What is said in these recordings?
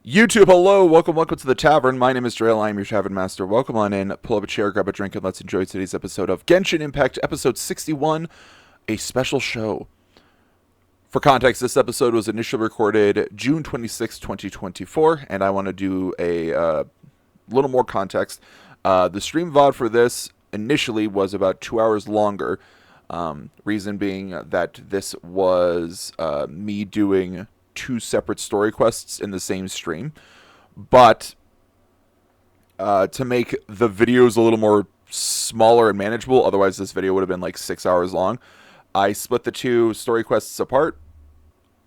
YouTube, hello, welcome to the Tavern. My name is Drail, I am your Tavern Master. Welcome on in, pull up a chair, grab a drink, and let's enjoy today's episode of Genshin Impact, episode 61, a special show. For context, this episode was initially recorded June 26, 2024, and I want to do a little more context. The stream VOD for this initially was about 2 hours longer, reason being that this was me doing two separate story quests in the same stream, but to make the videos a little more smaller and manageable, otherwise this video would have been like 6 hours long, I split the two story quests apart.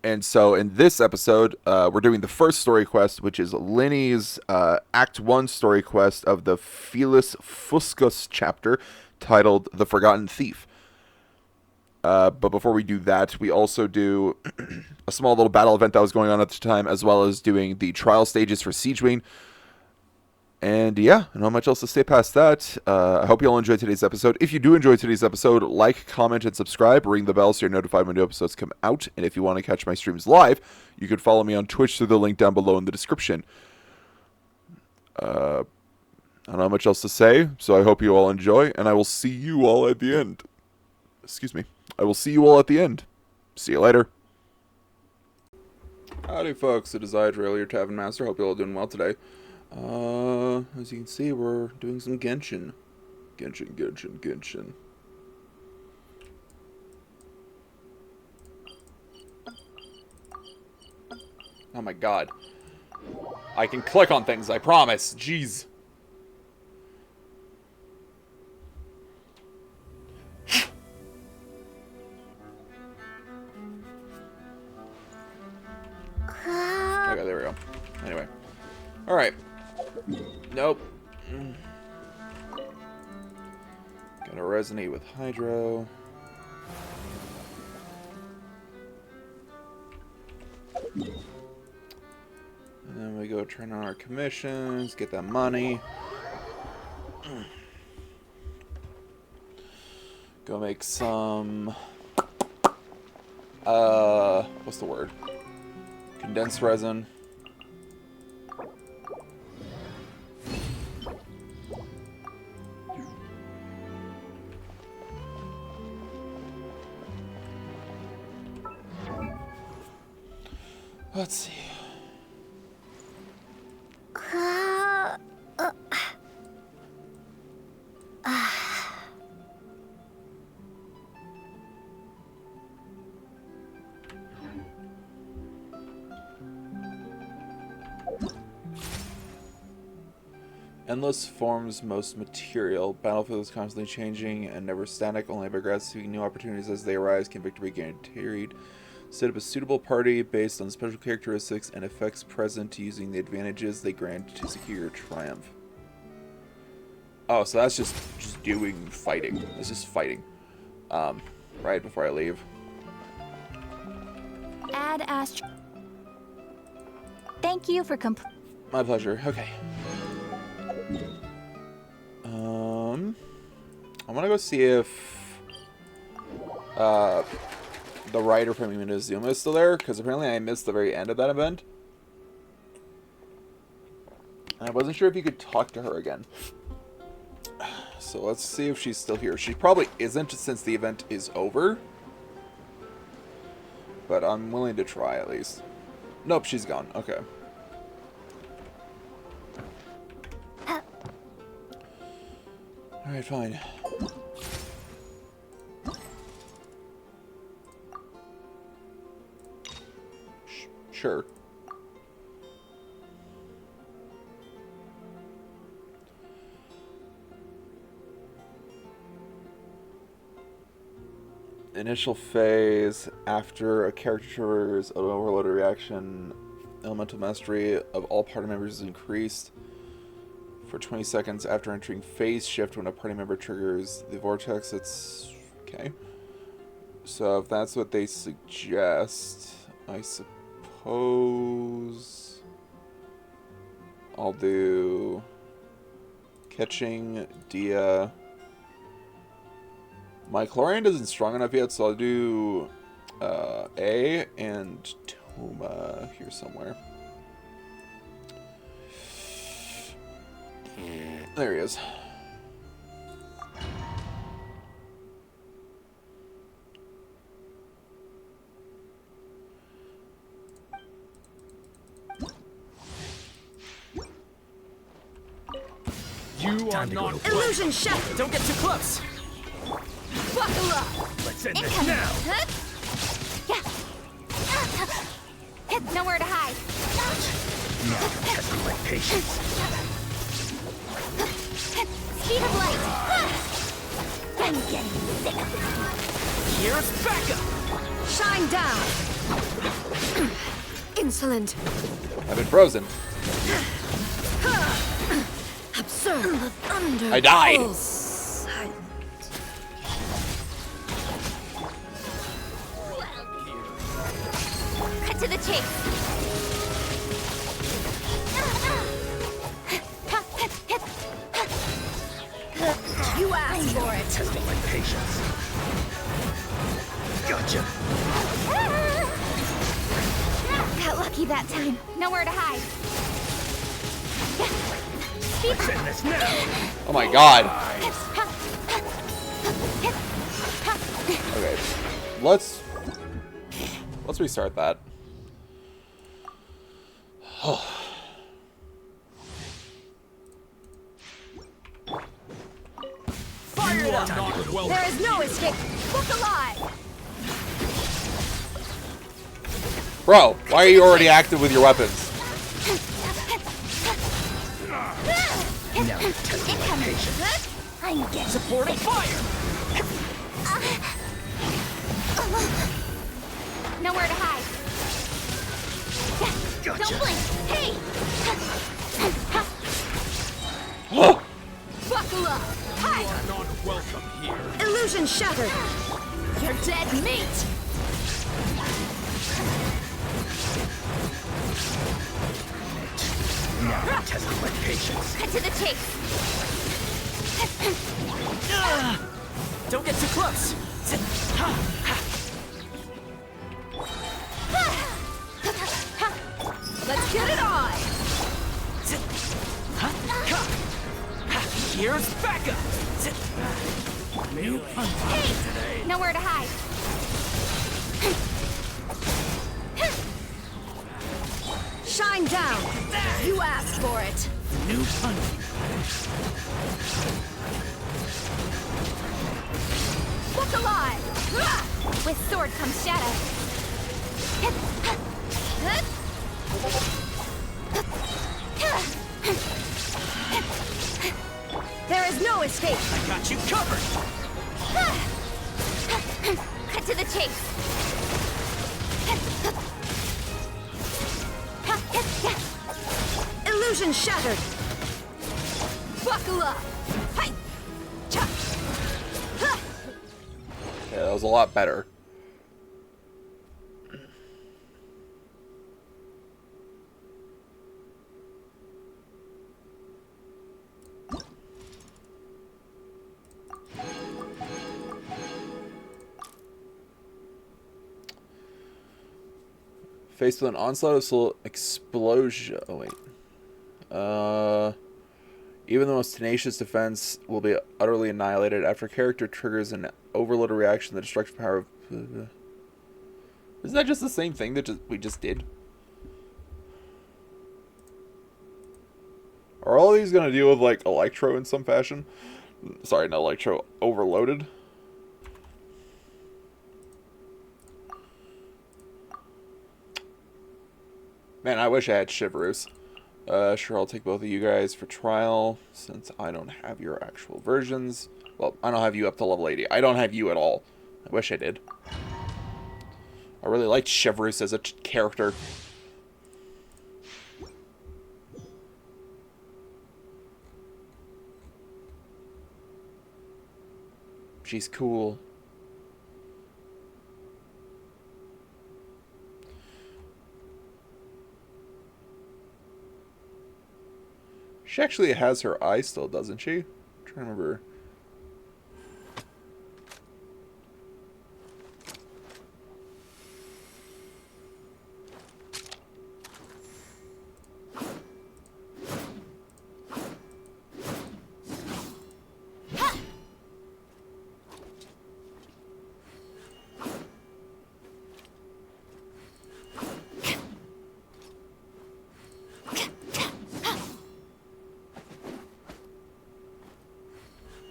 And so in this episode, we're doing the first story quest, which is Lyney's Act 1 story quest of the Felis Fuscus Chapter, titled The Forgotten Thief. But before we do that, we also do a small little battle event that was going on at the time, as well as doing the trial stages for Sigewinne. And yeah, not much else to say past that. I hope you all enjoyed today's episode. If you do enjoy today's episode, like, comment, and subscribe. Ring the bell so you're notified when new episodes come out. And if you want to catch my streams live, you can follow me on Twitch through the link down below in the description. I don't have much else to say, so I hope you all enjoy, and I will see you all at the end. Excuse me. I will see you all at the end. See you later. Howdy folks, it is I, Drail, your Tavern Master. Hope you all are doing well today. As you can see, we're doing some Genshin. Genshin. Oh my god. I can click on things, I promise. Jeez. Okay, there we go. Anyway. Alright. Nope. Gotta resonate with Hydro. And then we go turn on our commissions, get that money. Go make some... what's the word? Condensed resin. Let's see. Endless forms most material. Battlefield is constantly changing and never static, only ever grasping new opportunities as they arise. Can victory be guaranteed? Set up a suitable party based on special characteristics and effects present using the advantages they grant to secure your triumph. Oh, so that's just doing fighting. That's just fighting. Right before I leave. Add Astro. Thank you for My pleasure. Okay. I'm gonna go see if the writer from Inazuma is still there, because apparently I missed the very end of that event. And I wasn't sure if you could talk to her again. So let's see if she's still here. She probably isn't since the event is over. But I'm willing to try at least. Nope, she's gone. Okay. Alright, fine. Sure. Initial phase, after a character triggers an overloaded reaction, elemental mastery of all party members is increased for 20 seconds after entering phase shift. When a party member triggers the vortex, it's... okay. So if that's what they suggest, I suppose I'll do catching Dia. My Chlorian isn't strong enough yet, so I'll do A and Toma here somewhere. There he is. You are not Illusion shut. Don't get too close. Buckle up. Let's end this Incoming. now. Yeah. Nowhere to hide. Testing my patience. Speed of light. I'm getting sick of Here's backup. Shine down. Insolent. I've been frozen. Observe under. I died. Silent. Cut to the chase. You asked for it. Testing my patience. Gotcha. Got lucky that time. Nowhere to hide. Let's end this now. Oh my god. Okay. Let's restart that. Fire it up. There is no escape. Look alive. Bro, why are you already active with your weapons? Now testing my Incoming. patience. I'm getting Supporting fire. nowhere to hide. Gotcha. Don't blink. Hey. Buckle up. Hide. You are not welcome here. Illusion shattered. You're dead meat. Now testing my patience. Cut to the chase. Don't get too close. Let's get it on. Here's backup. Hey. Nowhere to hide. Shine down. You asked for it. New punch. Look alive. With sword comes shadow. There is no escape. I got you covered. Cut to the chase. Illusion shattered. Buckle up. Hi. Cha. Yeah, that was a lot better. Faced with an onslaught of soul explosion. Oh wait. Even the most tenacious defense will be utterly annihilated after a character triggers an overloaded reaction. The destructive power of. Isn't that just the same thing that we just did? Are all these gonna deal with like Electro in some fashion? Sorry, not Electro. Overloaded. Man, I wish I had Chivalrous. Sure, I'll take both of you guys for trial, since I don't have your actual versions. Well, I don't have you up to level 80. I don't have you at all. I wish I did. I really liked Chivalrous as a character. She's cool. She actually has her eye still, doesn't she? I'm trying to remember.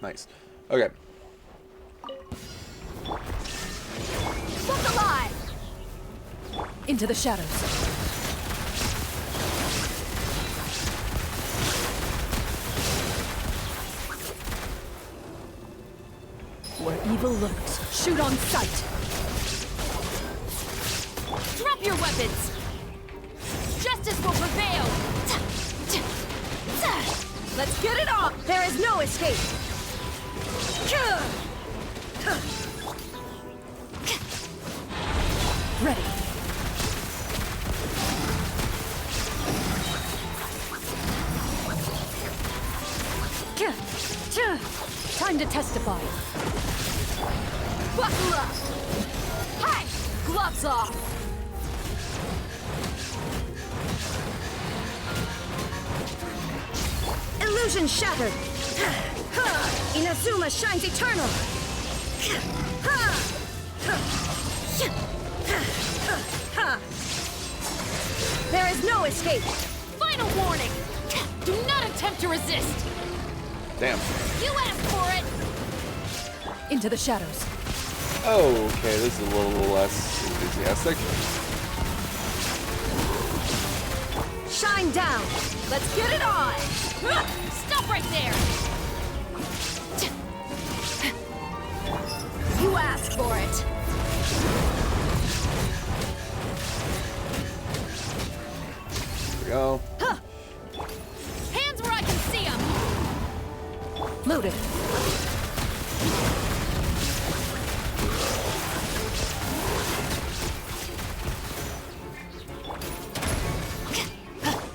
Nice. Okay. Look alive! Into the shadows. Where evil lurks, shoot on sight. Drop your weapons! Justice will prevail! Let's get it on! There is no escape! Ready. Time to testify. Buckle up! Hi! Gloves off! Illusion shattered! Inazuma shines eternal! There is no escape! Final warning! Do not attempt to resist! Damn. You asked for it! Into the shadows. Okay, this is a little less enthusiastic. Shine down! Let's get it on! Stop right there! You asked for it! Here we go. Hands where I can see them! Loaded.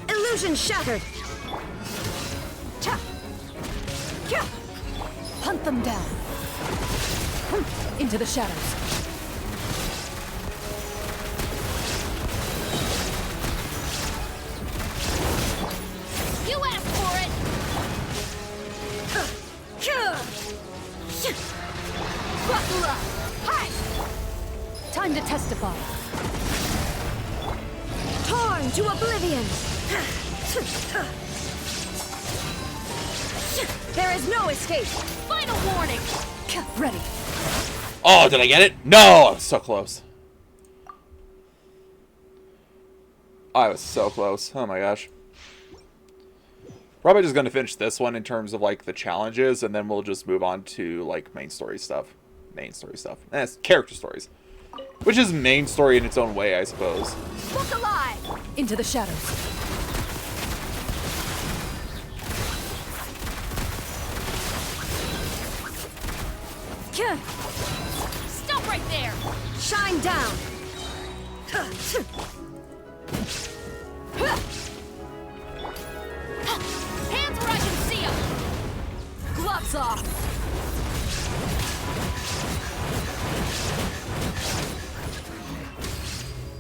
Illusion shattered! Hunt them down. Into the shadows. You asked for it! Buckle up! Hi! Time to testify. Torn to oblivion! There is no escape! Final warning! Ready. Oh, did I get it? No! I was so close. I was so close. Oh my gosh. Probably just going to finish this one in terms of, like, the challenges, and then we'll just move on to, like, main story stuff. It's character stories. Which is main story in its own way, I suppose. Look alive! Into the shadows. Stop right there! Shine down! Hands where I can see them! Gloves off!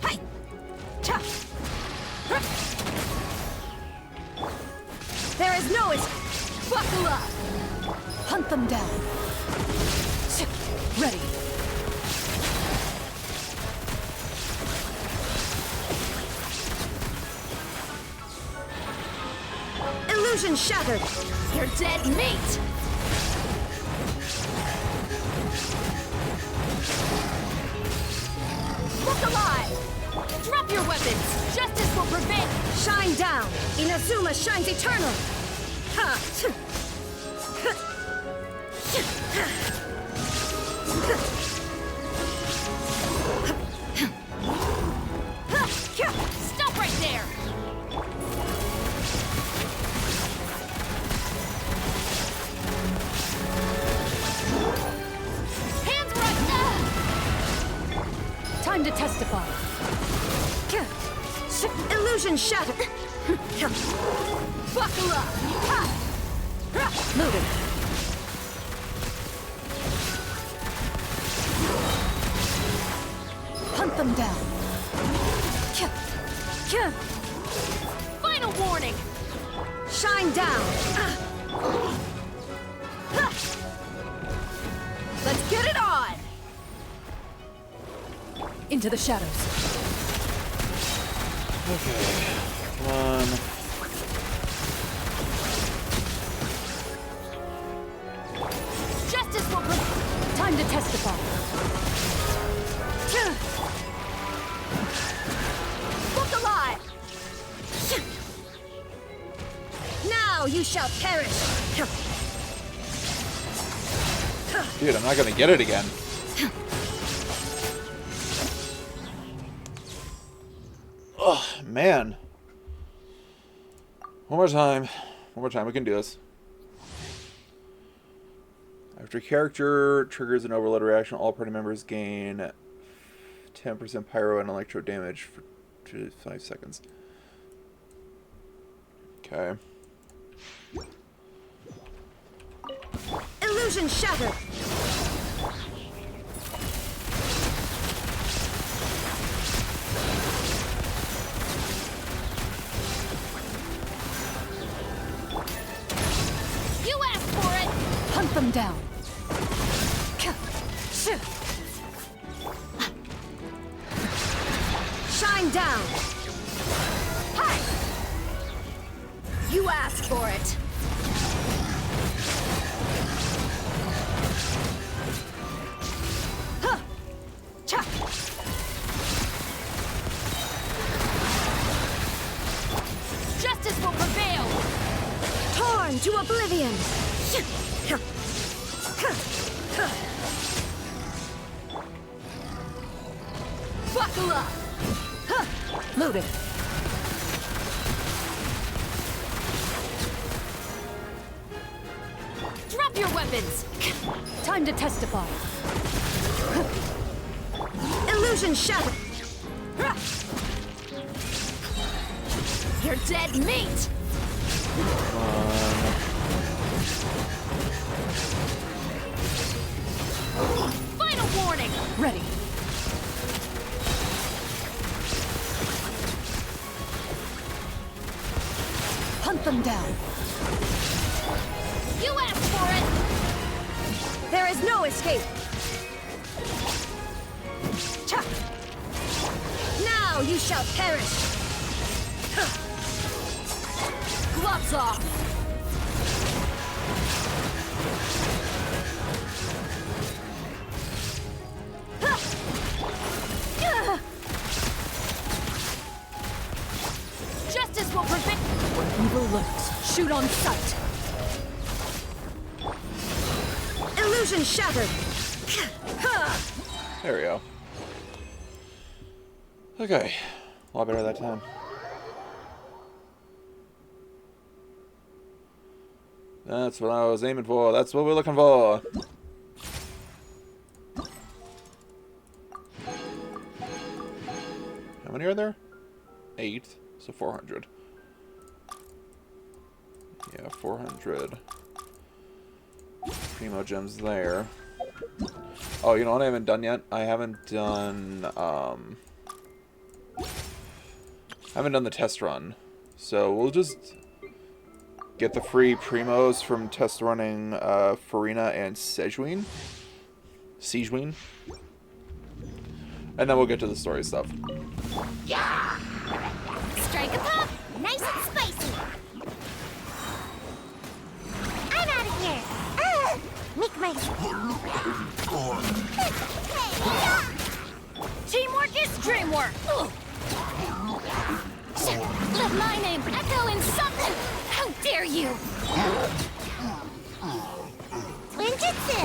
Hi! Cha! There is no escape! Buckle up! Hunt them down! Ready! Illusion shattered! You're dead meat! Look alive! Drop your weapons! Justice will prevail! Shine down! Inazuma shines eternal! Ha! Stop right there! Hands right! Time to testify. Illusion shattered! Buckle up! Loaded. Hunt them down. Final warning! Shine down. Let's get it on. Into the shadows. Okay. Come on. Now you shall perish! Dude, I'm not gonna get it again. Oh, man. One more time. One more time. We can do this. After a character triggers an overload reaction, all party members gain 10% pyro and electro damage for 5 seconds. Okay. Illusion shattered! You asked for it! Hunt them down! Shine down! Hi! You asked for it! Huh. Cha. Justice will prevail! Torn to oblivion! Buckle up! Huh. Loaded. Drop your weapons! Time to testify. Illusion shattered! You're dead meat! Final warning! Ready. Hunt them down. You asked for it! There is no escape! Cha! Now you shall perish! Gloves off! Justice will prevent where evil lurks. Shoot on sight. Illusion shattered. There we go. Okay. A lot better that time. That's what I was aiming for. That's what we're looking for. How many are there? 8. So 400. Yeah, 400. Primo gems there. Oh, you know what I haven't done yet? I haven't done the test run. So we'll just get the free primos from test running Furina and Sigewinne. And then we'll get to the story stuff. Yeah! Strike a pop! Nice and spicy! I'm out of here! Make my... Teamwork is dreamwork! Let my name echo in something! How dare you! Ninjutsu!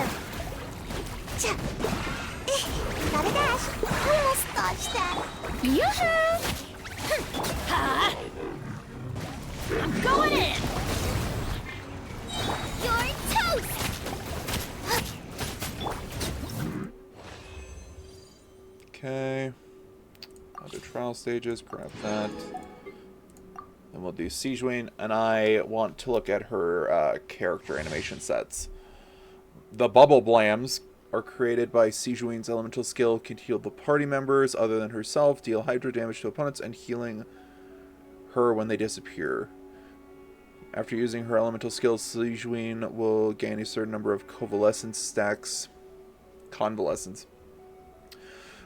Gotta dash! Almost dodged that! Yoo-hoo! Ha! I'm going in! You're toast! Okay. Other trial stages, grab that. Then we'll do Sigewinne, and I want to look at her character animation sets. The Bubble Blams are created by Sigewinne's elemental skill, can heal the party members other than herself, deal hydro damage to opponents, and healing her when they disappear. After using her elemental skills, Sigewinne will gain a certain number of convalescence.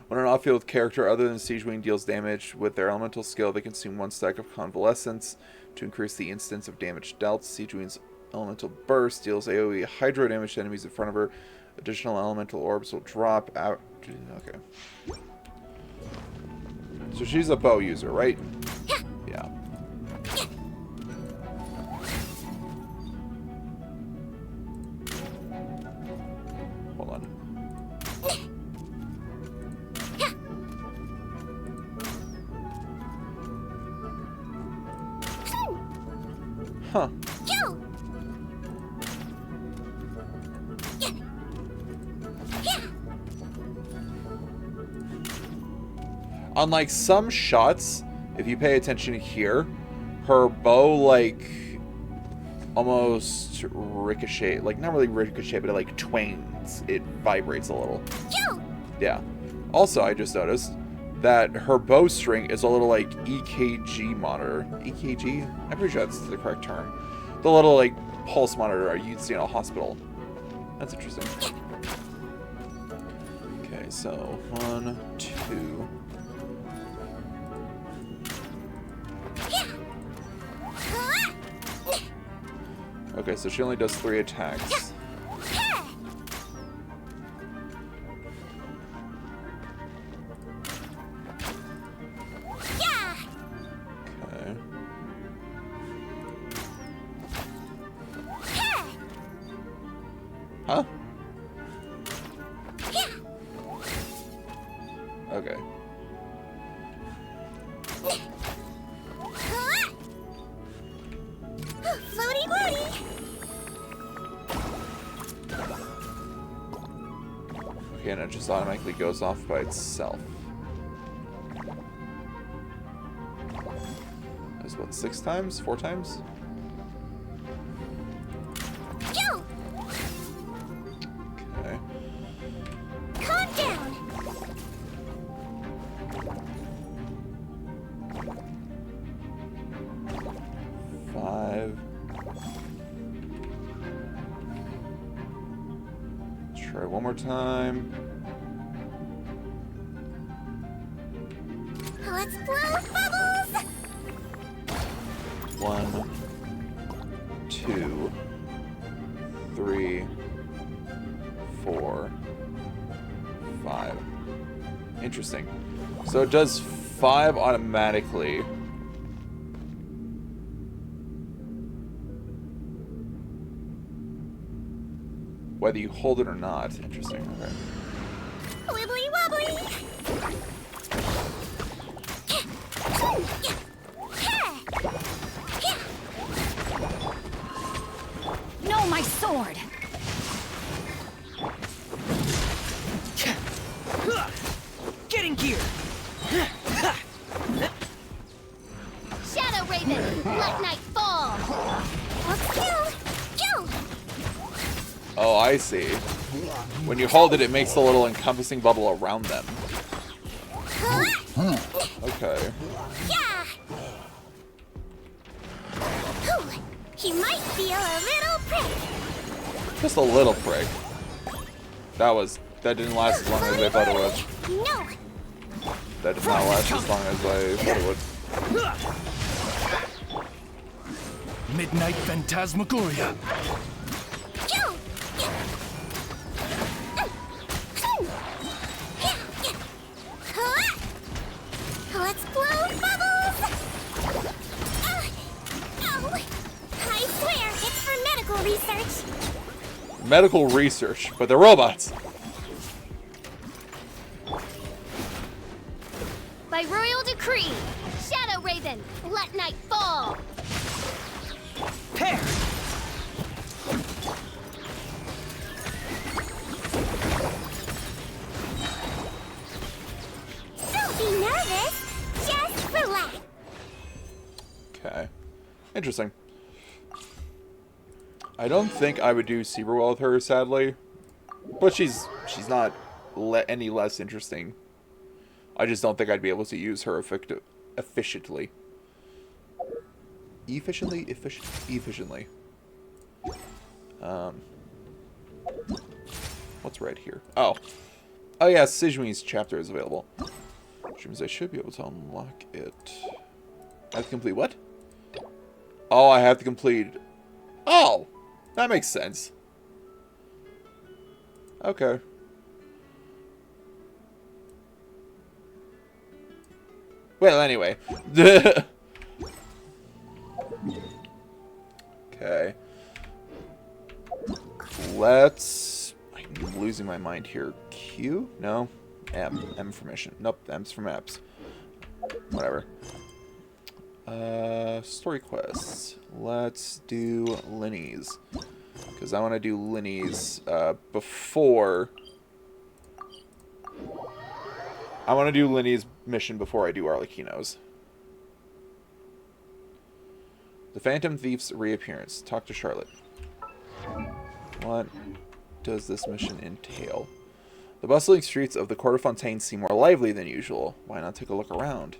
When an off-field character other than Sigewinne deals damage with their elemental skill, they consume 1 stack of convalescence to increase the instance of damage dealt. Sigewinne's elemental burst deals AoE hydro damage to enemies in front of her. Additional elemental orbs will drop out. Okay. So she's a bow user, right? Yeah. Huh. Yo! Unlike some shots, if you pay attention here, her bow, like, almost ricochet. Like, not really ricochet, but it, like, twangs. It vibrates a little. Yo! Yeah. Also, I just noticed that her bowstring is a little, like, EKG monitor. EKG? I'm pretty sure that's the correct term. The little, like, pulse monitor you'd see in a hospital. That's interesting. Okay, so 1, 2. Okay, so she only does 3 attacks. Okay. Huh? Okay. Floaty floaty! Okay, and it just automatically goes off by itself. That's what, 6 times? 4 times? Yo! Okay. Calm down! 5. Try one more time. Let's blow bubbles! 1, 2, 3, 4, 5. Interesting. So it does 5 automatically. Whether you hold it or not. Interesting. Okay. Wibbly wobbly! No, my sword! Get in gear! Shadow Raven, let night fall! Kill! Oh, I see. When you hold it, it makes a little encompassing bubble around them. Okay. Yeah! He might feel a little prick. Just a little prick. That didn't last as long as I thought it would. No! That did not last as long as I thought it would. Midnight Phantasmagoria. Kill! Let's blow bubbles! Oh, I swear, it's for medical research. Medical research, but they're robots. By royal decree, Shadow Raven, let night fall. Pair! Don't be nervous. Just relax. Okay. Interesting. I don't think I would do super well with her, sadly. But she's not any less interesting. I just don't think I'd be able to use her efficiently. Efficiently. What's right here? Oh yeah, Sigewinne's Chapter is available. Which means I should be able to unlock it. I have to complete what? Oh, I have to complete... Oh! That makes sense. Okay. Well, anyway. Okay. Let's... I'm losing my mind here. Q? No. M. M for mission. Nope, M's for maps. Whatever. Story quests. Let's do Lyney's. Because I want to do Lyney's before... I want to do Lyney's mission before I do Arlecchino's. The Phantom Thief's reappearance. Talk to Charlotte. What does this mission entail? The bustling streets of the Court of Fontaine seem more lively than usual. Why not take a look around?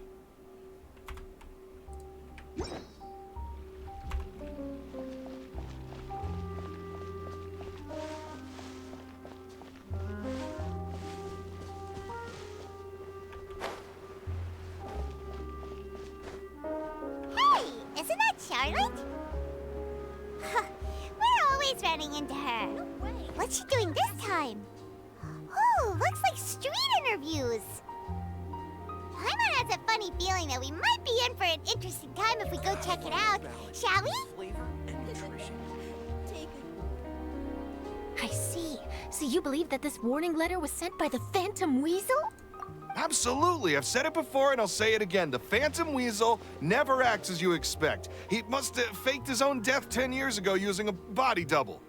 Hey, isn't that Charlotte? We're always running into her. No way. What's she doing this time? Oh, looks like street interviews. Paimon has a funny feeling that we might be in for an interesting time if we go check it out. Shall we? Flavor and nutrition. I see. So you believe that this warning letter was sent by the Phantom Weasel? Absolutely. I've said it before and I'll say it again. The Phantom Weasel never acts as you expect. He must have faked his own death 10 years ago using a body double.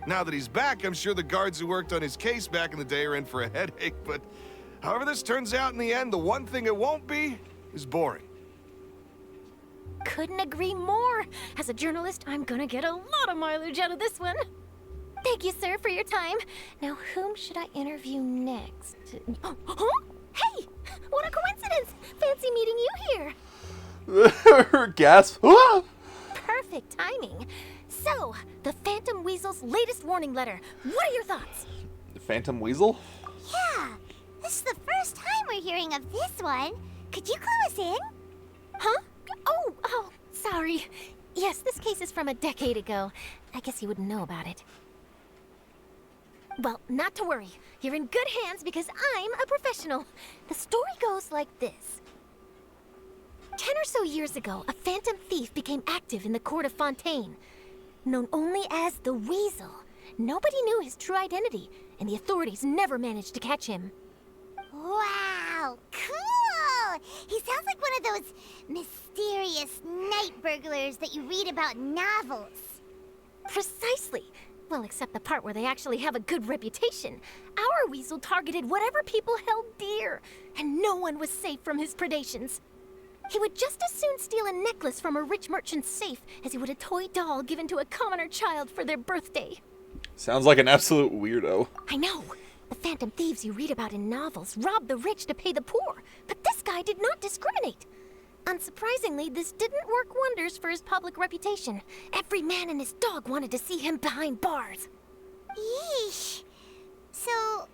Now that he's back, I'm sure the guards who worked on his case back in the day are in for a headache, but however this turns out in the end, the one thing it won't be is boring. Couldn't agree more. As a journalist, I'm gonna get a lot of mileage out of this one. Thank you, sir, for your time. Now, whom should I interview next? Huh? Hey! What a coincidence! Fancy meeting you here. Gasp. Ah! Perfect timing. So, the Phantom Weasel's latest warning letter. What are your thoughts? The Phantom Weasel? Yeah, this is the first time we're hearing of this one. Could you clue us in? Huh? Oh, sorry. Yes, this case is from a decade ago. I guess you wouldn't know about it. Well, not to worry. You're in good hands because I'm a professional. The story goes like this. 10 or so years ago, a phantom thief became active in the Court of Fontaine. Known only as the Weasel, nobody knew his true identity, and the authorities never managed to catch him. Wow, cool! He sounds like one of those mysterious night burglars that you read about in novels. Precisely. Well, except the part where they actually have a good reputation. Our Weasel targeted whatever people held dear, and no one was safe from his predations. He would just as soon steal a necklace from a rich merchant's safe as he would a toy doll given to a commoner child for their birthday. Sounds like an absolute weirdo. I know. The phantom thieves you read about in novels rob the rich to pay the poor, but this guy did not discriminate. Unsurprisingly, this didn't work wonders for his public reputation. Every man and his dog wanted to see him behind bars. Yeesh. So,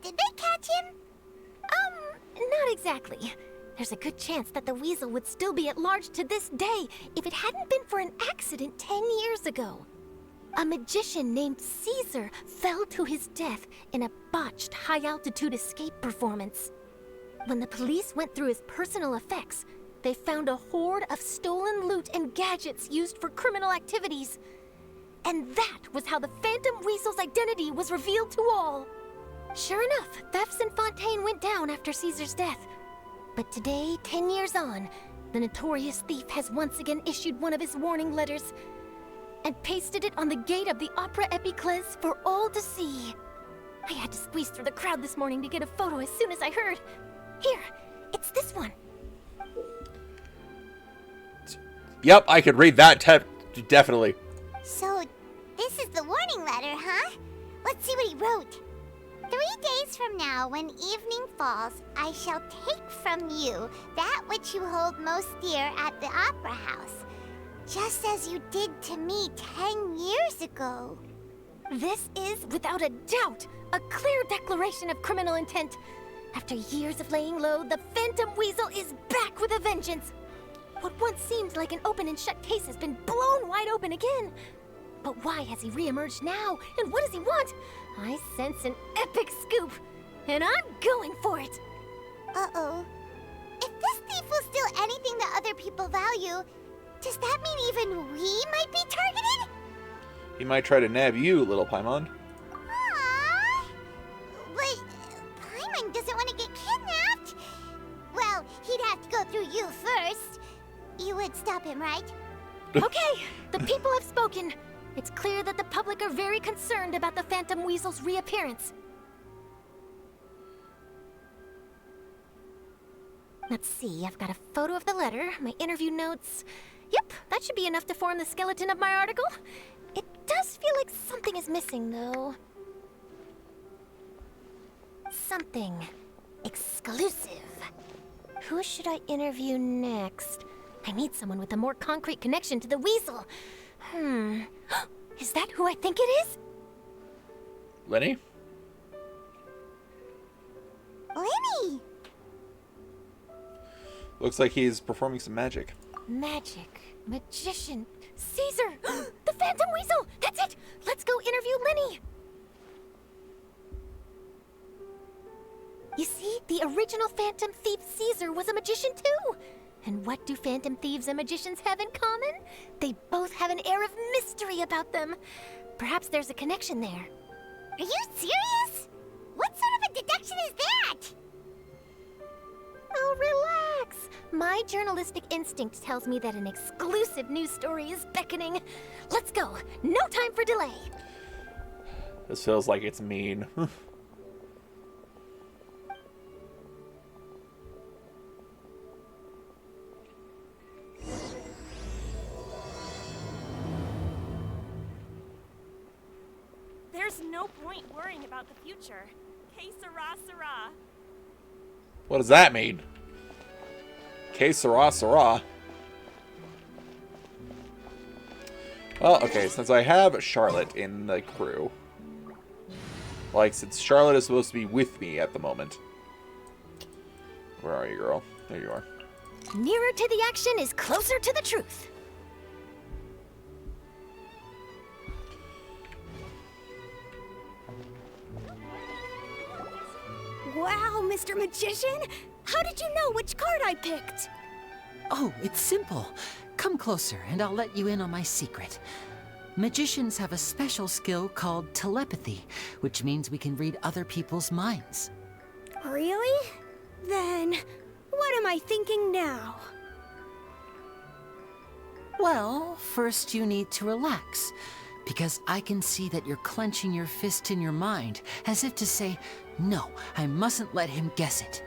did they catch him? Not exactly. There's a good chance that the Weasel would still be at large to this day if it hadn't been for an accident 10 years ago. A magician named Caesar fell to his death in a botched high-altitude escape performance. When the police went through his personal effects, they found a hoard of stolen loot and gadgets used for criminal activities. And that was how the Phantom Weasel's identity was revealed to all. Sure enough, thefts in Fontaine went down after Caesar's death. But today, 10 years on, the notorious thief has once again issued one of his warning letters and pasted it on the gate of the Opera Epiclese for all to see. I had to squeeze through the crowd this morning to get a photo as soon as I heard. Here, it's this one. Yep, I could read that definitely. So, this is the warning letter, huh? Let's see what he wrote. 3 days from now, when evening falls, I shall take from you that which you hold most dear at the Opera House, just as you did to me 10 years ago. This is, without a doubt, a clear declaration of criminal intent. After years of laying low, the Phantom Weasel is back with a vengeance. What once seemed like an open and shut case has been blown wide open again. But why has he reemerged now, and what does he want? I sense an epic scoop, and I'm going for it. Uh-oh. If this thief will steal anything that other people value, does that mean even we might be targeted? He might try to nab you, little Paimon. Aww. But Paimon doesn't want to get kidnapped. Well, he'd have to go through you first. you would stop him, right? Okay, the people have spoken. It's clear that the public are very concerned about the Phantom Weasel's reappearance. Let's see, I've got a photo of the letter, my interview notes. Yep, that should be enough to form the skeleton of my article. It does feel like something is missing, though. Something exclusive. Who should I interview next? I need someone with a more concrete connection to the weasel. Is that who I think it is? Lyney? Lyney! Looks like he's performing some magic. Magic. Magician. Caesar! The Phantom Weasel! That's it! Let's go interview Lyney! You see, the original Phantom Thief Caesar was a magician too! And what do Phantom Thieves and magicians have in common? They both have an air of mystery about them. Perhaps there's a connection there. Are you serious? What sort of a deduction is that? Oh, relax. My journalistic instinct tells me that an exclusive news story is beckoning. Let's go. No time for delay. This feels like it's mean. There's no point worrying about the future. Que sera, sera. What does that mean? Que sera, sera. Well, okay, since I have Charlotte in the crew. Like, since Charlotte is supposed to be with me at the moment. Where are you, girl? There you are. Nearer to the action is closer to the truth. Wow, Mr. Magician! How did you know which card I picked? Oh, it's simple. Come closer and I'll let you in on my secret. Magicians have a special skill called telepathy, which means we can read other people's minds. Really? Then, what am I thinking now? Well, first you need to relax, because I can see that you're clenching your fist in your mind, as if to say, no, I mustn't let him guess it.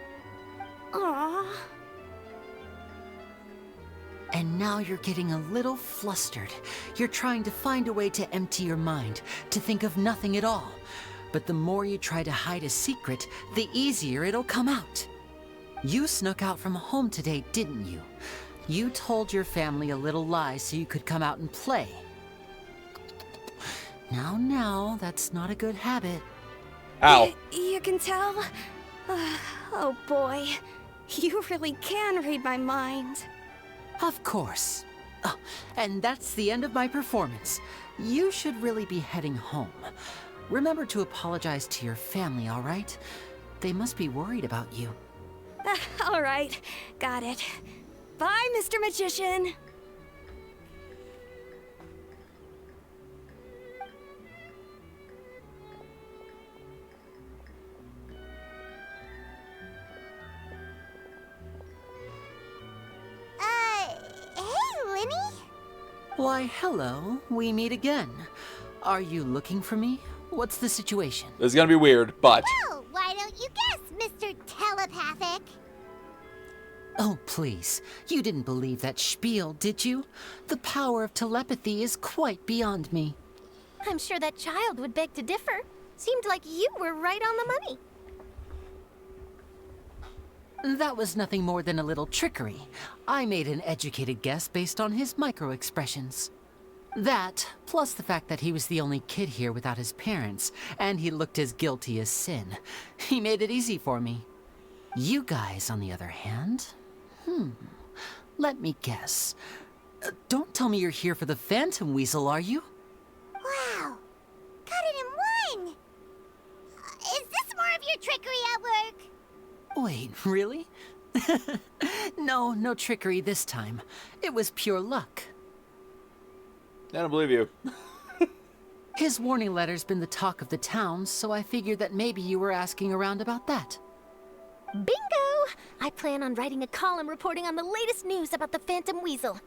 Aww. And now you're getting a little flustered. You're trying to find a way to empty your mind, to think of nothing at all. But the more you try to hide a secret, the easier it'll come out. You snuck out from home today, didn't you? You told your family a little lie so you could come out and play. Now, that's not a good habit. Ow. You can tell? Oh boy, you really can read my mind. Of course. Oh, and that's the end of my performance. You should really be heading home. Remember to apologize to your family, all right? They must be worried about you. All right, got it. Bye, Mr. Magician. Hey, Lyney? Why, hello. We meet again. Are you looking for me? What's the situation? This is gonna be weird, but... Well, why don't you guess, Mr. Telepathic? Oh, please. You didn't believe that spiel, did you? The power of telepathy is quite beyond me. I'm sure that child would beg to differ. Seemed like you were right on the money. That was nothing more than a little trickery. I made an educated guess based on his micro-expressions. That, plus the fact that he was the only kid here without his parents, and he looked as guilty as sin. He made it easy for me. You guys, on the other hand... Let me guess. Don't tell me you're here for the Phantom Weasel, are you? Wow, got it in one! Is this more of your trickery at work? Wait, really? No trickery this time. It was pure luck. I don't believe you. His warning letter's been the talk of the town, so I figured that maybe you were asking around about that. Bingo! I plan on writing a column reporting on the latest news about the Phantom Weasel.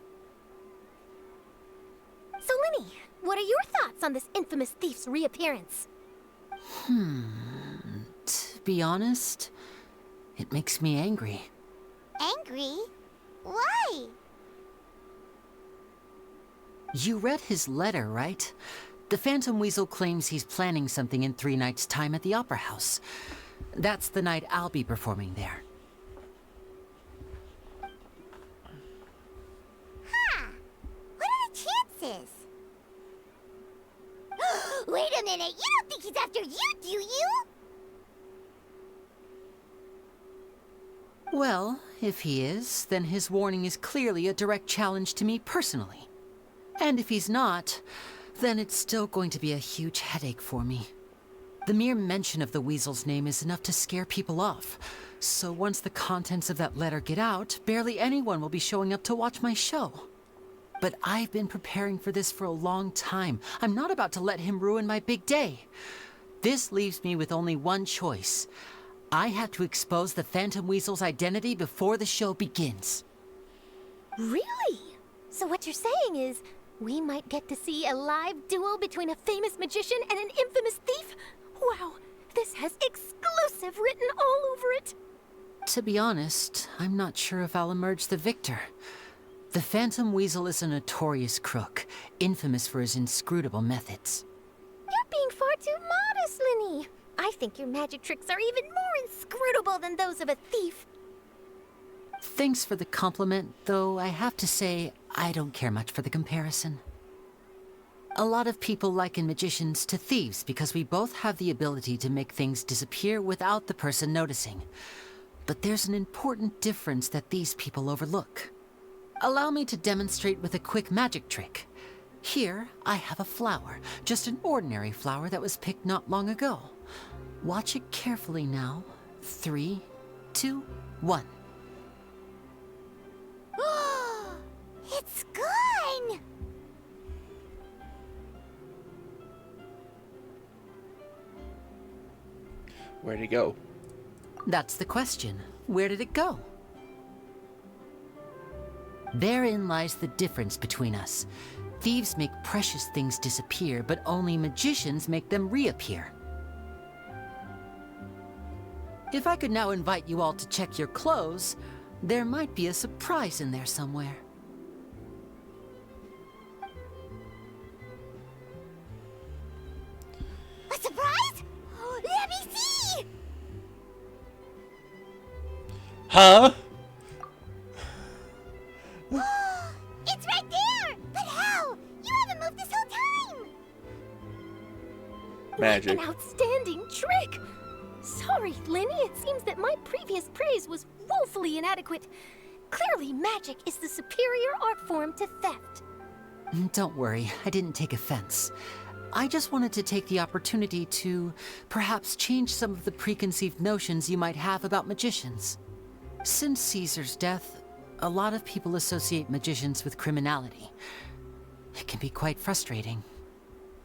So, Lyney, what are your thoughts on this infamous thief's reappearance? To be honest, it makes me angry. Angry? Why? You read his letter, right? The Phantom Weasel claims he's planning something in 3 nights' time at the Opera House. That's the night I'll be performing there. Huh. What are the chances? Wait a minute, you don't think he's after you, do you? Well, if he is, then his warning is clearly a direct challenge to me personally. And if he's not, then it's still going to be a huge headache for me. The mere mention of the Weasel's name is enough to scare people off. So once the contents of that letter get out, barely anyone will be showing up to watch my show. But I've been preparing for this for a long time. I'm not about to let him ruin my big day. This leaves me with only one choice. I have to expose the Phantom Weasel's identity before the show begins. Really? So what you're saying is, we might get to see a live duel between a famous magician and an infamous thief? Wow, this has exclusive written all over it. To be honest, I'm not sure if I'll emerge the victor. The Phantom Weasel is a notorious crook, infamous for his inscrutable methods. You're being far too modest, Lyney. I think your magic tricks are even more inscrutable than those of a thief. Thanks for the compliment, though I have to say, I don't care much for the comparison. A lot of people liken magicians to thieves because we both have the ability to make things disappear without the person noticing. But there's an important difference that these people overlook. Allow me to demonstrate with a quick magic trick. Here, I have a flower, just an ordinary flower that was picked not long ago. Watch it carefully now. 3, 2, 1. It's gone! Where'd he go? That's the question. Where did it go? Therein lies the difference between us. Thieves make precious things disappear, but only magicians make them reappear. If I could now invite you all to check your clothes, there might be a surprise in there somewhere. A surprise? Let me see! Huh? It's right there! But how? You haven't moved this whole time! Magic. An outstanding trick! Sorry, Lyney, it seems that my previous praise was woefully inadequate. Clearly, magic is the superior art form to theft. Don't worry, I didn't take offense. I just wanted to take the opportunity to perhaps change some of the preconceived notions you might have about magicians. Since Caesar's death, a lot of people associate magicians with criminality. It can be quite frustrating.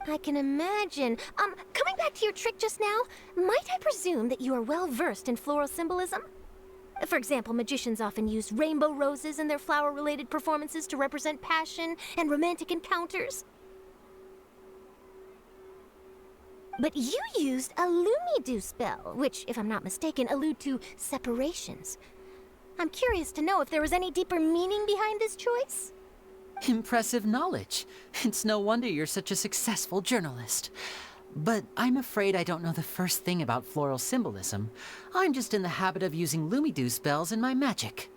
I can imagine. Coming back to your trick just now, might I presume that you are well versed in floral symbolism? For example, magicians often use rainbow roses in their flower-related performances to represent passion and romantic encounters. But you used a Lumidu spell, which, if I'm not mistaken, allude to separations. I'm curious to know if there was any deeper meaning behind this choice? Impressive knowledge. It's no wonder you're such a successful journalist. But I'm afraid I don't know the first thing about floral symbolism. I'm just in the habit of using Lumidu spells in my magic.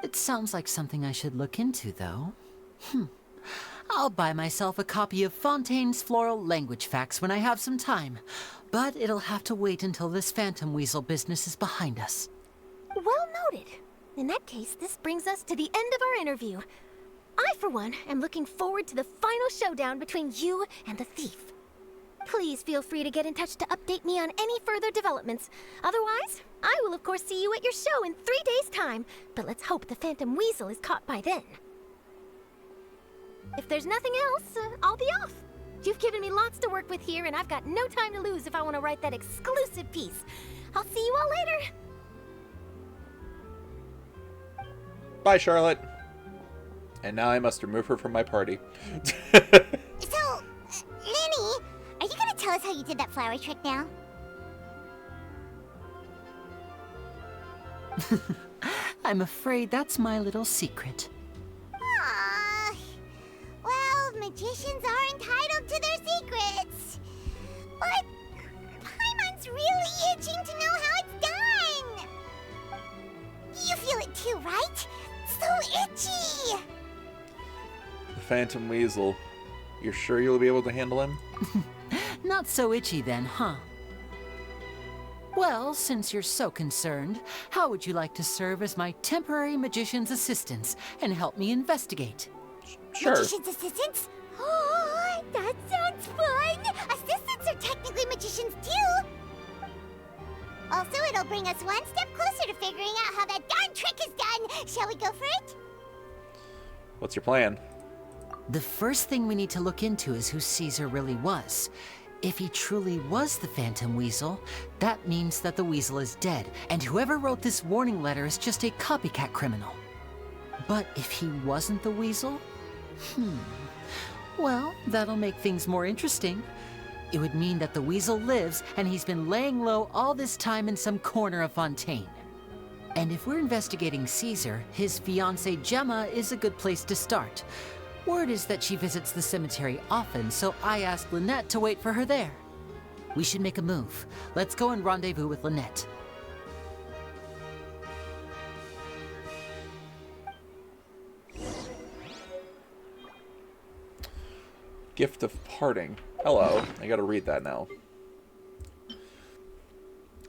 It sounds like something I should look into, though. I'll buy myself a copy of Fontaine's Floral Language Facts when I have some time. But it'll have to wait until this Phantom Weasel business is behind us. Well noted. In that case, this brings us to the end of our interview. I, for one, am looking forward to the final showdown between you and the thief. Please feel free to get in touch to update me on any further developments. Otherwise, I will of course see you at your show in 3 days' time, but let's hope the Phantom Weasel is caught by then. If there's nothing else, I'll be off. You've given me lots to work with here, and I've got no time to lose if I want to write that exclusive piece. I'll see you all later. Bye, Charlotte. And now I must remove her from my party. So, Lyney, are you gonna tell us how you did that flower trick now? I'm afraid that's my little secret. Aww. Well, magicians are entitled to their secrets. But Paimon's really itching to know how it's done. You feel it too, right? So itchy. The Phantom Weasel. You're sure you'll be able to handle him? Not so itchy then, huh? Well, since you're so concerned, how would you like to serve as my temporary magician's assistants and help me investigate? Sure. Magician's assistants? Oh, that sounds fun! Assistants are technically magicians too! Also, it'll bring us one step closer to figuring out how that darn trick is done! Shall we go for it? What's your plan? The first thing we need to look into is who Caesar really was. If he truly was the Phantom Weasel, that means that the Weasel is dead, and whoever wrote this warning letter is just a copycat criminal. But if he wasn't the Weasel? Well, that'll make things more interesting. It would mean that the Weasel lives, and he's been laying low all this time in some corner of Fontaine. And if we're investigating Caesar, his fiancée Gemma is a good place to start. Word is that she visits the cemetery often, so I asked Lynette to wait for her there. We should make a move. Let's go and rendezvous with Lynette. Gift of Parting. Hello. I gotta read that now.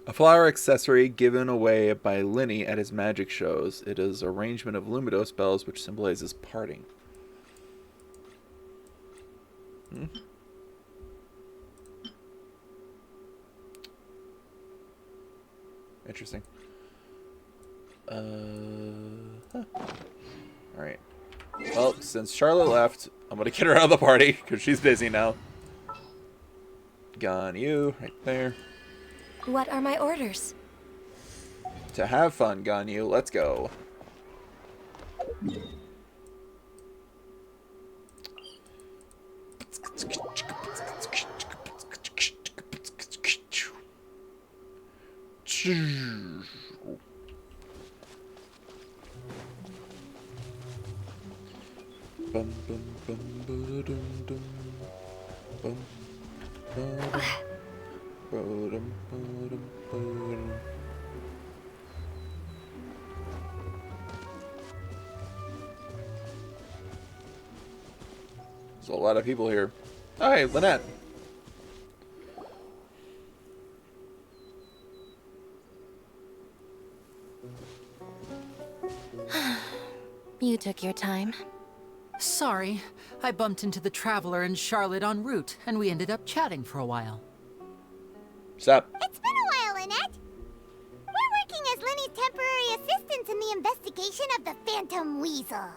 A flower accessory given away by Lyney at his magic shows. It is arrangement of Lumidos spells which symbolizes parting. Interesting. Alright. Well, since Charlotte left, I'm gonna get her out of the party, because she's busy now. Gone you, right there. What are my orders? To have fun, gone you. Let's go. Bum, bum, bum, ba-da-dum, dum. Bum, ba-dum, ba-dum, ba-dum, ba-dum. There's a lot of people here. Oh, hey, Lynette. You took your time. Sorry, I bumped into the Traveler and Charlotte en route, and we ended up chatting for a while. What's up? It's been a while, Lynette. We're working as Lyney's temporary assistants in the investigation of the Phantom Weasel.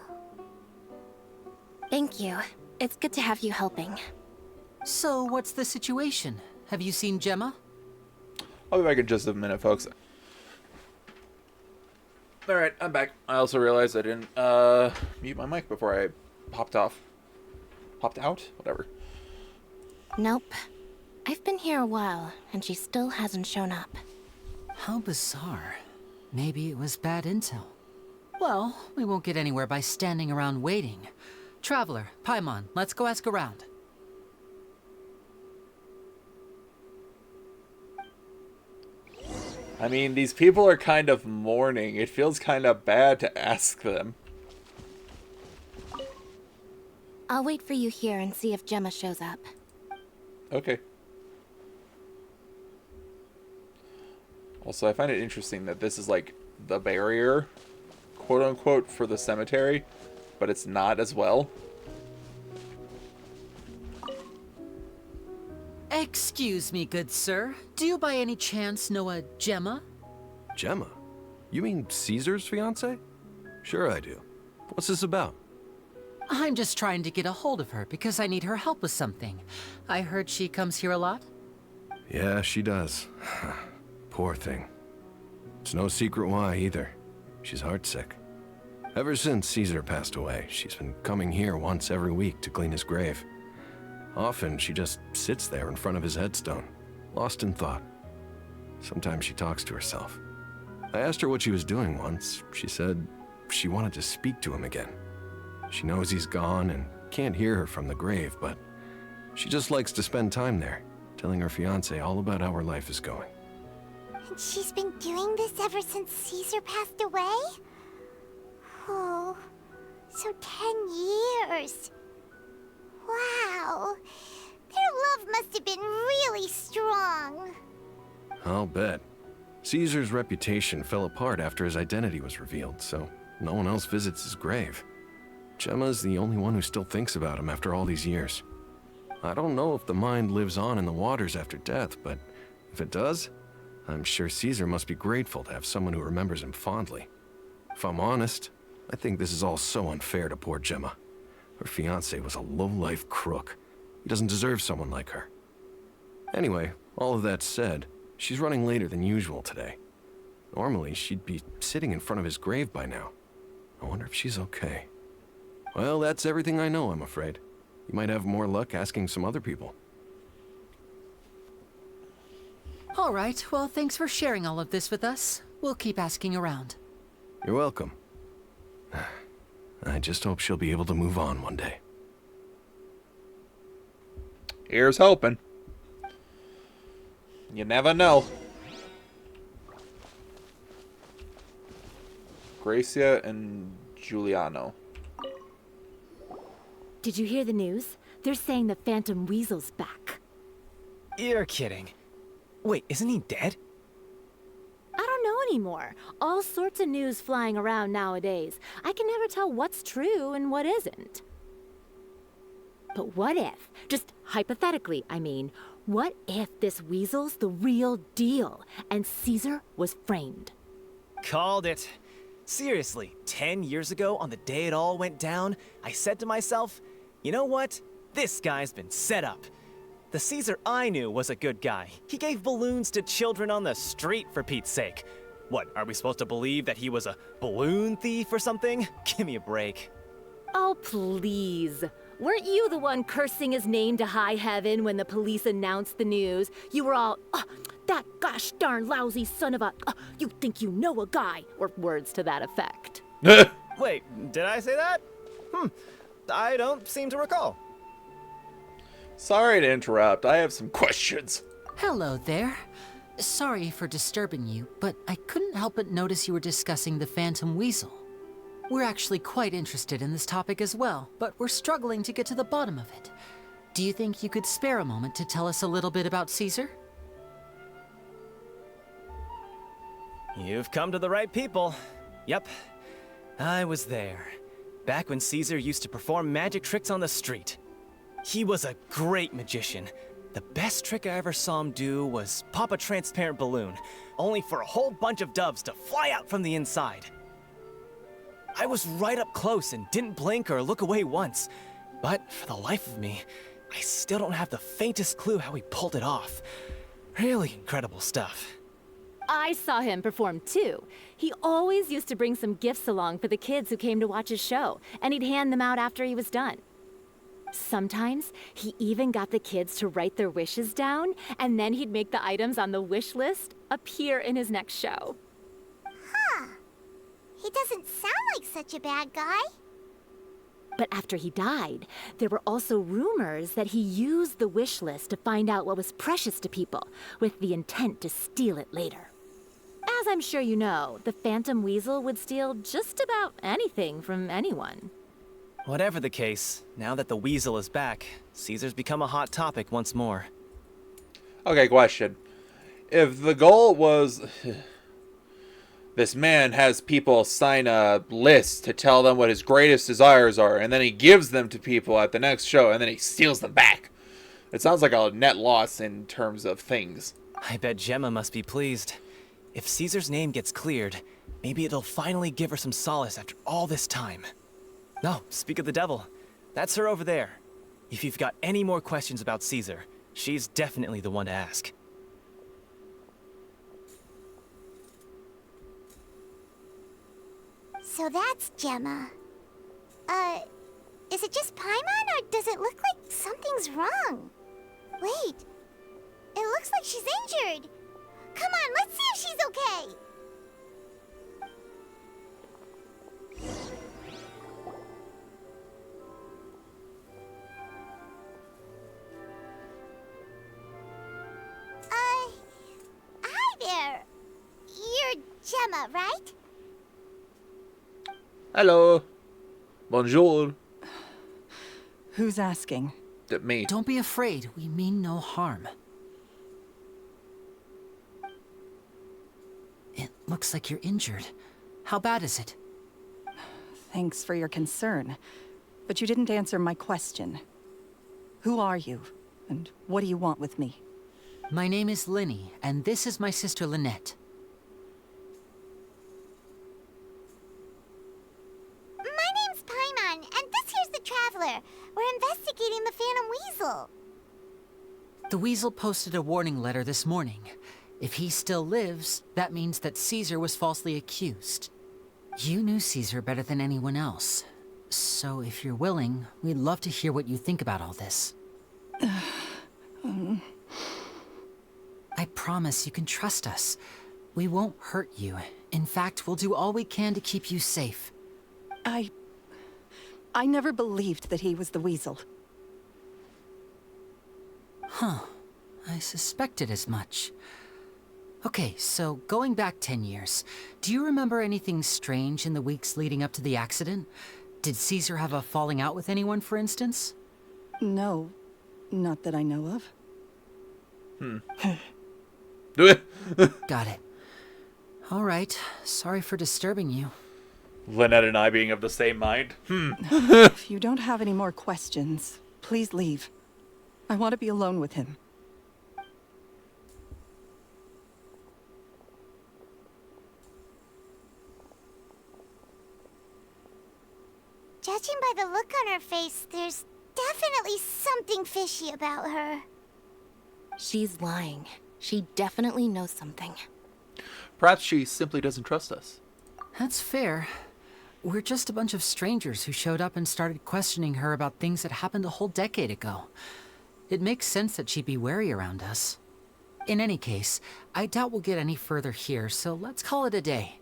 Thank you. It's good to have you helping. So, what's the situation? Have you seen Gemma? I'll be back in just a minute, folks. Alright, I'm back. I also realized I didn't mute my mic before I popped off. Popped out? Whatever. Nope. I've been here a while, and she still hasn't shown up. How bizarre. Maybe it was bad intel. Well, we won't get anywhere by standing around waiting. Traveler, Paimon, let's go ask around. I mean, these people are kind of mourning. It feels kind of bad to ask them. I'll wait for you here and see if Gemma shows up. Okay. Also, I find it interesting that this is like the barrier, quote unquote, for the cemetery, but it's not as well. Excuse me, good sir. Do you by any chance know a Gemma? Gemma? You mean Caesar's fiancée? Sure I do. What's this about? I'm just trying to get a hold of her because I need her help with something. I heard she comes here a lot. Yeah, she does. Poor thing. It's no secret why either. She's heartsick. Ever since Caesar passed away, she's been coming here once every week to clean his grave. Often, she just sits there in front of his headstone, lost in thought. Sometimes she talks to herself. I asked her what she was doing once. She said she wanted to speak to him again. She knows he's gone and can't hear her from the grave, but she just likes to spend time there, telling her fiancé all about how her life is going. And she's been doing this ever since Caesar passed away? Oh, so 10 years. Wow. Their love must have been really strong. I'll bet. Caesar's reputation fell apart after his identity was revealed, so no one else visits his grave. Gemma's the only one who still thinks about him after all these years. I don't know if the mind lives on in the waters after death, but if it does, I'm sure Caesar must be grateful to have someone who remembers him fondly. If I'm honest, I think this is all so unfair to poor Gemma. Her fiancé was a low-life crook. He doesn't deserve someone like her. Anyway, all of that said, she's running later than usual today. Normally, she'd be sitting in front of his grave by now. I wonder if she's okay. Well, that's everything I know, I'm afraid. You might have more luck asking some other people. All right, well, thanks for sharing all of this with us. We'll keep asking around. You're welcome. I just hope she'll be able to move on one day. Here's hoping. You never know. Gracia and Giuliano. Did you hear the news? They're saying the Phantom Weasel's back. You're kidding. Wait, isn't he dead? I don't know anymore. All sorts of news flying around nowadays. I can never tell what's true and what isn't. But what if, just hypothetically, I mean, what if this weasel's the real deal and Caesar was framed? Called it. Seriously, 10 years ago, on the day it all went down, I said to myself, you know what? This guy's been set up. The Caesar I knew was a good guy. He gave balloons to children on the street, for Pete's sake. What, are we supposed to believe that he was a balloon thief or something? Give me a break. Oh, please. Weren't you the one cursing his name to high heaven when the police announced the news? You were all, that gosh darn lousy son of a, you think you know a guy, or words to that effect. Wait, did I say that? I don't seem to recall. Sorry to interrupt. I have some questions. Hello there. Sorry for disturbing you, but I couldn't help but notice you were discussing the Phantom Weasel. We're actually quite interested in this topic as well, but we're struggling to get to the bottom of it. Do you think you could spare a moment to tell us a little bit about Caesar? You've come to the right people. Yep, I was there. Back when Caesar used to perform magic tricks on the street. He was a great magician. The best trick I ever saw him do was pop a transparent balloon, only for a whole bunch of doves to fly out from the inside. I was right up close and didn't blink or look away once. But for the life of me, I still don't have the faintest clue how he pulled it off. Really incredible stuff. I saw him perform too. He always used to bring some gifts along for the kids who came to watch his show, and he'd hand them out after he was done. Sometimes, he even got the kids to write their wishes down, and then he'd make the items on the wish list appear in his next show. Huh. He doesn't sound like such a bad guy. But after he died, there were also rumors that he used the wish list to find out what was precious to people, with the intent to steal it later. As I'm sure you know, the Phantom Weasel would steal just about anything from anyone. Whatever the case, now that the Weasel is back, Caesar's become a hot topic once more. Okay, question. If the goal was... this man has people sign a list to tell them what his greatest desires are, and then he gives them to people at the next show, and then he steals them back. It sounds like a net loss in terms of things. I bet Gemma must be pleased. If Caesar's name gets cleared, maybe it'll finally give her some solace after all this time. No, speak of the devil. That's her over there. If you've got any more questions about Caesar, she's definitely the one to ask. So that's Gemma. Is it just Paimon, or does it look like something's wrong? Wait, it looks like she's injured. Come on, let's see if she's okay. Hi there. You're Gemma, right? Hello. Bonjour. Who's asking? Me. Don't be afraid. We mean no harm. It looks like you're injured. How bad is it? Thanks for your concern, but you didn't answer my question. Who are you, and what do you want with me? My name is Lyney, and this is my sister Lynette. My name's Paimon, and this here's the Traveler. We're investigating the Phantom Weasel. The Weasel posted a warning letter this morning. If he still lives, that means that Caesar was falsely accused. You knew Caesar better than anyone else. So if you're willing, we'd love to hear what you think about all this. I promise you can trust us. We won't hurt you. In fact, we'll do all we can to keep you safe. I never believed that he was the Weasel. Huh. I suspected as much. Okay, so going back 10 years, do you remember anything strange in the weeks leading up to the accident? Did Caesar have a falling out with anyone, for instance? No, not that I know of. Got it. All right, sorry for disturbing you. Lynette and I being of the same mind. If you don't have any more questions, please leave. I want to be alone with him. Judging by the look on her face, there's definitely something fishy about her. She's lying. She definitely knows something. Perhaps she simply doesn't trust us. That's fair. We're just a bunch of strangers who showed up and started questioning her about things that happened a whole decade ago. It makes sense that she'd be wary around us. In any case, I doubt we'll get any further here, so let's call it a day.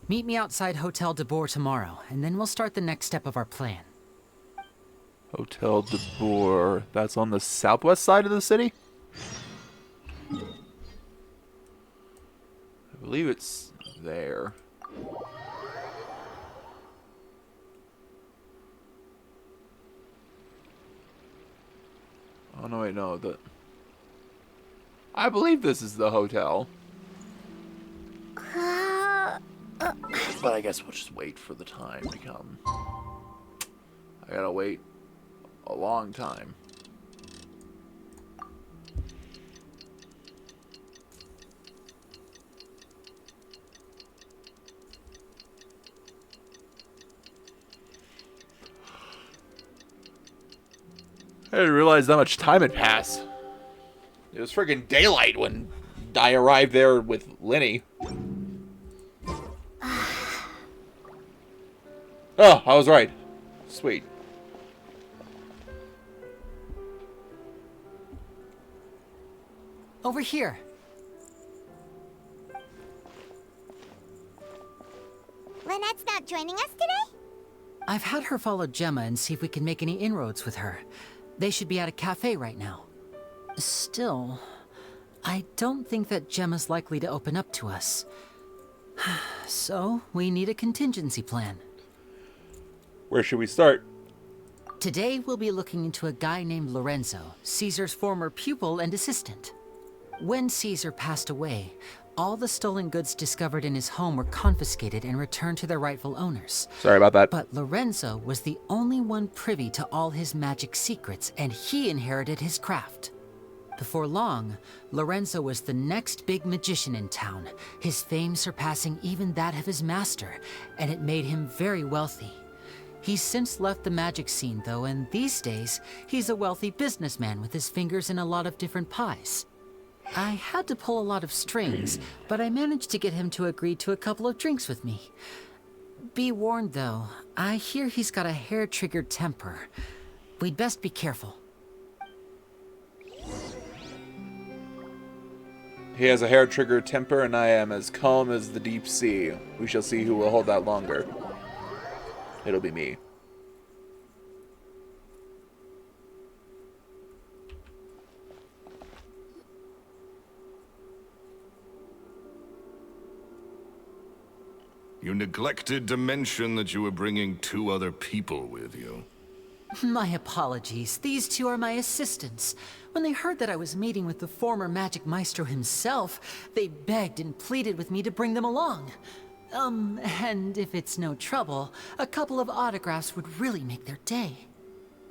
Meet me outside Hotel de Boer tomorrow, and then we'll start the next step of our plan. Hotel de Boer. That's on the southwest side of the city? I believe it's there. Oh, no, wait, no. I believe this is the hotel. But I guess we'll just wait for the time to come. I gotta wait a long time. I didn't realize how much time had passed. It was friggin' daylight when I arrived there with Lyney. Oh, I was right. Sweet. Over here. Lynette's not joining us today? I've had her follow Gemma and see if we can make any inroads with her. They should be at a cafe right now. Still, I don't think that Gemma's likely to open up to us. So, we need a contingency plan. Where should we start? Today, we'll be looking into a guy named Lorenzo, Caesar's former pupil and assistant. When Caesar passed away, all the stolen goods discovered in his home were confiscated and returned to their rightful owners. Sorry about that. But Lorenzo was the only one privy to all his magic secrets, and he inherited his craft. Before long, Lorenzo was the next big magician in town, his fame surpassing even that of his master, and it made him very wealthy. He's since left the magic scene, though, and these days, he's a wealthy businessman with his fingers in a lot of different pies. I had to pull a lot of strings, but I managed to get him to agree to a couple of drinks with me. Be warned, though. I hear he's got a hair-triggered temper. We'd best be careful. He has a hair-triggered temper, and I am as calm as the deep sea. We shall see who will hold that longer. It'll be me. You neglected to mention that you were bringing 2 other people with you. My apologies. These 2 are my assistants. When they heard that I was meeting with the former Magic Maestro himself, they begged and pleaded with me to bring them along. And if it's no trouble, a couple of autographs would really make their day.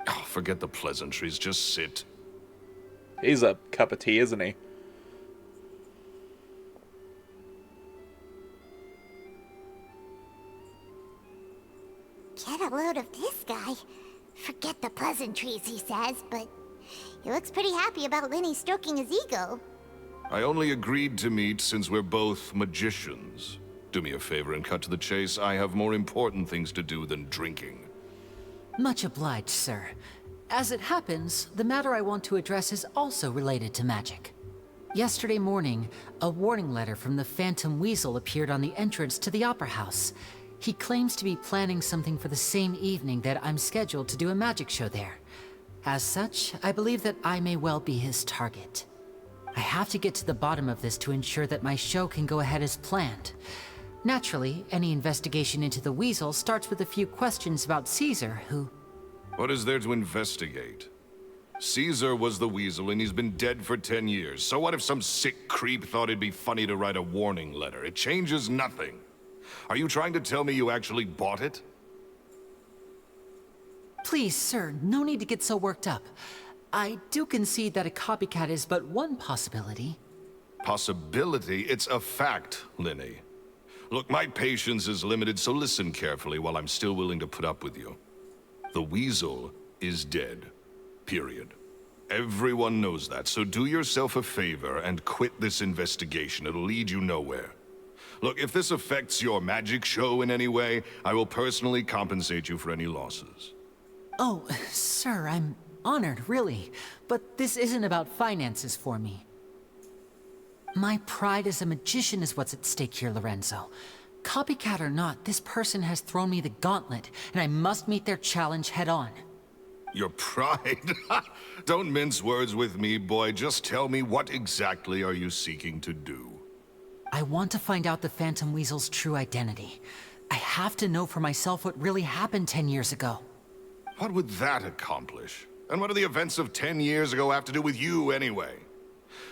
Oh, forget the pleasantries, just sit. He's a cup of tea, isn't he? Get a load of this guy. Forget the pleasantries, he says, but he looks pretty happy about Lyney stroking his ego. I only agreed to meet since we're both magicians. Do me a favor and cut to the chase. I have more important things to do than drinking. Much obliged, sir. As it happens, the matter I want to address is also related to magic. Yesterday morning, a warning letter from the Phantom Weasel appeared on the entrance to the Opera House. He claims to be planning something for the same evening that I'm scheduled to do a magic show there. As such, I believe that I may well be his target. I have to get to the bottom of this to ensure that my show can go ahead as planned. Naturally, any investigation into the Weasel starts with a few questions about Caesar, who... What is there to investigate? Caesar was the Weasel and he's been dead for 10 years. So what if some sick creep thought it'd be funny to write a warning letter? It changes nothing. Are you trying to tell me you actually bought it? Please, sir, no need to get so worked up. I do concede that a copycat is but one possibility. Possibility? It's a fact, Lyney. Look, my patience is limited, so listen carefully while I'm still willing to put up with you. The Weasel is dead. Period. Everyone knows that, so do yourself a favor and quit this investigation. It'll lead you nowhere. Look, if this affects your magic show in any way, I will personally compensate you for any losses. Oh, sir, I'm honored, really. But this isn't about finances for me. My pride as a magician is what's at stake here, Lorenzo. Copycat or not, this person has thrown me the gauntlet, and I must meet their challenge head on. Your pride? Don't mince words with me, boy. Just tell me, what exactly are you seeking to do? I want to find out the Phantom Weasel's true identity. I have to know for myself what really happened 10 years ago. What would that accomplish? And what do the events of 10 years ago have to do with you, anyway?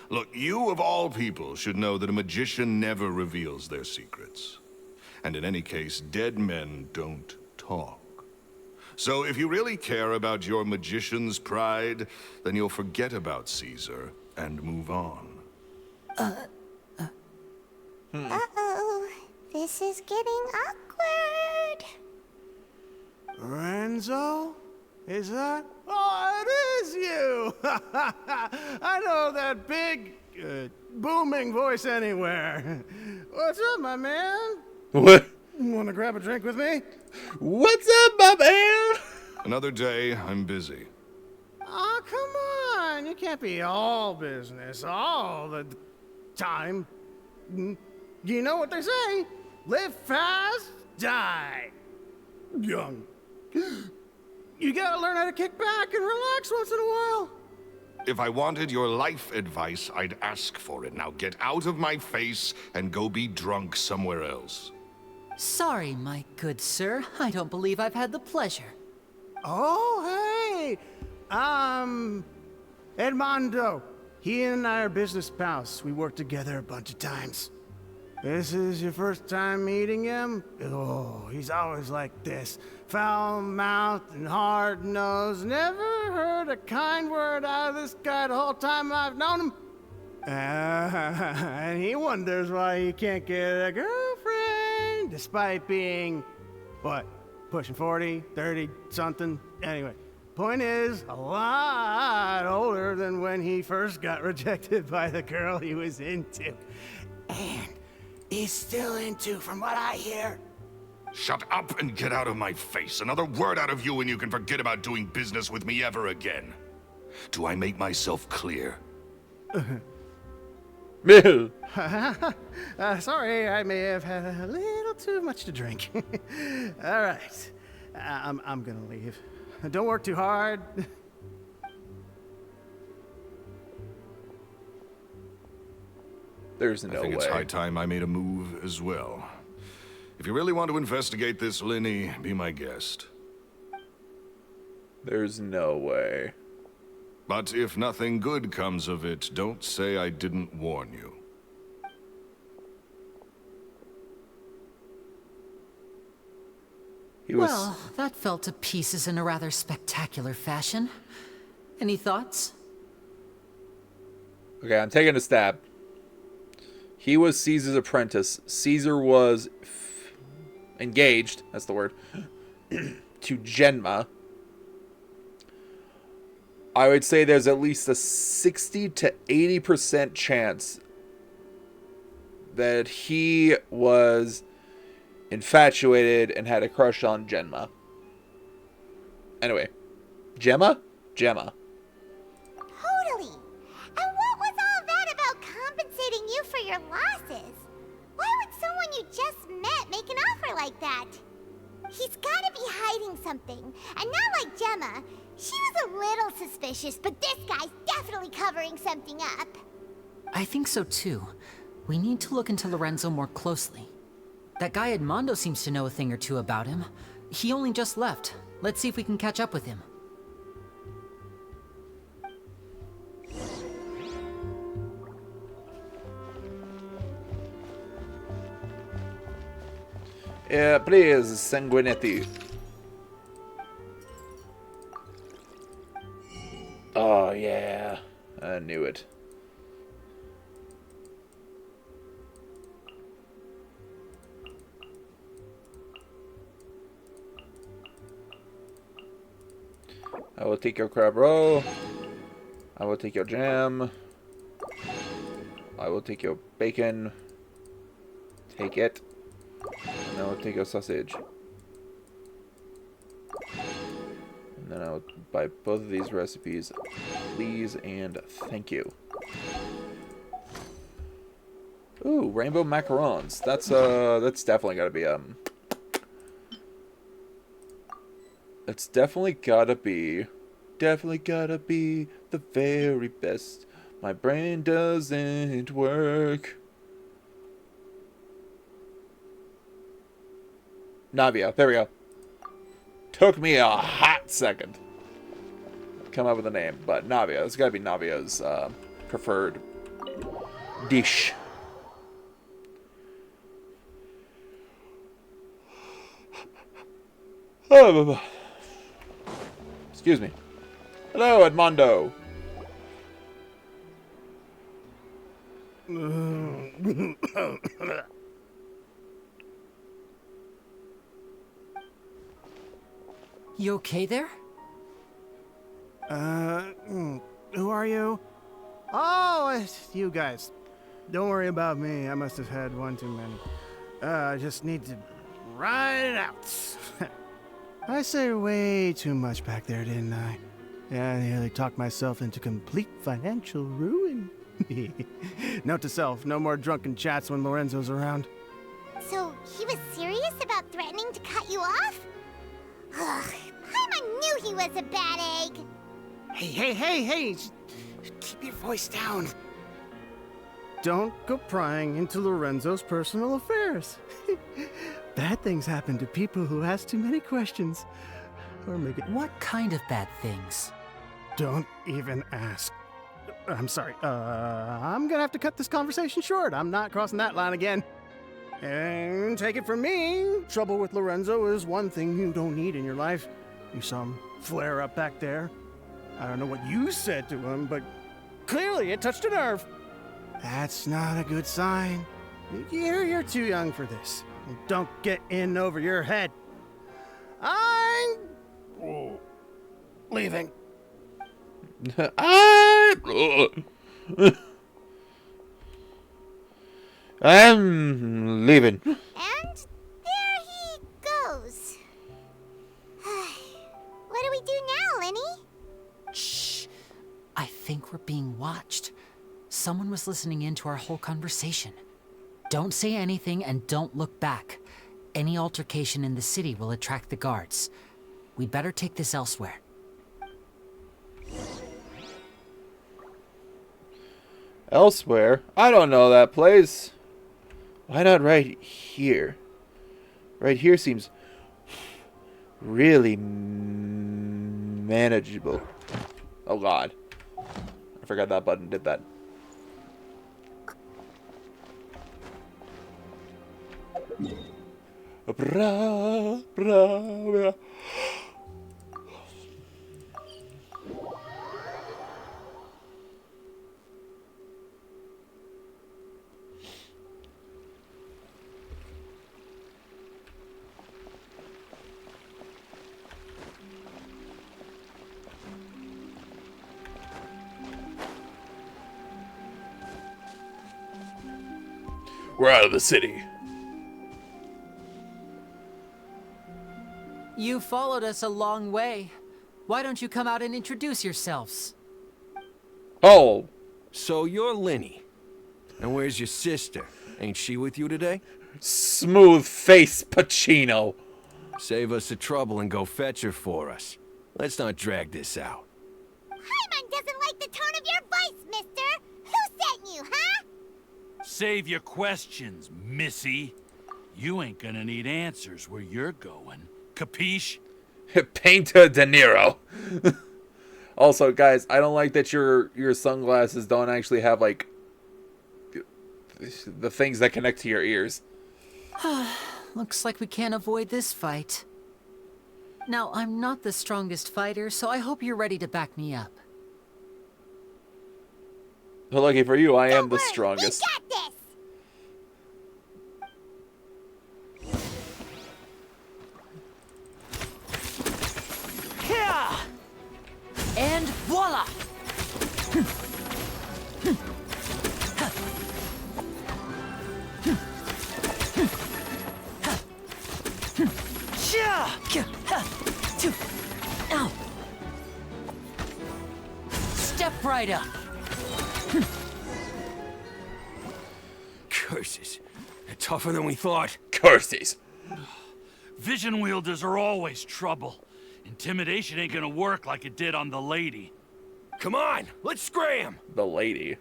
Look, you of all people should know that a magician never reveals their secrets. And in any case, dead men don't talk. So if you really care about your magician's pride, then you'll forget about Caesar and move on. Uh-oh. This is getting awkward. Lorenzo? Is that? Oh, it is you! I know that big, booming voice anywhere. What's up, my man? What? Want to grab a drink with me? What's up, my man? Another day, I'm busy. Oh, come on. You can't be all business all the time. You know what they say? Live fast, die young. You gotta learn how to kick back and relax once in a while. If I wanted your life advice, I'd ask for it. Now get out of my face and go be drunk somewhere else. Sorry, my good sir. I don't believe I've had the pleasure. Oh, hey! Edmondo. He and I are business pals. We worked together a bunch of times. This is your first time meeting him? Oh, he's always like this. Foul-mouthed and hard-nosed. Never heard a kind word out of this guy the whole time I've known him. And he wonders why he can't get a girlfriend, despite being, what, pushing 40, 30, something? Anyway, point is, a lot older than when he first got rejected by the girl he was into. And he's still into, from what I hear. Shut up and get out of my face. Another word out of you and you can forget about doing business with me ever again. Do I make myself clear? Sorry, I may have had a little too much to drink. All right, I'm gonna leave. Don't work too hard. There's no way. I think it's high time I made a move as well. If you really want to investigate this, Lyney, be my guest. There's no way. But if nothing good comes of it, don't say I didn't warn you. Well, that fell to pieces in a rather spectacular fashion. Any thoughts? Okay, I'm taking a stab. He was Caesar's apprentice. Caesar was engaged, that's the word, to Genma. I would say there's at least a 60 to 80% chance that he was infatuated and had a crush on Genma. Anyway, Gemma? Gemma. Totally. And what was all that about compensating you for your losses? Why would someone you just met make an offer like that? He's gotta be hiding something. And not like Gemma. She was a little suspicious, but this guy's definitely covering something up. I think so too. We need to look into Lorenzo more closely. That guy Edmondo seems to know a thing or two about him. He only just left. Let's see if we can catch up with him. Yeah, please, Sanguinetti. Oh, yeah. I knew it. I will take your crab roll. I will take your jam. I will take your bacon. Take it. And I will take your sausage. And then I'll buy both of these recipes, please and thank you. Ooh, rainbow macarons. That's definitely gotta be it's definitely gotta be the very best. My brain doesn't work. Navia, there we go. Took me a hot second to come up with a name, but Navia. It's got to be Navia's preferred dish. Oh, excuse me. Hello, Edmondo. You okay there? Who are you? Oh, it's you guys. Don't worry about me. I must have had one too many. I just need to ride it out. I said way too much back there, didn't I? Yeah, I nearly talked myself into complete financial ruin. Note to self, no more drunken chats when Lorenzo's around. So, he was serious about threatening to cut you off? Ugh, Paimon knew he was a bad egg. Hey, keep your voice down. Don't go prying into Lorenzo's personal affairs. Bad things happen to people who ask too many questions. Or make it... What kind of bad things? Don't even ask. I'm sorry, I'm gonna have to cut this conversation short. I'm not crossing that line again. And take it from me, trouble with Lorenzo is one thing you don't need in your life. You saw him flare up back there. I don't know what you said to him, but clearly it touched a nerve. That's not a good sign. You're too young for this. Don't get in over your head. I'm leaving. I'm leaving. And there he I think we're being watched. Someone was listening in to our whole conversation. Don't say anything and don't look back. Any altercation in the city will attract the guards. We'd better take this elsewhere. Elsewhere? I don't know that place. Why not right here? Right here seems really manageable. Oh god. I forgot that button did that. Bra, bra, bra. We're out of the city. You followed us a long way. Why don't you come out and introduce yourselves? Oh. So you're Lyney. And where's your sister? Ain't she with you today? Smooth face Pacino. Save us the trouble and go fetch her for us. Let's not drag this out. Paimon doesn't like the tone of your voice, mister. Who sent you, huh? Save your questions, missy. You ain't gonna need answers where you're going. Capiche? Painter De Niro. Also, guys, I don't like that your sunglasses don't actually have, like, the things that connect to your ears. Looks like we can't avoid this fight. Now, I'm not the strongest fighter, so I hope you're ready to back me up. Well, lucky for you, I am the strongest. We got this. And voila! Step right up. Curses. They're tougher than we thought. Curses. Vision wielders are always trouble. Intimidation ain't gonna work like it did on the lady. Come on, let's scram! The lady.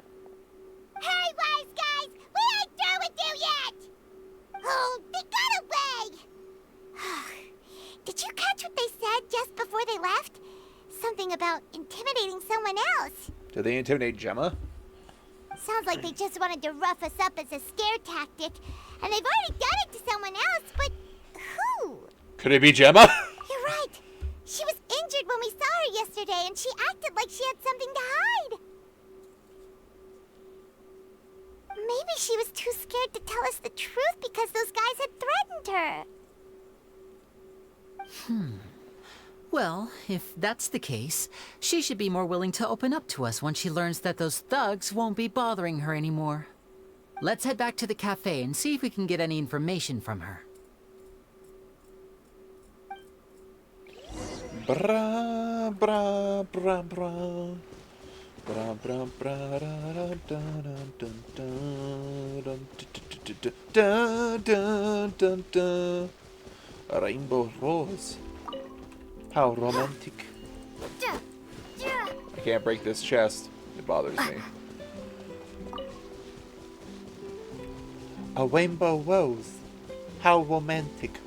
Hey, wise guys! We ain't through with you yet! Oh, they got away! Did you catch what they said just before they left? Something about intimidating someone else. Did they intimidate Gemma? Sounds like they just wanted to rough us up as a scare tactic. And they've already done it to someone else, but who? Could it be Gemma? You're right. She was injured when we saw her yesterday, and she acted like she had something to hide. Maybe she was too scared to tell us the truth because those guys had threatened her. Well, if that's the case, she should be more willing to open up to us once she learns that those thugs won't be bothering her anymore. Let's head back to the cafe and see if we can get any information from her. Bra bra bra bra. Bra bra bra dun dun dun dun dun. A rainbow rose. How romantic. I can't break this chest. It bothers me. A rainbow rose. How romantic.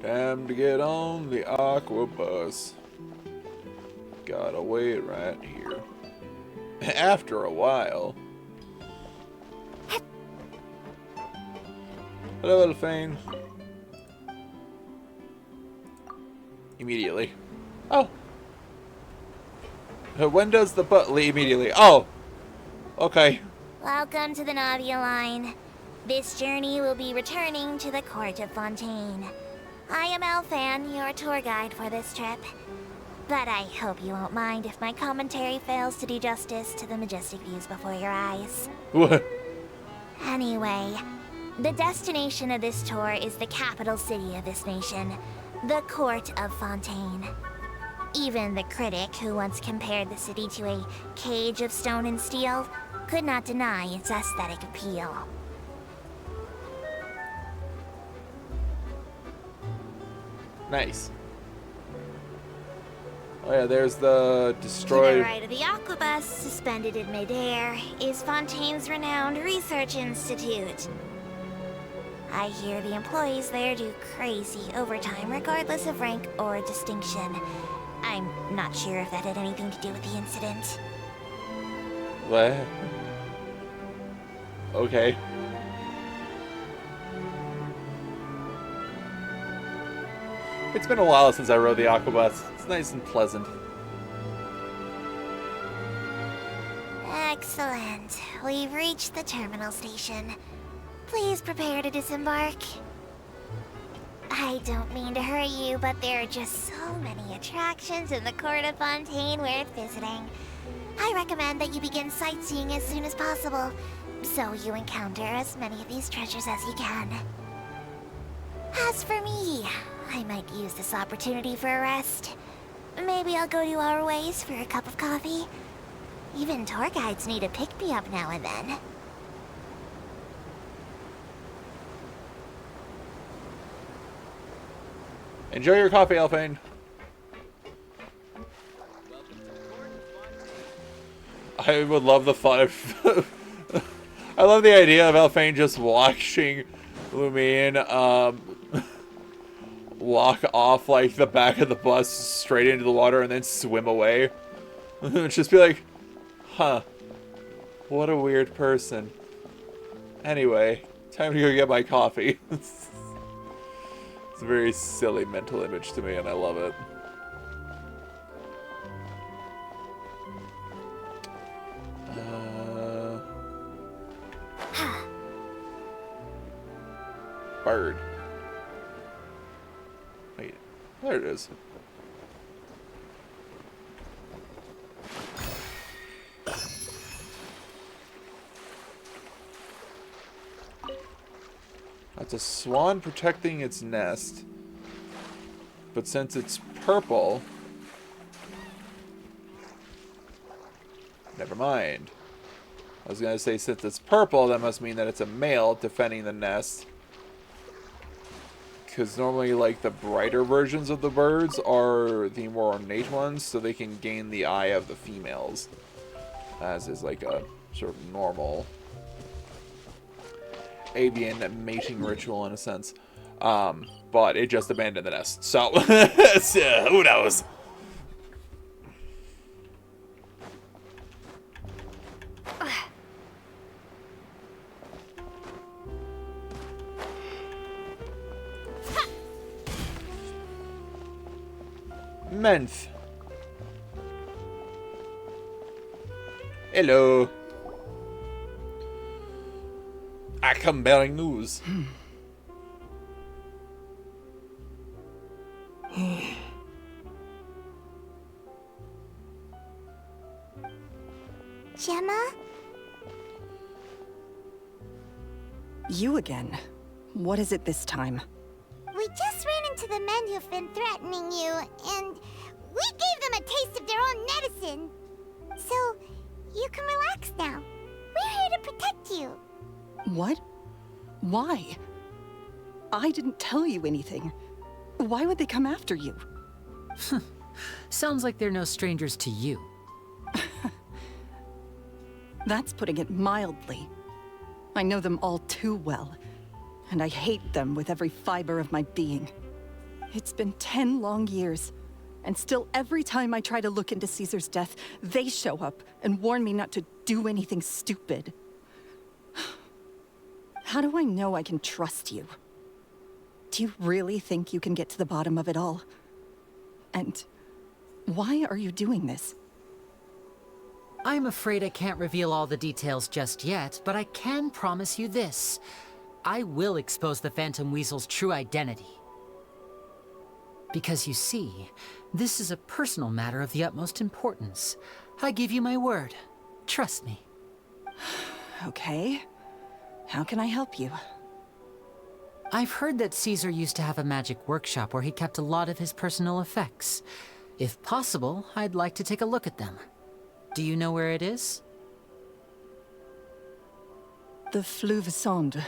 Time to get on the aqua bus. Gotta wait right here. After a while. Hello, Elfane. Immediately. Oh. When does the immediately? Oh. Okay. Welcome to the Navia line. This journey will be returning to the Court of Fontaine. I am Elfan, your tour guide for this trip. But I hope you won't mind if my commentary fails to do justice to the majestic views before your eyes. What? Anyway, the destination of this tour is the capital city of this nation, the Court of Fontaine. Even the critic who once compared the city to a cage of stone and steel could not deny its aesthetic appeal. Nice. Oh yeah, there's the To destroyed... the right of the aquabus, suspended in midair, is Fontaine's renowned research institute. I hear the employees there do crazy overtime regardless of rank or distinction. I'm not sure if that had anything to do with the incident. What? Okay. It's been a while since I rode the aquabus. It's nice and pleasant. Excellent. We've reached the terminal station. Please prepare to disembark. I don't mean to hurry you, but there are just so many attractions in the Court of Fontaine worth visiting. I recommend that you begin sightseeing as soon as possible, so you encounter as many of these treasures as you can. As for me, I might use this opportunity for a rest. Maybe I'll go to our ways for a cup of coffee. Even tour guides need a pick-me-up now and then. Enjoy your coffee, Alphane. I would love the thought of... I love the idea of Alphane just watching Lumine walk off like the back of the bus straight into the water and then swim away. Just be like, huh, what a weird person. Anyway, time to go get my coffee. It's a very silly mental image to me and I love it. Bird. Wait, there it is. That's a swan protecting its nest. But since it's purple... Never mind. I was gonna say since it's purple, that must mean that it's a male defending the nest. Because normally, like, the brighter versions of the birds are the more ornate ones, so they can gain the eye of the females. As is, like, a sort of normal avian mating ritual, in a sense. But it just abandoned the nest. So, who knows? Menth. Hello. I come bearing news. Gemma? You again. What is it this time? We just ran into the men who've been threatening you, and we gave them a taste of their own medicine. So, you can relax now. We're here to protect you. What? Why? I didn't tell you anything. Why would they come after you? Sounds like they're no strangers to you. That's putting it mildly. I know them all too well, and I hate them with every fiber of my being. It's been 10 long years, and still every time I try to look into Caesar's death, they show up and warn me not to do anything stupid. How do I know I can trust you? Do you really think you can get to the bottom of it all? And why are you doing this? I'm afraid I can't reveal all the details just yet, but I can promise you this. I will expose the Phantom Weasel's true identity. Because you see, this is a personal matter of the utmost importance. I give you my word. Trust me. Okay. How can I help you? I've heard that Caesar used to have a magic workshop where he kept a lot of his personal effects. If possible, I'd like to take a look at them. Do you know where it is? The Fleuve Sonde.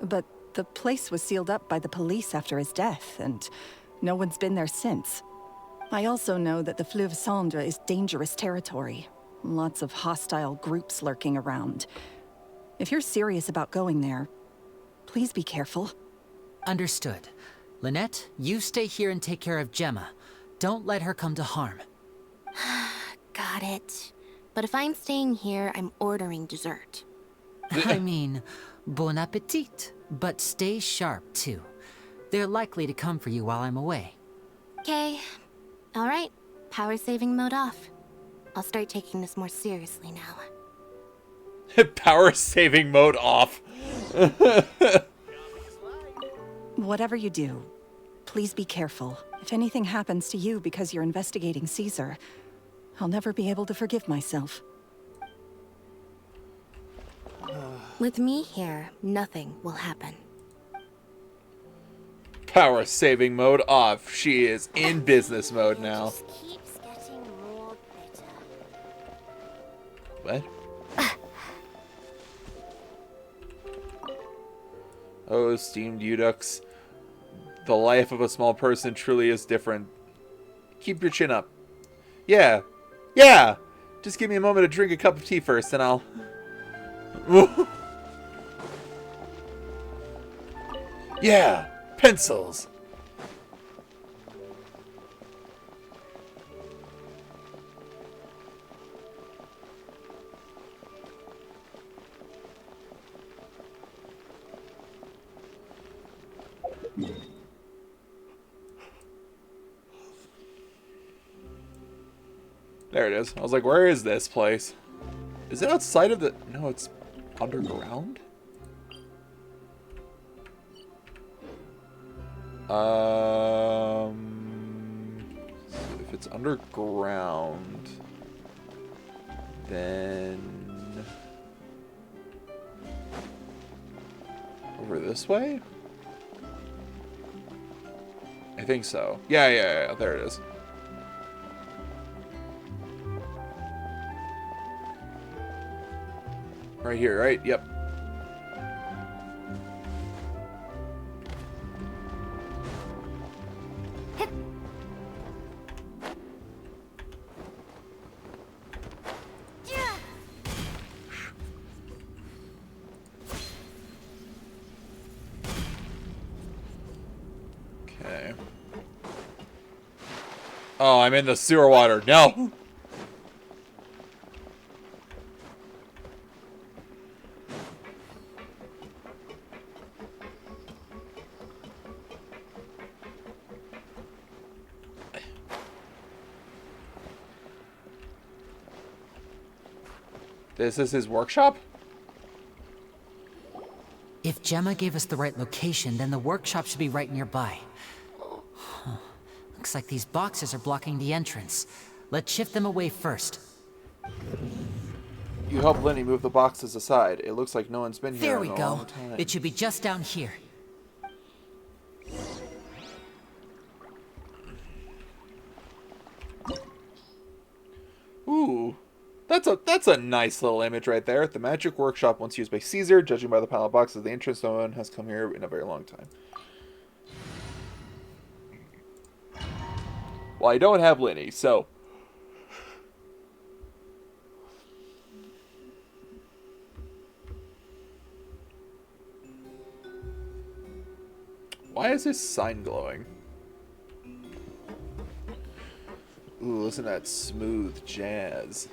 But the place was sealed up by the police after his death, and no one's been there since. I also know that the Fleuve Sonde is dangerous territory. Lots of hostile groups lurking around. If you're serious about going there, please be careful. Understood. Lynette, you stay here and take care of Gemma. Don't let her come to harm. Got it. But if I'm staying here, I'm ordering dessert. I mean, bon appetit. But stay sharp, too. They're likely to come for you while I'm away. Okay. Alright. Power saving mode off. I'll start taking this more seriously now. Power saving mode off. Whatever you do, please be careful. If anything happens to you because you're investigating Caesar, I'll never be able to forgive myself. With me here, nothing will happen. Power saving mode off. She is in business mode now. Just keeps getting more bitter. What? Oh, esteemed eunuchs. The life of a small person truly is different. Keep your chin up. Yeah. Yeah! Just give me a moment to drink a cup of tea first, and I'll... Yeah! Pencils! There it is. I was like, where is this place? Is it outside of the... No, it's underground? If it's underground, then... Over this way? I think so. Yeah, there it is. Right here, right? Yep. Okay. Oh, I'm in the sewer water. No! This is his workshop? If Gemma gave us the right location, then the workshop should be right nearby. Huh. Looks like these boxes are blocking the entrance. Let's shift them away first. You help Lyney move the boxes aside. It looks like no one's been here There we in a go. long time. It should be just down here. Ooh. That's a nice little image right there. The magic workshop once used by Caesar. Judging by the pile of boxes, the entrance, no one has come here in a very long time. Well, I don't have Lyney, so... Why is this sign glowing? Ooh, listen to that smooth jazz.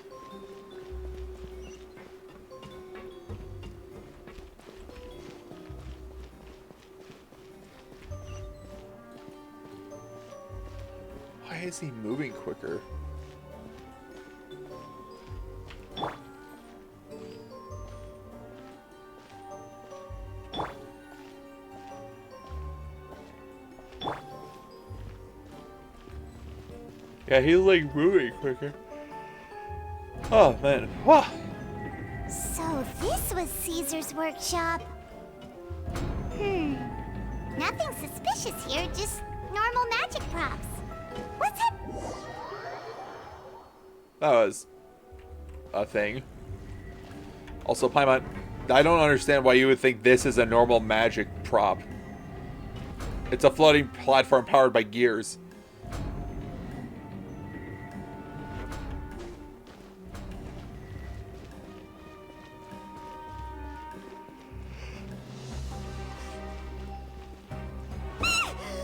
Why is he moving quicker? Yeah, he's like moving quicker. Oh man. Whoa. So this was Caesar's workshop. Nothing suspicious here, just normal magic props. What's it? That was a thing. Also, Paimon, I don't understand why you would think this is a normal magic prop. It's a floating platform powered by gears.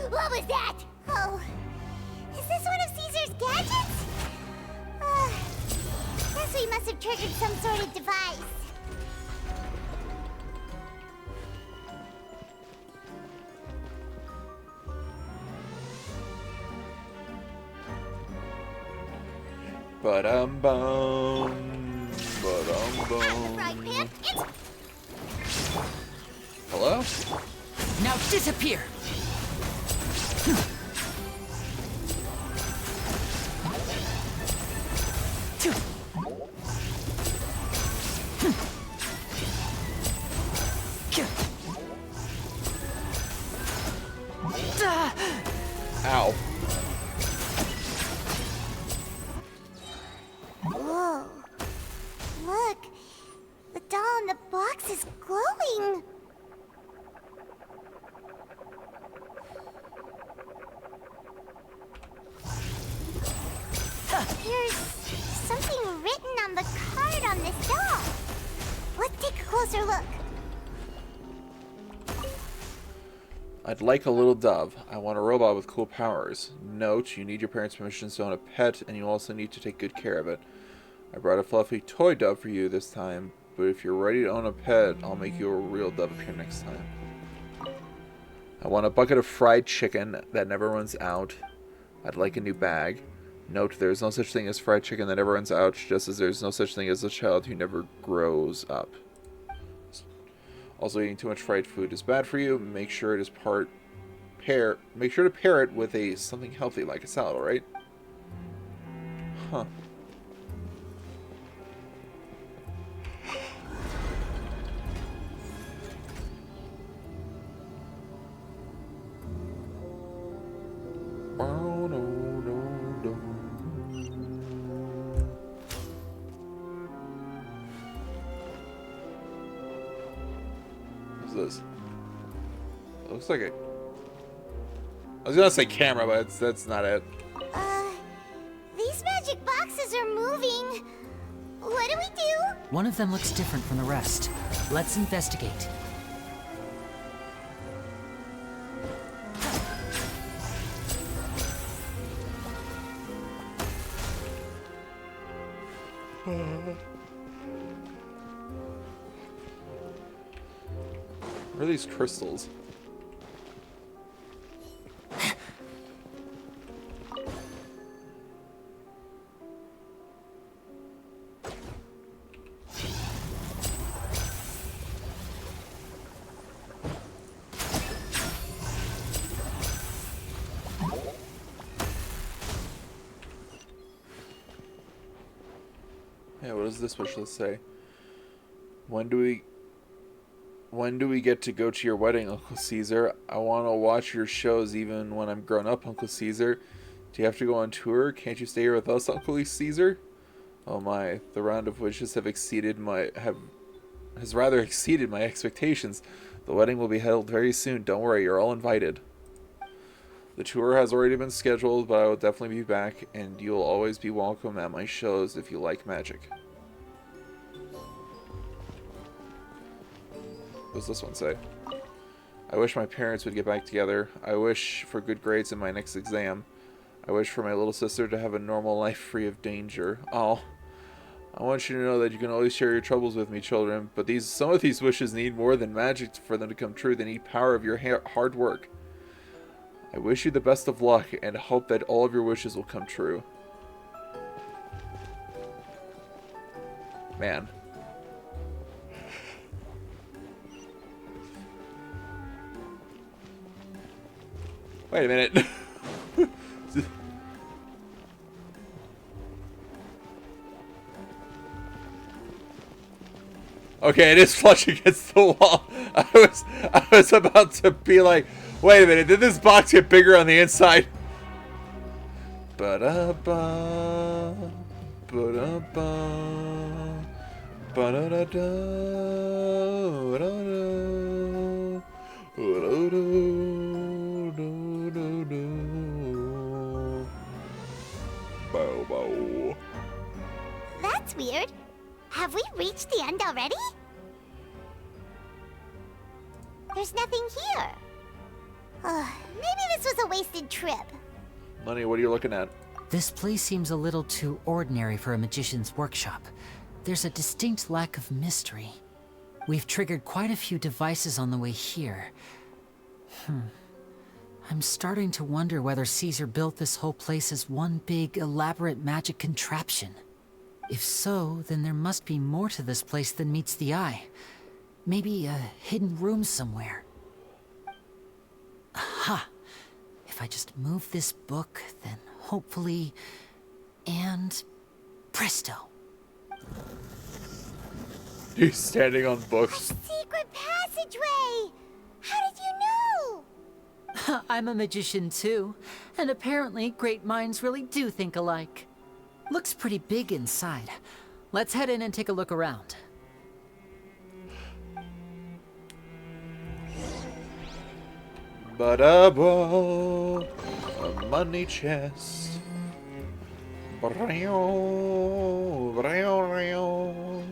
What was that? Oh, is this one of Caesar's gadgets? Guess we must have triggered some sort of device. Ba-dum-bum. Ba-dum-bum. Right, Pam? It's... Hello? Now disappear! Ow. Whoa. Look. The doll in the box is glowing. There's something written on the card on this doll. Let's take a closer look. I'd like a little dove. I want a robot with cool powers. Note, you need your parents' permission to own a pet, and you also need to take good care of it. I brought a fluffy toy dove for you this time, but if you're ready to own a pet, I'll make you a real dove appear next time. I want a bucket of fried chicken that never runs out. I'd like a new bag. Note, there is no such thing as fried chicken that never runs out, just as there's no such thing as a child who never grows up. Also, eating too much fried food is bad for you. Make sure to pair it with something healthy like a salad, alright? Huh. What's this? It looks like a... I was gonna say camera, but that's not it. These magic boxes are moving. What do we do? One of them looks different from the rest. Let's investigate. What are these crystals? Yeah, what does this wish list say? When do we get to go to your wedding, Uncle Caesar? I want to watch your shows even when I'm grown up, Uncle Caesar. Do you have to go on tour? Can't you stay here with us, Uncle Caesar? Oh my, the round of wishes has rather exceeded my expectations. The wedding will be held very soon. Don't worry, you're all invited. The tour has already been scheduled, but I will definitely be back, and you'll always be welcome at my shows if you like magic. What does this one say? I wish my parents would get back together. I wish for good grades in my next exam. I wish for my little sister to have a normal life free of danger. Oh, I want you to know that you can always share your troubles with me, children, but some of these wishes need more than magic for them to come true. They need power of your hard work. I wish you the best of luck and hope that all of your wishes will come true. Man. Wait a minute. Okay, it is flush against the wall. I was about to be like, wait a minute, did this box get bigger on the inside? Ba-da-ba, ba-da-ba, ba-da-da-da, da-da, da-da-da, bow, bow. That's weird. Have we reached the end already? There's nothing here. Maybe this was a wasted trip. Lyney, what are you looking at? This place seems a little too ordinary for a magician's workshop. There's a distinct lack of mystery. We've triggered quite a few devices on the way here. I'm starting to wonder whether Caesar built this whole place as one big, elaborate magic contraption. If so, then there must be more to this place than meets the eye. Maybe a hidden room somewhere. Aha! If I just move this book, then hopefully... and... presto! He's standing on books. A secret passageway! How did you know? I'm a magician too, and apparently great minds really do think alike. Looks pretty big inside. Let's head in and take a look around. Ba-da-ba, a money chest. Brow, brow,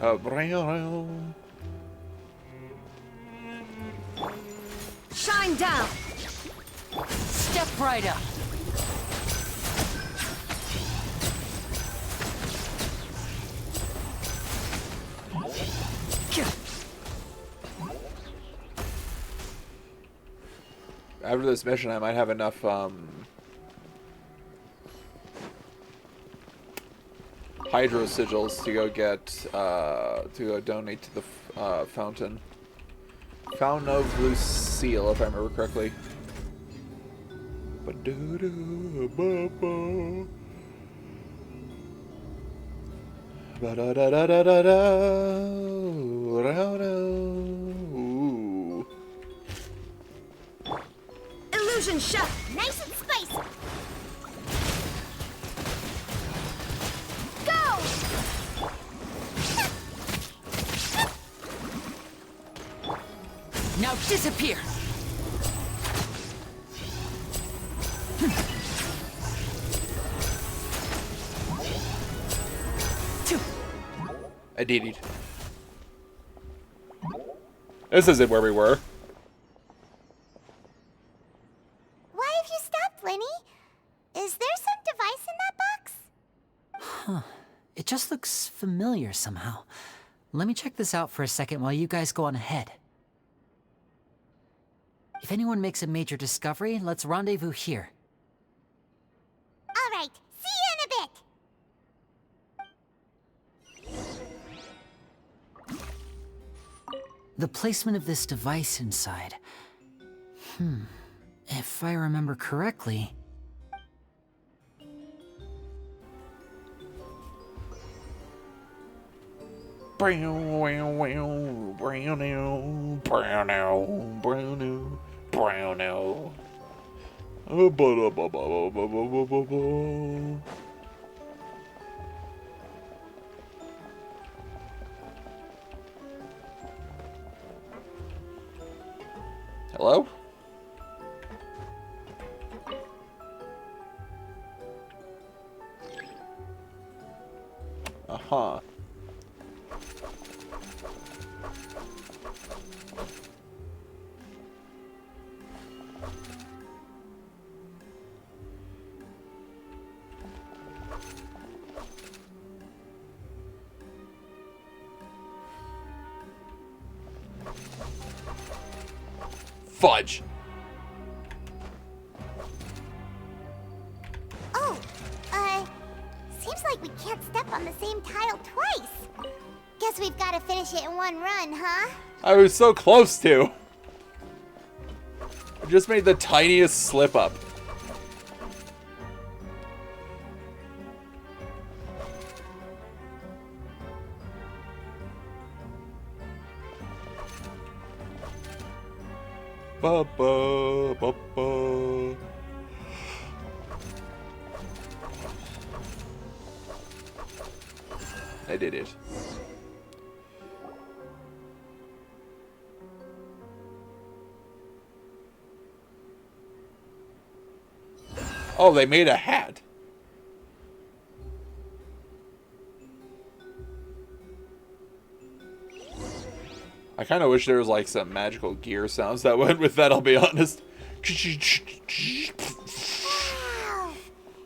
brow, brow. Shine down! Step right up! After this mission, I might have enough, hydro sigils to go get, to go donate to the, fountain. Fountain of Lucille, if I remember correctly. Ba-da-da-ba-ba. Ba-da-da-da-da-da-da. Ooh. Illusion shot! Nice and spicy! Now disappear! I did it. This isn't where we were. Why have you stopped, Lyney? Is there some device in that box? Huh. It just looks familiar somehow. Let me check this out for a second while you guys go on ahead. If anyone makes a major discovery, let's rendezvous here. All right, see you in a bit. The placement of this device inside. If I remember correctly... Browno. Hello? Uh-huh. Fudge. Oh, seems like we can't step on the same tile twice. Guess we've got to finish it in one run, huh? I was so close to. I just made the tiniest slip up. Ba ba ba ba. I did it. Oh, they made a hat. I kind of wish there was like some magical gear sounds that went with that, I'll be honest. Wow!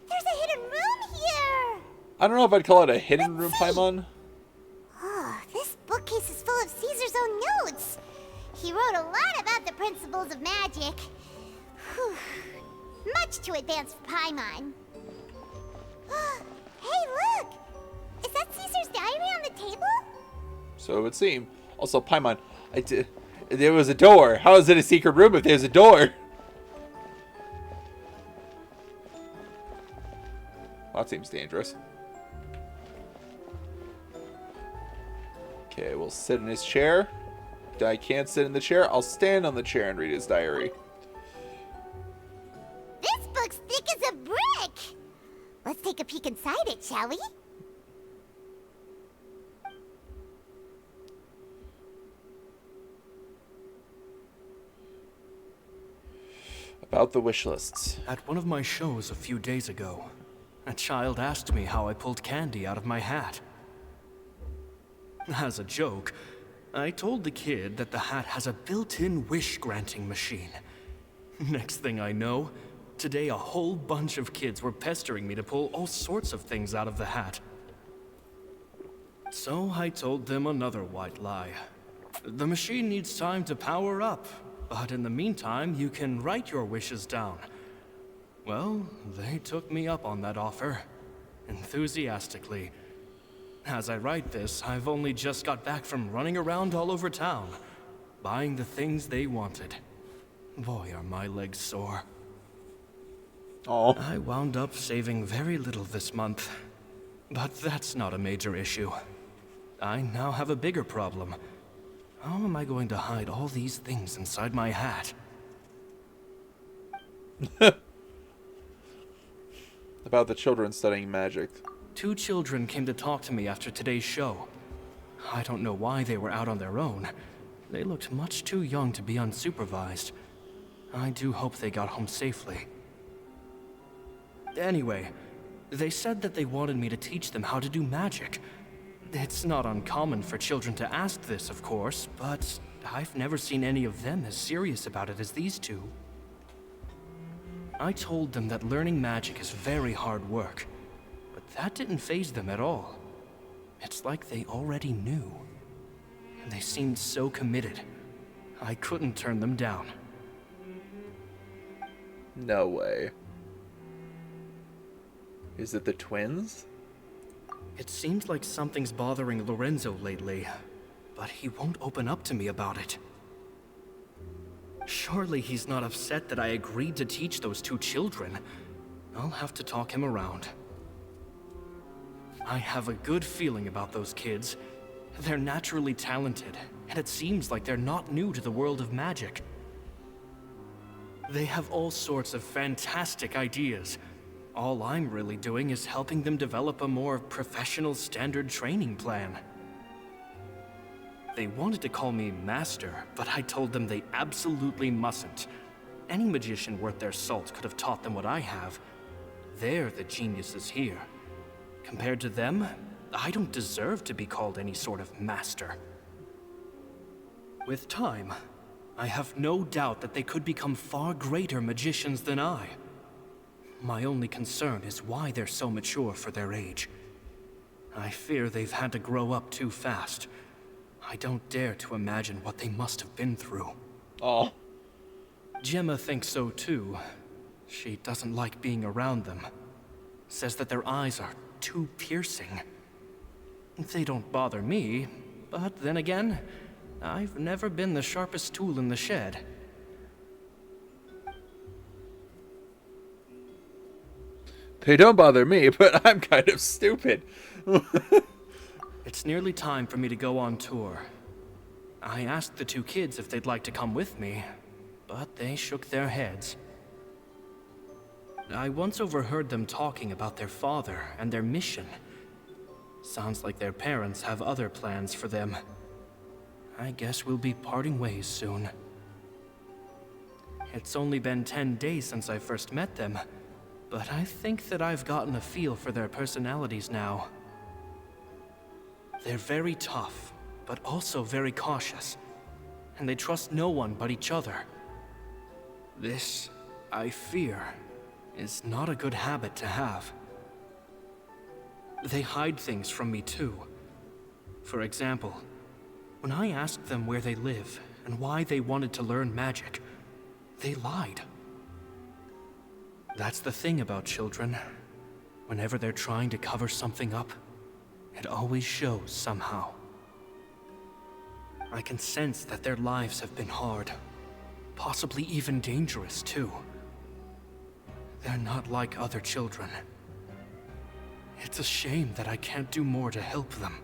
There's a hidden room here! I don't know if I'd call it a hidden room, Paimon. Oh, this bookcase is full of Caesar's own notes. He wrote a lot about the principles of magic. Whew. Much too advanced for Paimon. Hey, look! Is that Caesar's diary on the table? So it would seem. Also, Paimon, there was a door. How is it a secret room if there's a door? Well, that seems dangerous. Okay, we'll sit in his chair. I can't sit in the chair. I'll stand on the chair and read his diary. This book's thick as a brick! Let's take a peek inside it, shall we? About the wish lists. At one of my shows a few days ago, a child asked me how I pulled candy out of my hat. As a joke, I told the kid that the hat has a built-in wish-granting machine. Next thing I know, today a whole bunch of kids were pestering me to pull all sorts of things out of the hat. So I told them another white lie. The machine needs time to power up, but in the meantime, you can write your wishes down. Well, they took me up on that offer, enthusiastically. As I write this, I've only just got back from running around all over town, buying the things they wanted. Boy, are my legs sore. Oh. I wound up saving very little this month, but that's not a major issue. I now have a bigger problem. How am I going to hide all these things inside my hat? About the children studying magic. 2 children came to talk to me after today's show. I don't know why they were out on their own. They looked much too young to be unsupervised. I do hope they got home safely. Anyway, they said that they wanted me to teach them how to do magic. It's not uncommon for children to ask this, of course, but I've never seen any of them as serious about it as these 2. I told them that learning magic is very hard work, but that didn't faze them at all. It's like they already knew. And they seemed so committed. I couldn't turn them down. No way. Is it the twins? It seems like something's bothering Lorenzo lately, but he won't open up to me about it. Surely he's not upset that I agreed to teach those 2 children. I'll have to talk him around. I have a good feeling about those kids. They're naturally talented, and it seems like they're not new to the world of magic. They have all sorts of fantastic ideas. All I'm really doing is helping them develop a more professional standard training plan. They wanted to call me Master, but I told them they absolutely mustn't. Any magician worth their salt could have taught them what I have. They're the geniuses here. Compared to them, I don't deserve to be called any sort of master. With time, I have no doubt that they could become far greater magicians than I. My only concern is why they're so mature for their age. I fear they've had to grow up too fast. I don't dare to imagine what they must have been through. Oh. Gemma thinks so too. She doesn't like being around them. Says that their eyes are too piercing. They don't bother me, but then again, I've never been the sharpest tool in the shed. They don't bother me, but I'm kind of stupid. It's nearly time for me to go on tour. I asked the 2 kids if they'd like to come with me, but they shook their heads. I once overheard them talking about their father and their mission. Sounds like their parents have other plans for them. I guess we'll be parting ways soon. It's only been 10 days since I first met them, but I think that I've gotten a feel for their personalities now. They're very tough, but also very cautious, and they trust no one but each other. This, I fear, is not a good habit to have. They hide things from me too. For example, when I asked them where they live and why they wanted to learn magic, they lied. That's the thing about children. Whenever they're trying to cover something up, it always shows somehow. I can sense that their lives have been hard, possibly even dangerous too. They're not like other children. It's a shame that I can't do more to help them.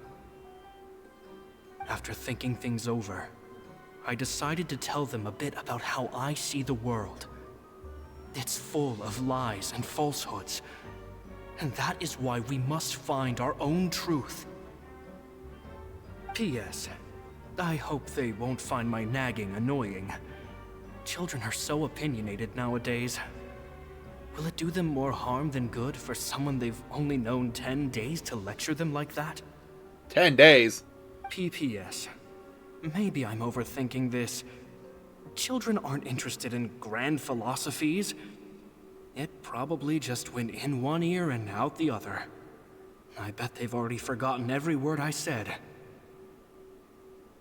After thinking things over, I decided to tell them a bit about how I see the world. It's full of lies and falsehoods, and that is why we must find our own truth. P.S. I hope they won't find my nagging annoying. Children are so opinionated nowadays. Will it do them more harm than good for someone they've only known 10 days to lecture them like that? 10 days? P.P.S. Maybe I'm overthinking this. Children aren't interested in grand philosophies. It probably just went in one ear and out the other. I bet they've already forgotten every word I said.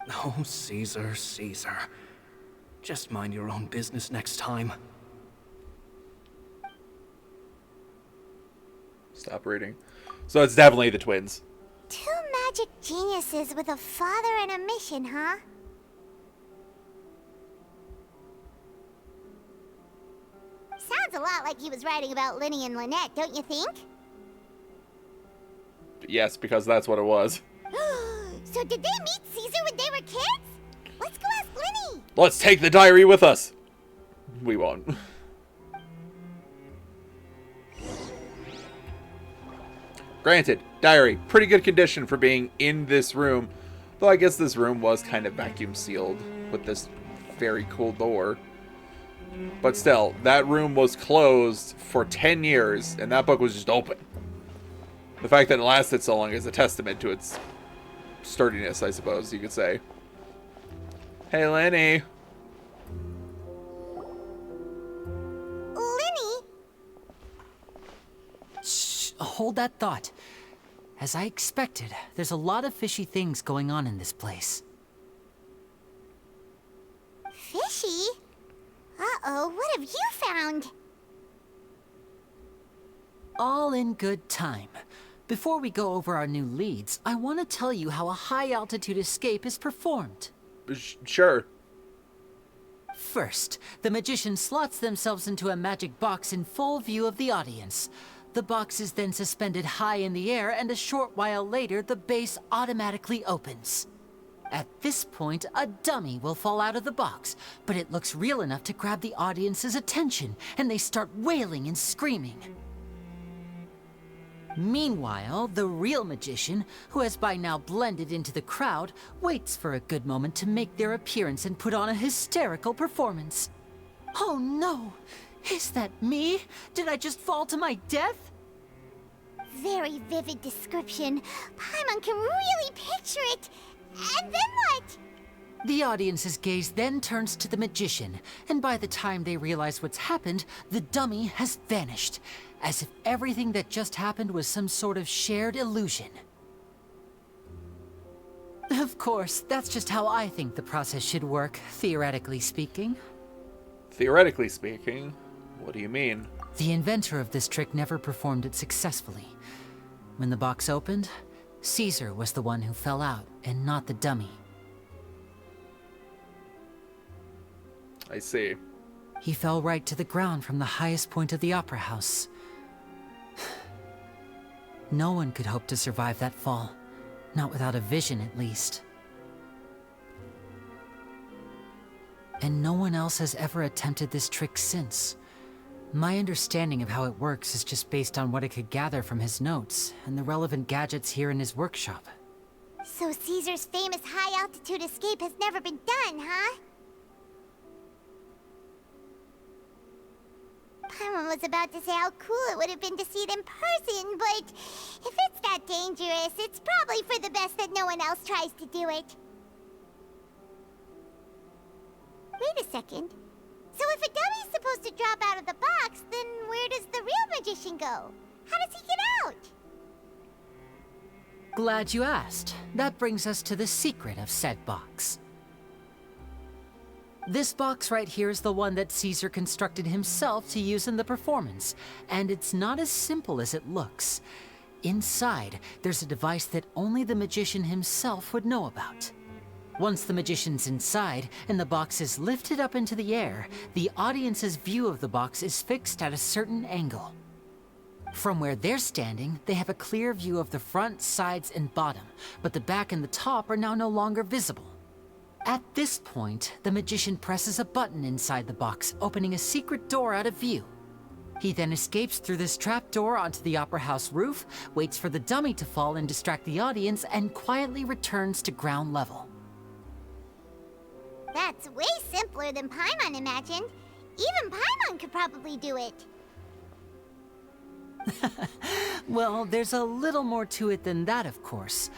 Oh, Caesar, Caesar. Just mind your own business next time. Stop reading. So it's definitely the twins. Two magic geniuses with a father and a mission, huh? Sounds a lot like he was writing about Lyney and Lynette, don't you think? Yes, because that's what it was. So did they meet Caesar when they were kids? Let's go ask Lyney! Let's take the diary with us! We won't. Granted, diary, pretty good condition for being in this room. Though I guess this room was kind of vacuum sealed with this very cool door. But still, that room was closed for 10 years, and that book was just open. The fact that it lasted so long is a testament to its sturdiness, I suppose you could say. Hey, Lyney. Lyney? Shh, hold that thought. As I expected, there's a lot of fishy things going on in this place. Fishy? Uh-oh, what have you found? All in good time. Before we go over our new leads, I want to tell you how a high-altitude escape is performed. Sure. First, the magician slots themselves into a magic box in full view of the audience. The box is then suspended high in the air, and a short while later, the base automatically opens. At this point, a dummy will fall out of the box, but it looks real enough to grab the audience's attention, and they start wailing and screaming. Meanwhile, the real magician, who has by now blended into the crowd, waits for a good moment to make their appearance and put on a hysterical performance. Oh no! Is that me? Did I just fall to my death? Very vivid description. Paimon can really picture it. And then what? The audience's gaze then turns to the magician, and by the time they realize what's happened, the dummy has vanished, as if everything that just happened was some sort of shared illusion. Of course, that's just how I think the process should work, theoretically speaking. Theoretically speaking? What do you mean? The inventor of this trick never performed it successfully. When the box opened, Caesar was the one who fell out, and not the dummy. I see. He fell right to the ground from the highest point of the opera house. No one could hope to survive that fall. Not without a vision, at least. and no one else has ever attempted this trick since. My understanding of how it works is just based on what I could gather from his notes and the relevant gadgets here in his workshop. So Caesar's famous high-altitude escape has never been done, huh? Paimon was about to say how cool it would have been to see it in person, but if it's that dangerous, it's probably for the best that no one else tries to do it. Wait a second. So if a dummy's supposed to drop out of the box, then where does the real magician go? How does he get out? Glad you asked. That brings us to the secret of said box. This box right here is the one that Caesar constructed himself to use in the performance, and it's not as simple as it looks. Inside, there's a device that only the magician himself would know about. Once the magician's inside and the box is lifted up into the air, the audience's view of the box is fixed at a certain angle. From where they're standing, they have a clear view of the front, sides, and bottom, but the back and the top are now no longer visible. At this point, the magician presses a button inside the box, opening a secret door out of view. He then escapes through this trap door onto the opera house roof, waits for the dummy to fall and distract the audience, and quietly returns to ground level. That's way simpler than Paimon imagined. Even Paimon could probably do it. Well, there's a little more to it than that, of course.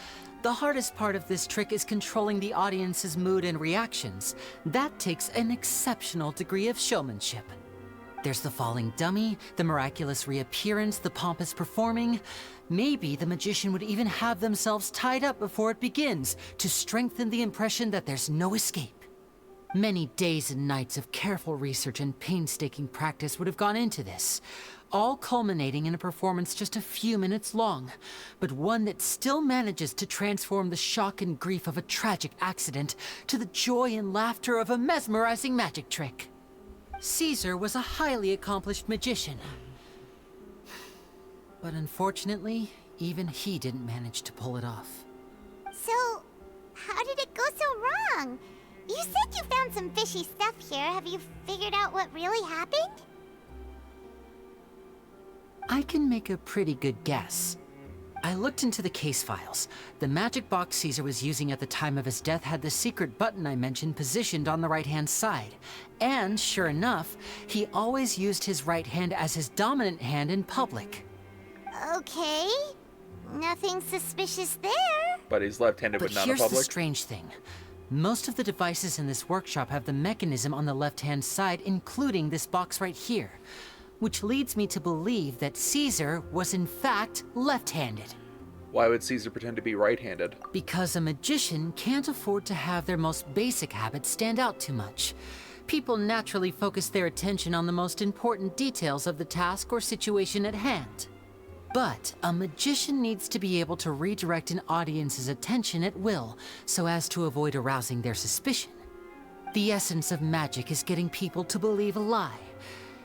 The hardest part of this trick is controlling the audience's mood and reactions. That takes an exceptional degree of showmanship. There's the falling dummy, the miraculous reappearance, the pompous performing. Maybe the magician would even have themselves tied up before it begins to strengthen the impression that there's no escape. Many days and nights of careful research and painstaking practice would have gone into this, all culminating in a performance just a few minutes long, but one that still manages to transform the shock and grief of a tragic accident to the joy and laughter of a mesmerizing magic trick. Caesar was a highly accomplished magician, but unfortunately, even he didn't manage to pull it off. So, how did it go so wrong? You said you found some fishy stuff here. Have you figured out what really happened? I can make a pretty good guess. I looked into the case files. The magic box Caesar was using at the time of his death had the secret button I mentioned positioned on the right-hand side. And sure enough, he always used his right hand as his dominant hand in public. Okay. Nothing suspicious there. But he's left-handed, but not in here's the public. strange thing. Most of the devices in this workshop have the mechanism on the left-hand side, including this box right here, which leads me to believe that Caesar was in fact left-handed. Why would Caesar pretend to be right-handed? Because a magician can't afford to have their most basic habits stand out too much. People naturally focus their attention on the most important details of the task or situation at hand. But a magician needs to be able to redirect an audience's attention at will, so as to avoid arousing their suspicion. The essence of magic is getting people to believe a lie.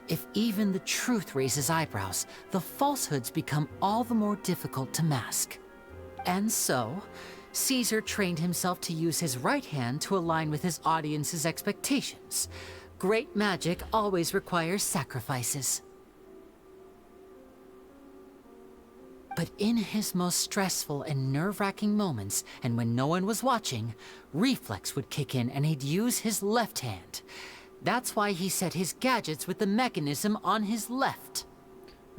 If even the truth raises eyebrows, the falsehoods become all the more difficult to mask. And so, Caesar trained himself to use his right hand to align with his audience's expectations. Great magic always requires sacrifices. But in his most stressful and nerve-wracking moments, and when no one was watching, reflex would kick in and he'd use his left hand. That's why he set his gadgets with the mechanism on his left.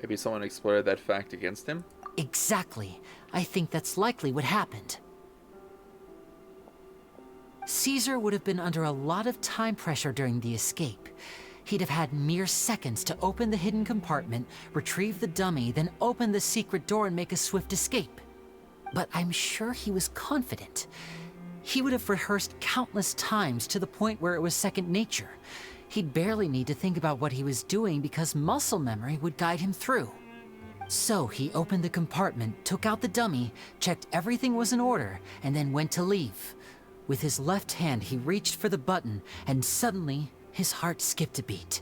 Maybe someone exploited that fact against him? Exactly. I think that's likely what happened. Caesar would have been under a lot of time pressure during the escape. He'd have had mere seconds to open the hidden compartment, retrieve the dummy, then open the secret door and make a swift escape. But I'm sure he was confident. He would have rehearsed countless times to the point where it was second nature. He'd barely need to think about what he was doing because muscle memory would guide him through. So he opened the compartment, took out the dummy, checked everything was in order, and then went to leave. With his left hand, he reached for the button, and suddenly, his heart skipped a beat.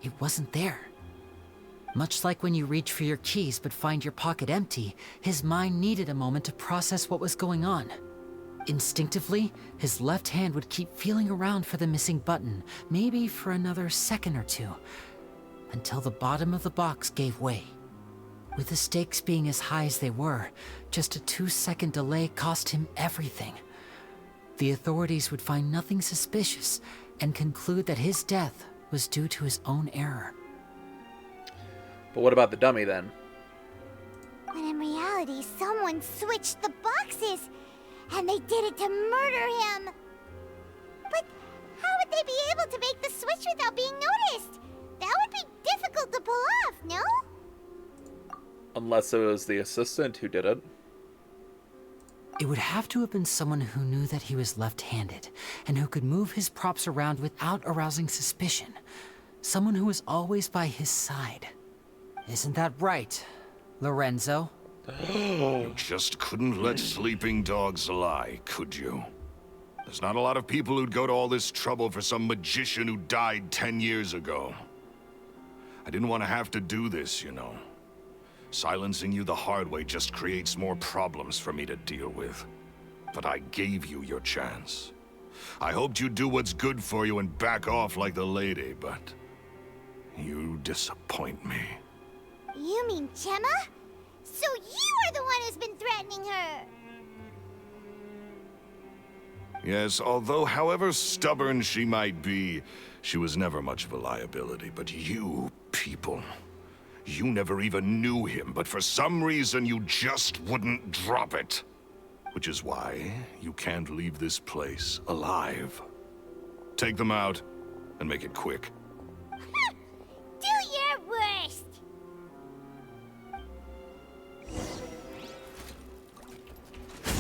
It wasn't there. Much like when you reach for your keys but find your pocket empty, his mind needed a moment to process what was going on. Instinctively, his left hand would keep feeling around for the missing button, maybe for another second or two, until the bottom of the box gave way. With the stakes being as high as they were, just a 2-second delay cost him everything. The authorities would find nothing suspicious and conclude that his death was due to his own error. But what about the dummy then? When in reality, someone switched the boxes, and they did it to murder him. But how would they be able to make the switch without being noticed? That would be difficult to pull off, no? Unless it was the assistant who did it. It would have to have been someone who knew that he was left-handed, and who could move his props around without arousing suspicion. Someone who was always by his side. Isn't that right, Lorenzo? You just couldn't let sleeping dogs lie, could you? There's not a lot of people who'd go to all this trouble for some magician who died 10 years ago. I didn't want to have to do this, you know. Silencing you the hard way just creates more problems for me to deal with. But I gave you your chance. I hoped you'd do what's good for you and back off like the lady, but you disappoint me. You mean Gemma? So you are the one who's been threatening her! Yes, although however stubborn she might be, she was never much of a liability. But you people, you never even knew him, but for some reason you just wouldn't drop it. Which is why you can't leave this place alive. Take them out, and make it quick. Do your worst!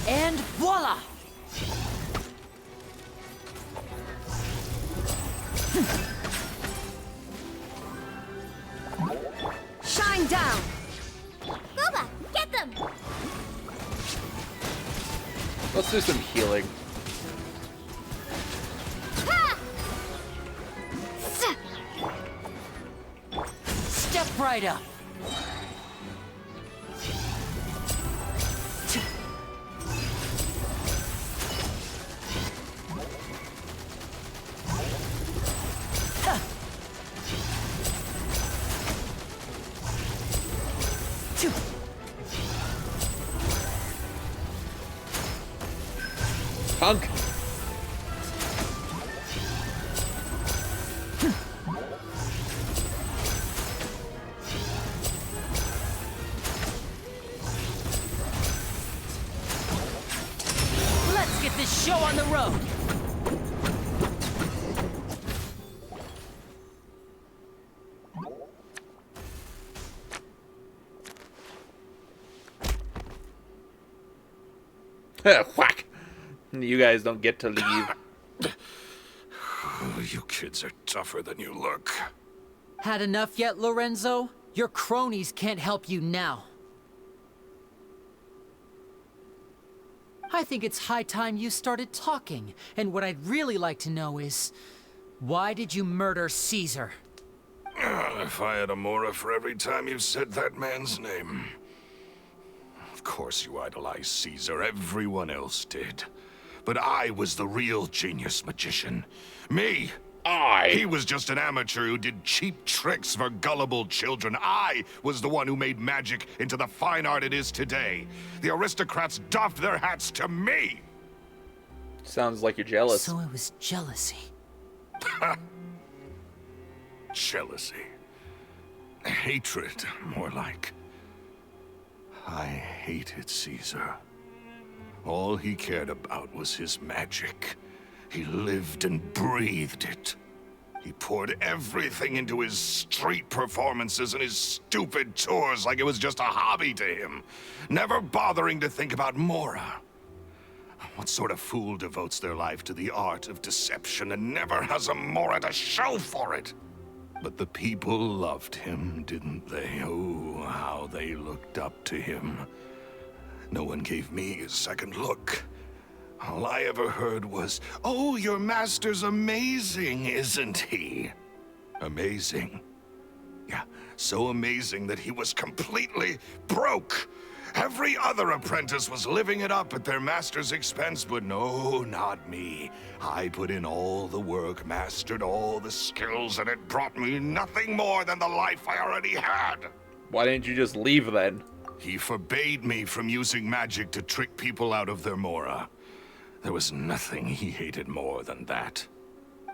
And voila! Shine down! Boba, get them! Let's do some healing. Ha! Step right up! Punk! Let's get this show on the road! Whack! You guys don't get to leave. You kids are tougher than you look. Had enough yet, Lorenzo? Your cronies can't help you now. I think it's high time you started talking, and what I'd really like to know is, why did you murder Caesar? If I had a mora for every time you said that man's name. Of course you idolized Caesar, everyone else did. But I was the real genius magician. Me! He was just an amateur who did cheap tricks for gullible children. I was the one who made magic into the fine art it is today. The aristocrats doffed their hats to me! Sounds like you're jealous. So it was jealousy. Jealousy. Hatred, more like. I hated Caesar. All he cared about was his magic. He lived and breathed it. He poured everything into his street performances and his stupid tours like it was just a hobby to him, never bothering to think about Mora. What sort of fool devotes their life to the art of deception and never has a Mora to show for it? But the people loved him, didn't they? Oh, how they looked up to him. No one gave me a second look. All I ever heard was, "Oh, your master's amazing, isn't he?" Amazing. Yeah, so amazing that he was completely broke. Every other apprentice was living it up at their master's expense, but no, not me. I put in all the work, mastered all the skills, and it brought me nothing more than the life I already had. Why didn't you just leave then? He forbade me from using magic to trick people out of their mora. There was nothing he hated more than that.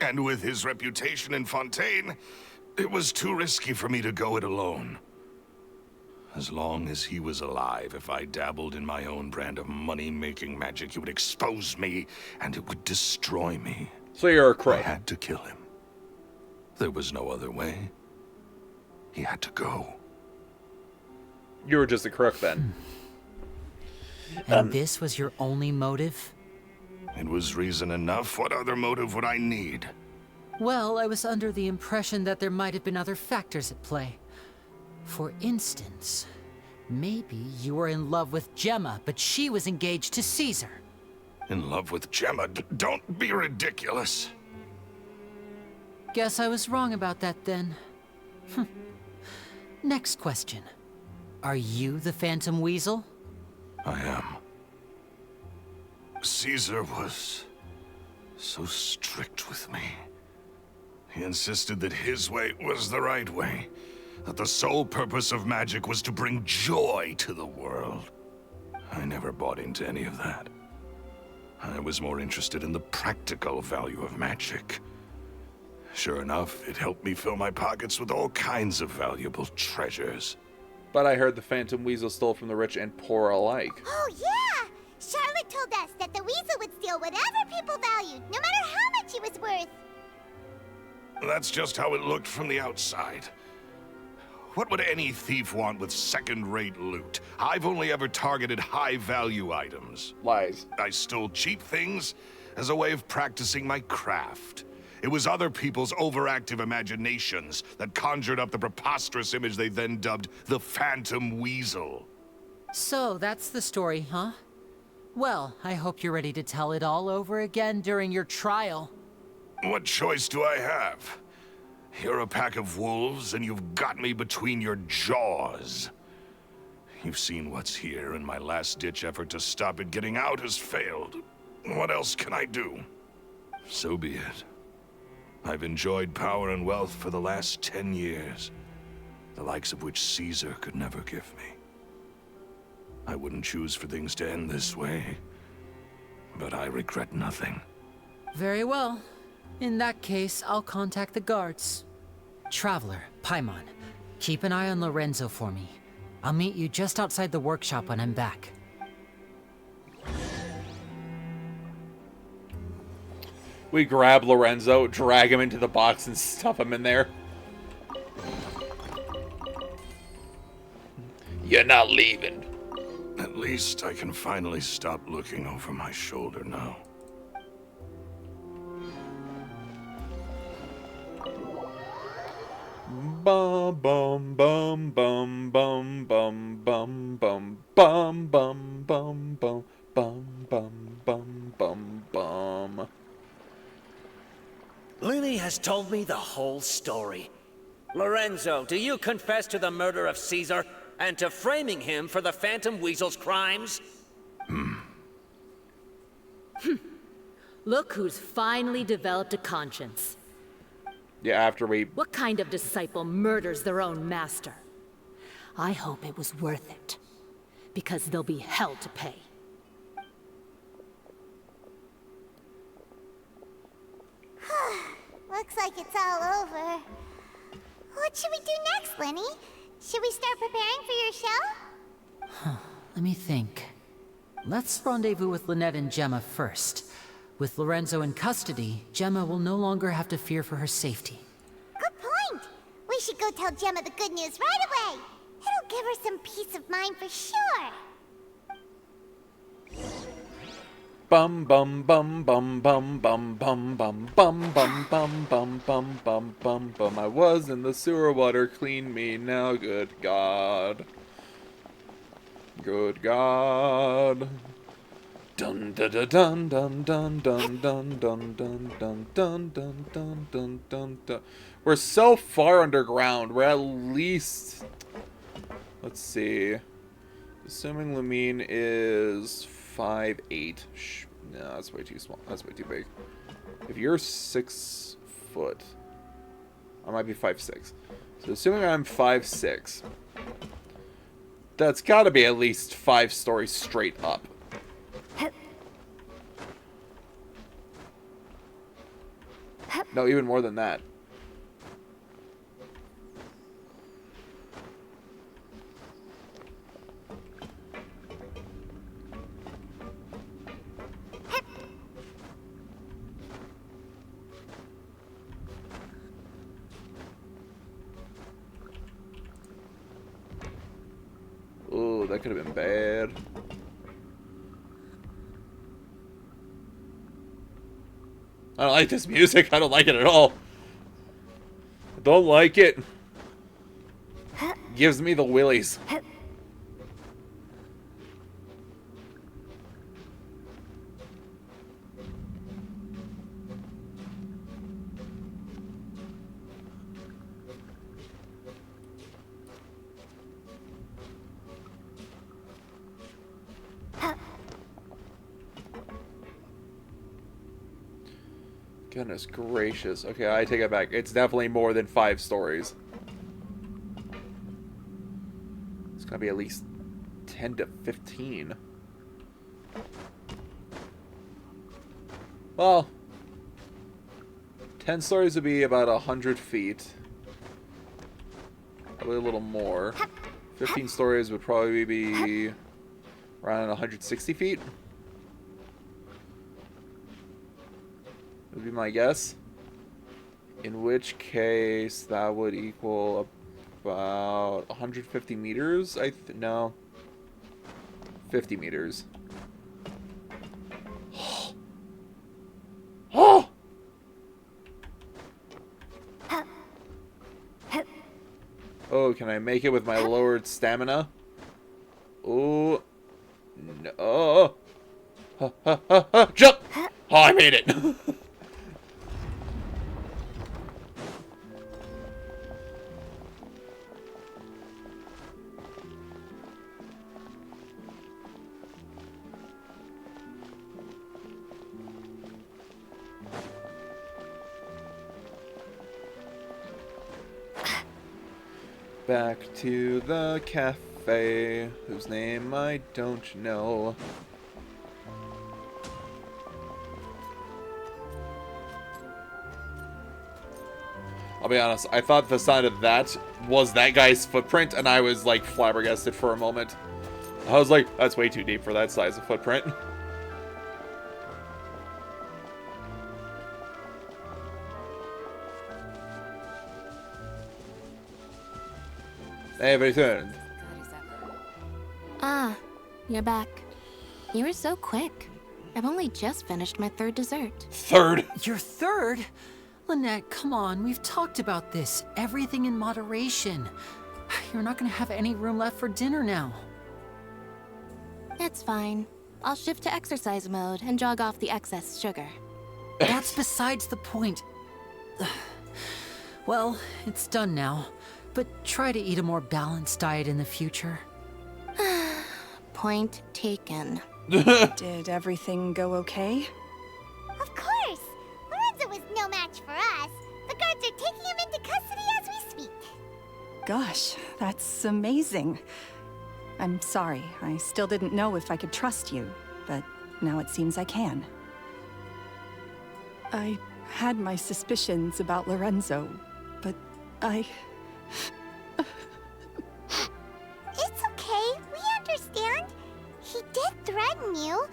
And with his reputation in Fontaine, it was too risky for me to go it alone. As long as he was alive, if I dabbled in my own brand of money-making magic, he would expose me, and it would destroy me. So you're a crook. I had to kill him. There was no other way. He had to go. You were just a crook then. And this was your only motive? It was reason enough. What other motive would I need? Well, I was under the impression that there might have been other factors at play. For instance, maybe you were in love with Gemma, but she was engaged to Caesar. In love with Gemma? Don't be ridiculous. Guess I was wrong about that then. Next question. Are you the Phantom Weasel? I am. Caesar was so strict with me. He insisted that his way was the right way. That the sole purpose of magic was to bring joy to the world. I never bought into any of that. I was more interested in the practical value of magic. Sure enough, it helped me fill my pockets with all kinds of valuable treasures. But I heard the Phantom Weasel stole from the rich and poor alike. Oh, yeah! Charlotte told us that the weasel would steal whatever people valued, no matter how much he was worth. That's just how it looked from the outside. What would any thief want with second-rate loot? I've only ever targeted high-value items. Lies. I stole cheap things as a way of practicing my craft. It was other people's overactive imaginations that conjured up the preposterous image they then dubbed the Phantom Weasel. So, that's the story, huh? Well, I hope you're ready to tell it all over again during your trial. What choice do I have? You're a pack of wolves, and you've got me between your jaws. You've seen what's here, and my last-ditch effort to stop it getting out has failed. What else can I do? So be it. I've enjoyed power and wealth for the last 10 years, the likes of which Caesar could never give me. I wouldn't choose for things to end this way, but I regret nothing. Very well. In that case, I'll contact the guards. Traveler, Paimon, keep an eye on Lorenzo for me. I'll meet you just outside the workshop when I'm back. We grab Lorenzo, drag him into the box, and stuff him in there. You're not leaving. At least I can finally stop looking over my shoulder now. Bum bum bum bum bum bum bum bum bum bum bum bum bum bum bum bum bum. Lyney has told me the whole story. Lorenzo, do you confess to the murder of Caesar and to framing him for the Phantom Weasel's crimes? Look who's finally developed a conscience. Yeah, after we... What kind of disciple murders their own master? I hope it was worth it, because they'll be hell to pay. Looks like it's all over. What should we do next, Lyney? Should we start preparing for your show? Let me think. Let's rendezvous with Lynette and Gemma first. With Lorenzo in custody, Gemma will no longer have to fear for her safety. Good point. We should go tell Gemma the good news right away. It'll give her some peace of mind for sure. Bum bum bum bum bum bum bum bum bum bum bum bum bum bum bum bum. I was in the sewer, water clean me now. Good God. Good God. Dun dun dun dun dun dun dun dun dun dun dun dun dun dun dun dun. We're so far underground. We're at least, let's see, Assuming Lumine is 5'8". No, that's way too small. That's way too big. If you're 6 foot, I might be 5'6". So assuming I'm 5'6", that's got to be at least 5 stories straight up. No, even more than that. Ooh, that could have been bad. I don't like this music. I don't like it at all. I don't like it. Gives me the willies. Goodness gracious. Okay, I take it back. It's definitely more than 5 stories. It's gonna be at least 10 to 15. Well, 10 stories would be about 100 feet. Probably a little more. 15 stories would probably be around 160 feet. Would be my guess. In which case, that would equal about 150 meters. No. 50 meters. Oh! Oh, can I make it with my lowered stamina? Oh. No. Jump! Oh, I made it! Back to the cafe, whose name I don't know. I'll be honest, I thought the sound of that was that guy's footprint, and I was, like, flabbergasted for a moment. I was like, that's way too deep for that size of footprint. Hey, returned. Ah, you're back. You were so quick. I've only just finished my 3rd dessert. Third? Your 3rd? Lynette, come on. We've talked about this. Everything in moderation. You're not gonna have any room left for dinner now. It's fine. I'll shift to exercise mode and jog off the excess sugar. That's besides the point. Well, it's done now. But try to eat a more balanced diet in the future. Point taken. Did everything go okay? Of course! Lorenzo was no match for us. The guards are taking him into custody as we speak. Gosh, that's amazing. I'm sorry. I still didn't know if I could trust you, but now it seems I can. I had my suspicions about Lorenzo, but It's okay. We understand. He did threaten you.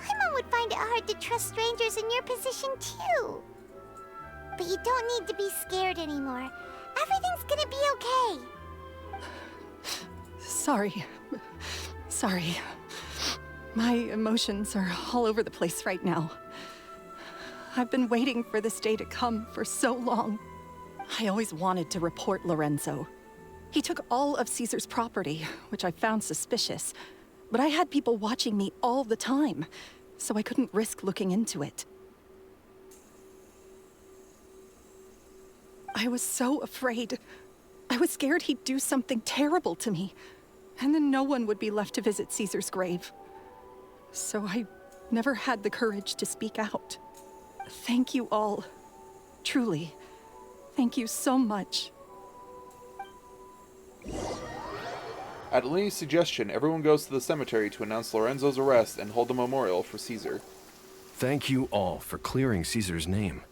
Paimon would find it hard to trust strangers in your position, too. But you don't need to be scared anymore. Everything's gonna be okay. Sorry. Sorry. My emotions are all over the place right now. I've been waiting for this day to come for so long. I always wanted to report Lorenzo. He took all of Caesar's property, which I found suspicious. But I had people watching me all the time, so I couldn't risk looking into it. I was so afraid. I was scared he'd do something terrible to me. And then no one would be left to visit Caesar's grave. So I never had the courage to speak out. Thank you all. Truly. Thank you so much. At Lyney's suggestion, everyone goes to the cemetery to announce Lorenzo's arrest and hold a memorial for Caesar. Thank you all for clearing Caesar's name.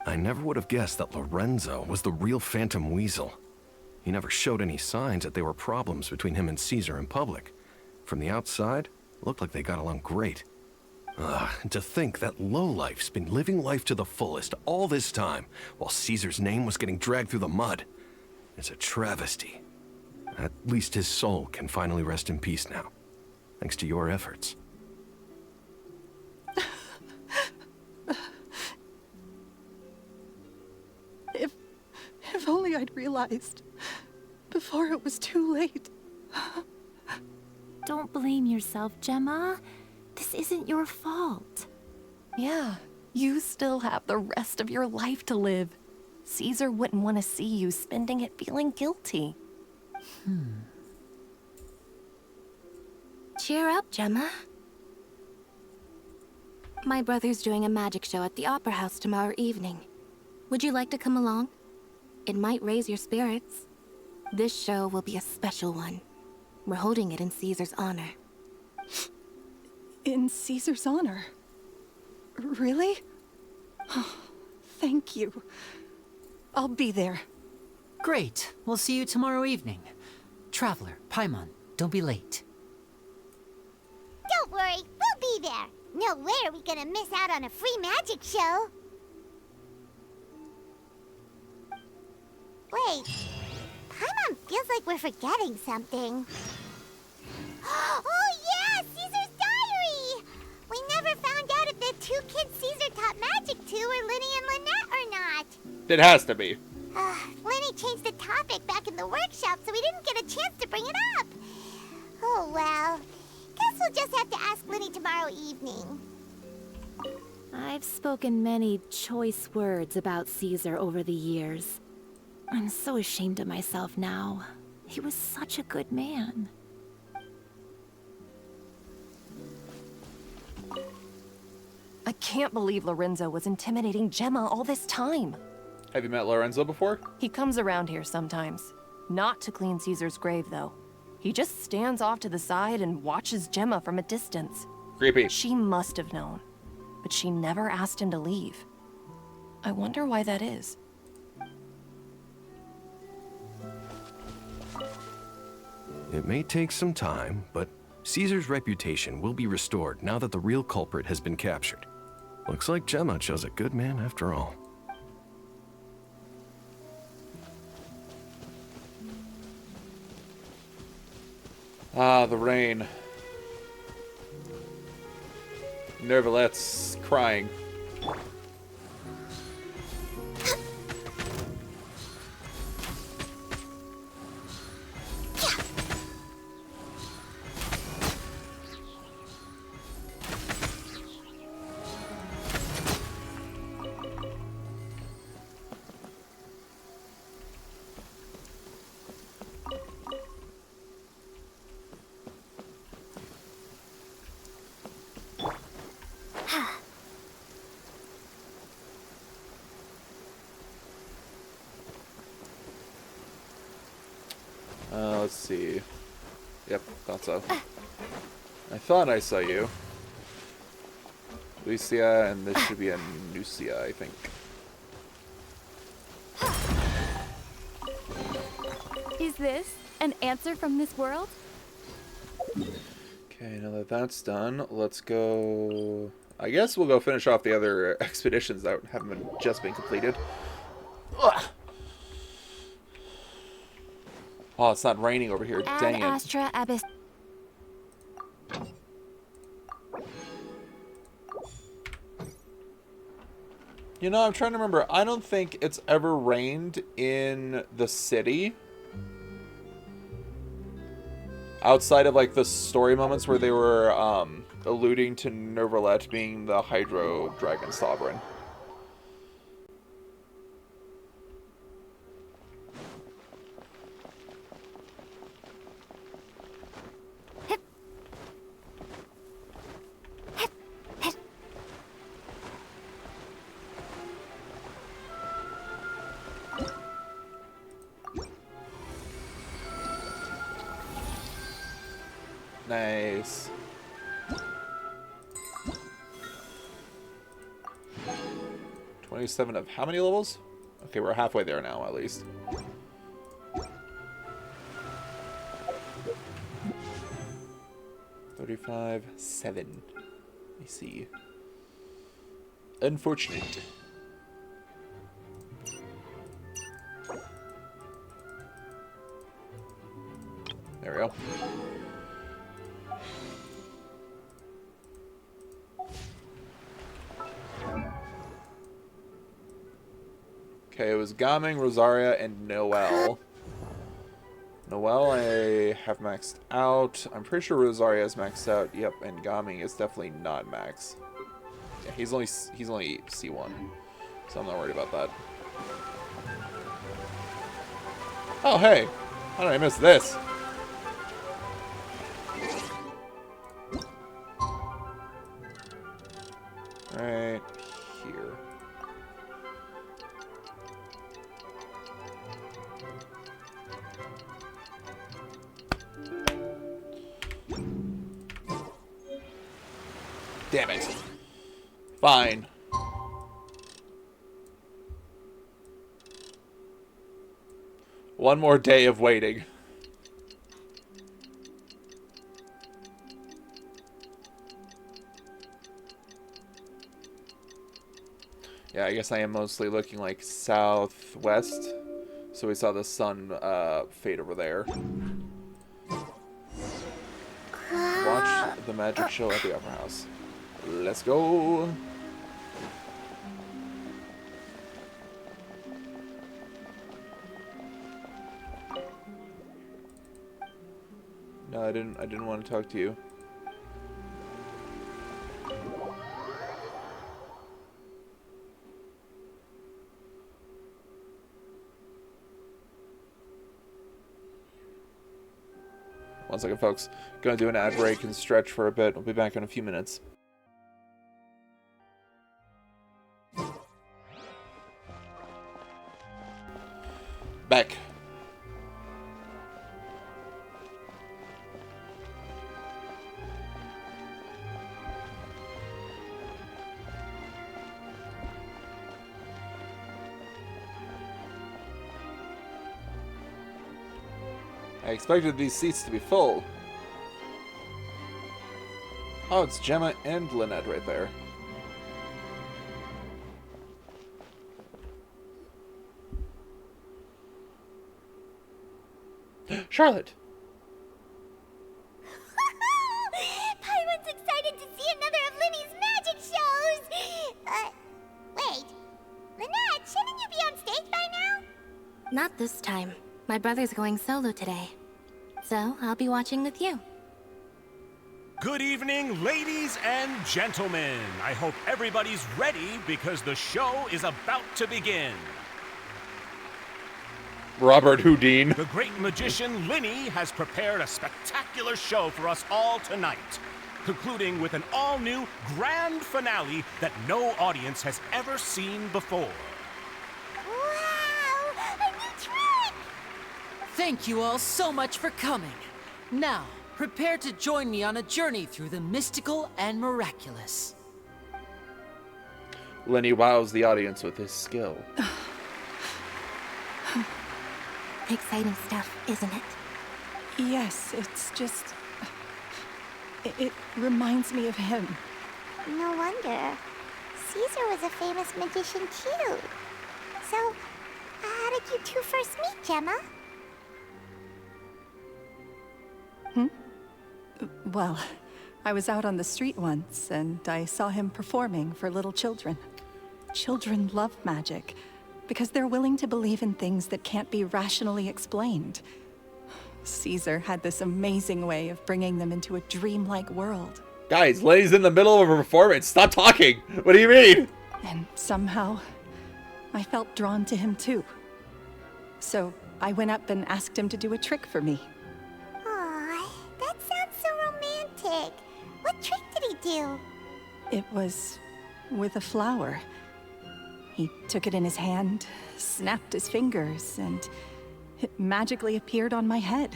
I never would have guessed that Lorenzo was the real Phantom Weasel. He never showed any signs that there were problems between him and Caesar in public. From the outside, it looked like they got along great. And to think that lowlife's been living life to the fullest all this time, while Caesar's name was getting dragged through the mud. It's a travesty. At least his soul can finally rest in peace now, thanks to your efforts. If only I'd realized before it was too late. Don't blame yourself, Gemma. This isn't your fault. Yeah, you still have the rest of your life to live. Caesar wouldn't want to see you spending it feeling guilty. Cheer up, Gemma. My brother's doing a magic show at the Opera House tomorrow evening. Would you like to come along? It might raise your spirits. This show will be a special one. We're holding it in Caesar's honor. In Caesar's honor? Really? Oh, thank you. I'll be there. Great. We'll see you tomorrow evening. Traveler, Paimon, don't be late. Don't worry, we'll be there. No way are we gonna miss out on a free magic show. Wait, Paimon feels like we're forgetting something. Oh yeah, Caesar's diary! We never found out if the two kids Caesar taught magic to were Lyney and Lynette or not. It has to be. Lyney changed the topic back in the workshop, so we didn't get a chance to bring it up. Oh well, guess we'll just have to ask Lyney tomorrow evening. I've spoken many choice words about Caesar over the years. I'm so ashamed of myself now. He was such a good man. I can't believe Lorenzo was intimidating Gemma all this time. Have you met Lorenzo before? He comes around here sometimes. Not to clean Caesar's grave, though. He just stands off to the side and watches Gemma from a distance. Creepy. She must have known, but she never asked him to leave. I wonder why that is. It may take some time, but Caesar's reputation will be restored now that the real culprit has been captured. Looks like Gemma chose a good man after all. Ah, the rain. Nervalette's crying. Let's see. Yep, thought so. I thought I saw you. Lucia, and this should be a Nucia, I think. Is this an answer from this world? Okay, now that that's done, let's go... I guess we'll go finish off the other expeditions that haven't just been completed. Ugh. Oh, it's not raining over here. Dang it. Astra Abyss. You know, I'm trying to remember. I don't think it's ever rained in the city. Outside of, like, the story moments where they were alluding to Nervalette being the Hydro Dragon Sovereign. Nice. $27 of how many levels? Okay, we're halfway there now, at least. $35.7. Let me see. Unfortunate. There we go. Okay, it was Gaming, Rosaria, and Noelle. Noelle, I have maxed out. I'm pretty sure Rosaria is maxed out. Yep, and Gaming is definitely not max. Yeah, he's only C1, so I'm not worried about that. Oh hey, how did I miss this? Right here. Damn it. Fine. One more day of waiting. Yeah, I guess I am mostly looking like southwest. So we saw the sun fade over there. Watch the magic show at the Opera House. Let's go. No, I didn't want to talk to you. One second, folks. Gonna do an ad break and stretch for a bit. We'll be back in a few minutes. Back. I expected these seats to be full. Oh, it's Gemma and Lynette right there. Charlotte! Paimon's excited to see another of Lyney's magic shows! Wait. Lynette, shouldn't you be on stage by now? Not this time. My brother's going solo today. So, I'll be watching with you. Good evening, ladies and gentlemen. I hope everybody's ready because the show is about to begin. Robert Houdin. The great magician Lyney has prepared a spectacular show for us all tonight, concluding with an all-new grand finale that no audience has ever seen before. Wow! A new trick! Thank you all so much for coming. Now, prepare to join me on a journey through the mystical and miraculous. Lyney wows the audience with his skill. Exciting stuff, isn't it? Yes, it's just... It reminds me of him. No wonder. Caesar was a famous magician too. So, how did you two first meet, Gemma? Well, I was out on the street once, and I saw him performing for little children. Children love magic, because they're willing to believe in things that can't be rationally explained. Caesar had this amazing way of bringing them into a dreamlike world. Guys, Lyney's in the middle of a performance. Stop talking. What do you mean? And somehow, I felt drawn to him too. So I went up and asked him to do a trick for me. Aw, that sounds so romantic. What trick did he do? It was with a flower. He took it in his hand, snapped his fingers, and it magically appeared on my head.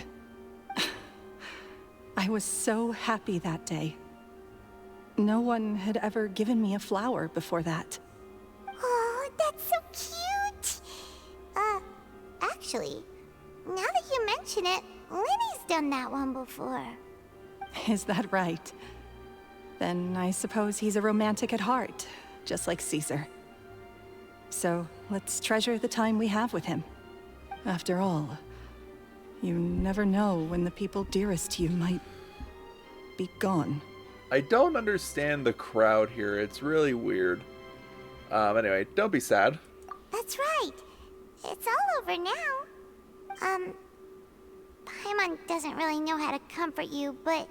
I was so happy that day. No one had ever given me a flower before that. Oh, that's so cute! Actually, now that you mention it, Lyney's done that one before. Is that right? Then I suppose he's a romantic at heart, just like Caesar. So let's treasure the time we have with him. After all, you never know when the people dearest to you might be gone. I don't understand the crowd here. It's really weird. Anyway, don't be sad. That's right. It's all over now. Paimon doesn't really know how to comfort you, but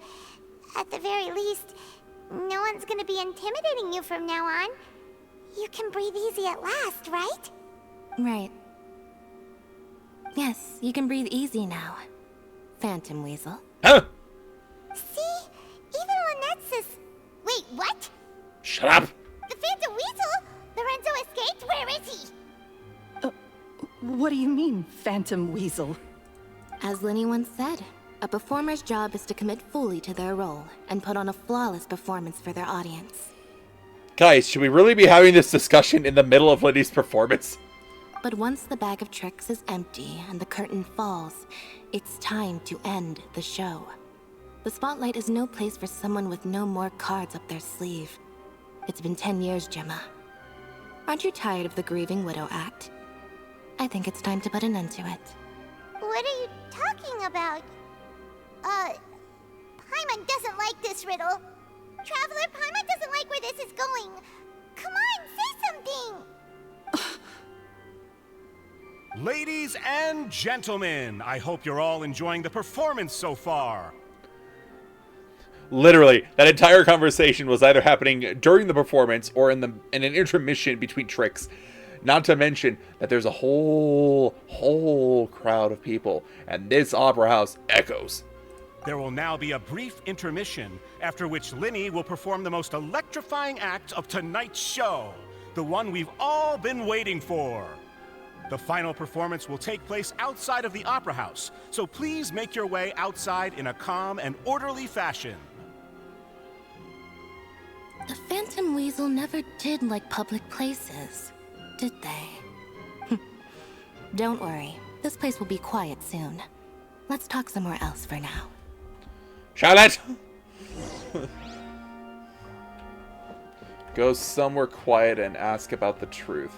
at the very least, no one's gonna be intimidating you from now on. You can breathe easy at last, right? Right. Yes, you can breathe easy now, Phantom Weasel. Huh? See? Even Lynette says... Wait, what? Shut up! The Phantom Weasel? Lorenzo escaped? Where is he? What do you mean, Phantom Weasel? As Lyney once said, a performer's job is to commit fully to their role and put on a flawless performance for their audience. Guys, should we really be having this discussion in the middle of Lyney's performance? But once the bag of tricks is empty and the curtain falls, it's time to end the show. The spotlight is no place for someone with no more cards up their sleeve. It's been 10 years, Gemma. Aren't you tired of the grieving widow act? I think it's time to put an end to it. What are you talking about? Paimon doesn't like this riddle. Traveler, Paimon doesn't like where this is going. Come on, say something! Ladies and gentlemen, I hope you're all enjoying the performance so far. Literally, that entire conversation was either happening during the performance or in an intermission between tricks. Not to mention that there's a whole crowd of people, and this opera house echoes. There will now be a brief intermission, after which Lyney will perform the most electrifying act of tonight's show, the one we've all been waiting for. The final performance will take place outside of the opera house, so please make your way outside in a calm and orderly fashion. The Phantom Weasel never did like public places, did they? Don't worry, this place will be quiet soon. Let's talk somewhere else for now. Charlotte! Go somewhere quiet and ask about the truth.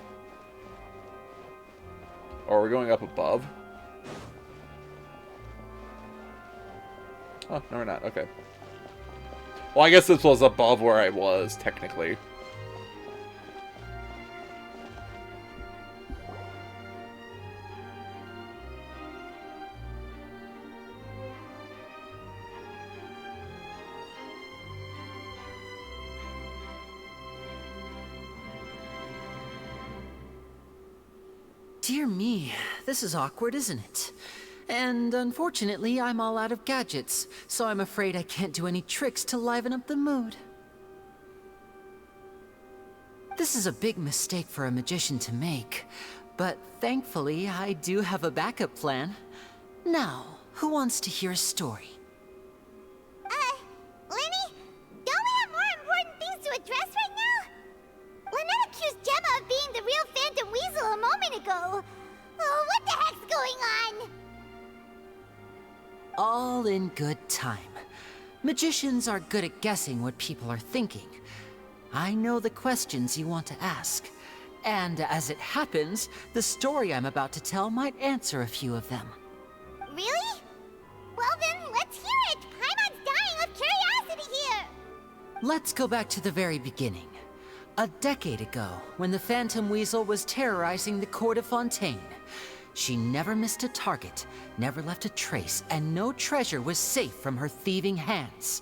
Or we're going up above? Oh, no we're not. Okay. Well, I guess this was above where I was, technically. Dear me, this is awkward, isn't it? And unfortunately, I'm all out of gadgets, so I'm afraid I can't do any tricks to liven up the mood. This is a big mistake for a magician to make, but thankfully, I do have a backup plan. Now, who wants to hear a story? Lyney? Don't we have more important things to address right now? Lynette accused Gemma of being the real Phantom Weasel a moment ago. Oh, what the heck's going on? All in good time. Magicians are good at guessing what people are thinking. I know the questions you want to ask. And as it happens, the story I'm about to tell might answer a few of them. Really? Well then, let's hear it! Paimon's dying of curiosity here! Let's go back to the very beginning. A decade ago, when the Phantom Weasel was terrorizing the court of Fontaine. She never missed a target, never left a trace, and no treasure was safe from her thieving hands.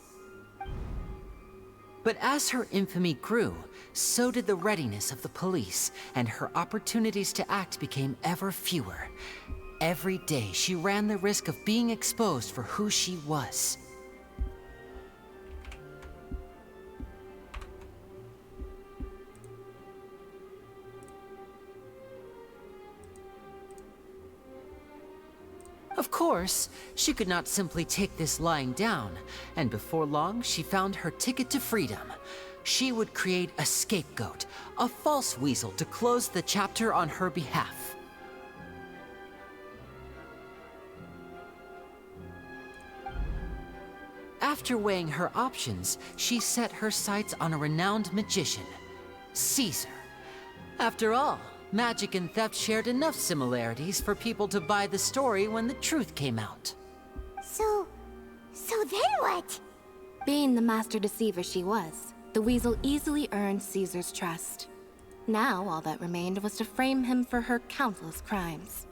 But as her infamy grew, so did the readiness of the police, and her opportunities to act became ever fewer. Every day, she ran the risk of being exposed for who she was. Of course, she could not simply take this lying down, and before long, she found her ticket to freedom. She would create a scapegoat, a false weasel to close the chapter on her behalf. After weighing her options, she set her sights on a renowned magician, Caesar. After all, magic and theft shared enough similarities for people to buy the story when the truth came out. So then what? Being the master deceiver she was, the weasel easily earned Caesar's trust. Now all that remained was to frame him for her countless crimes.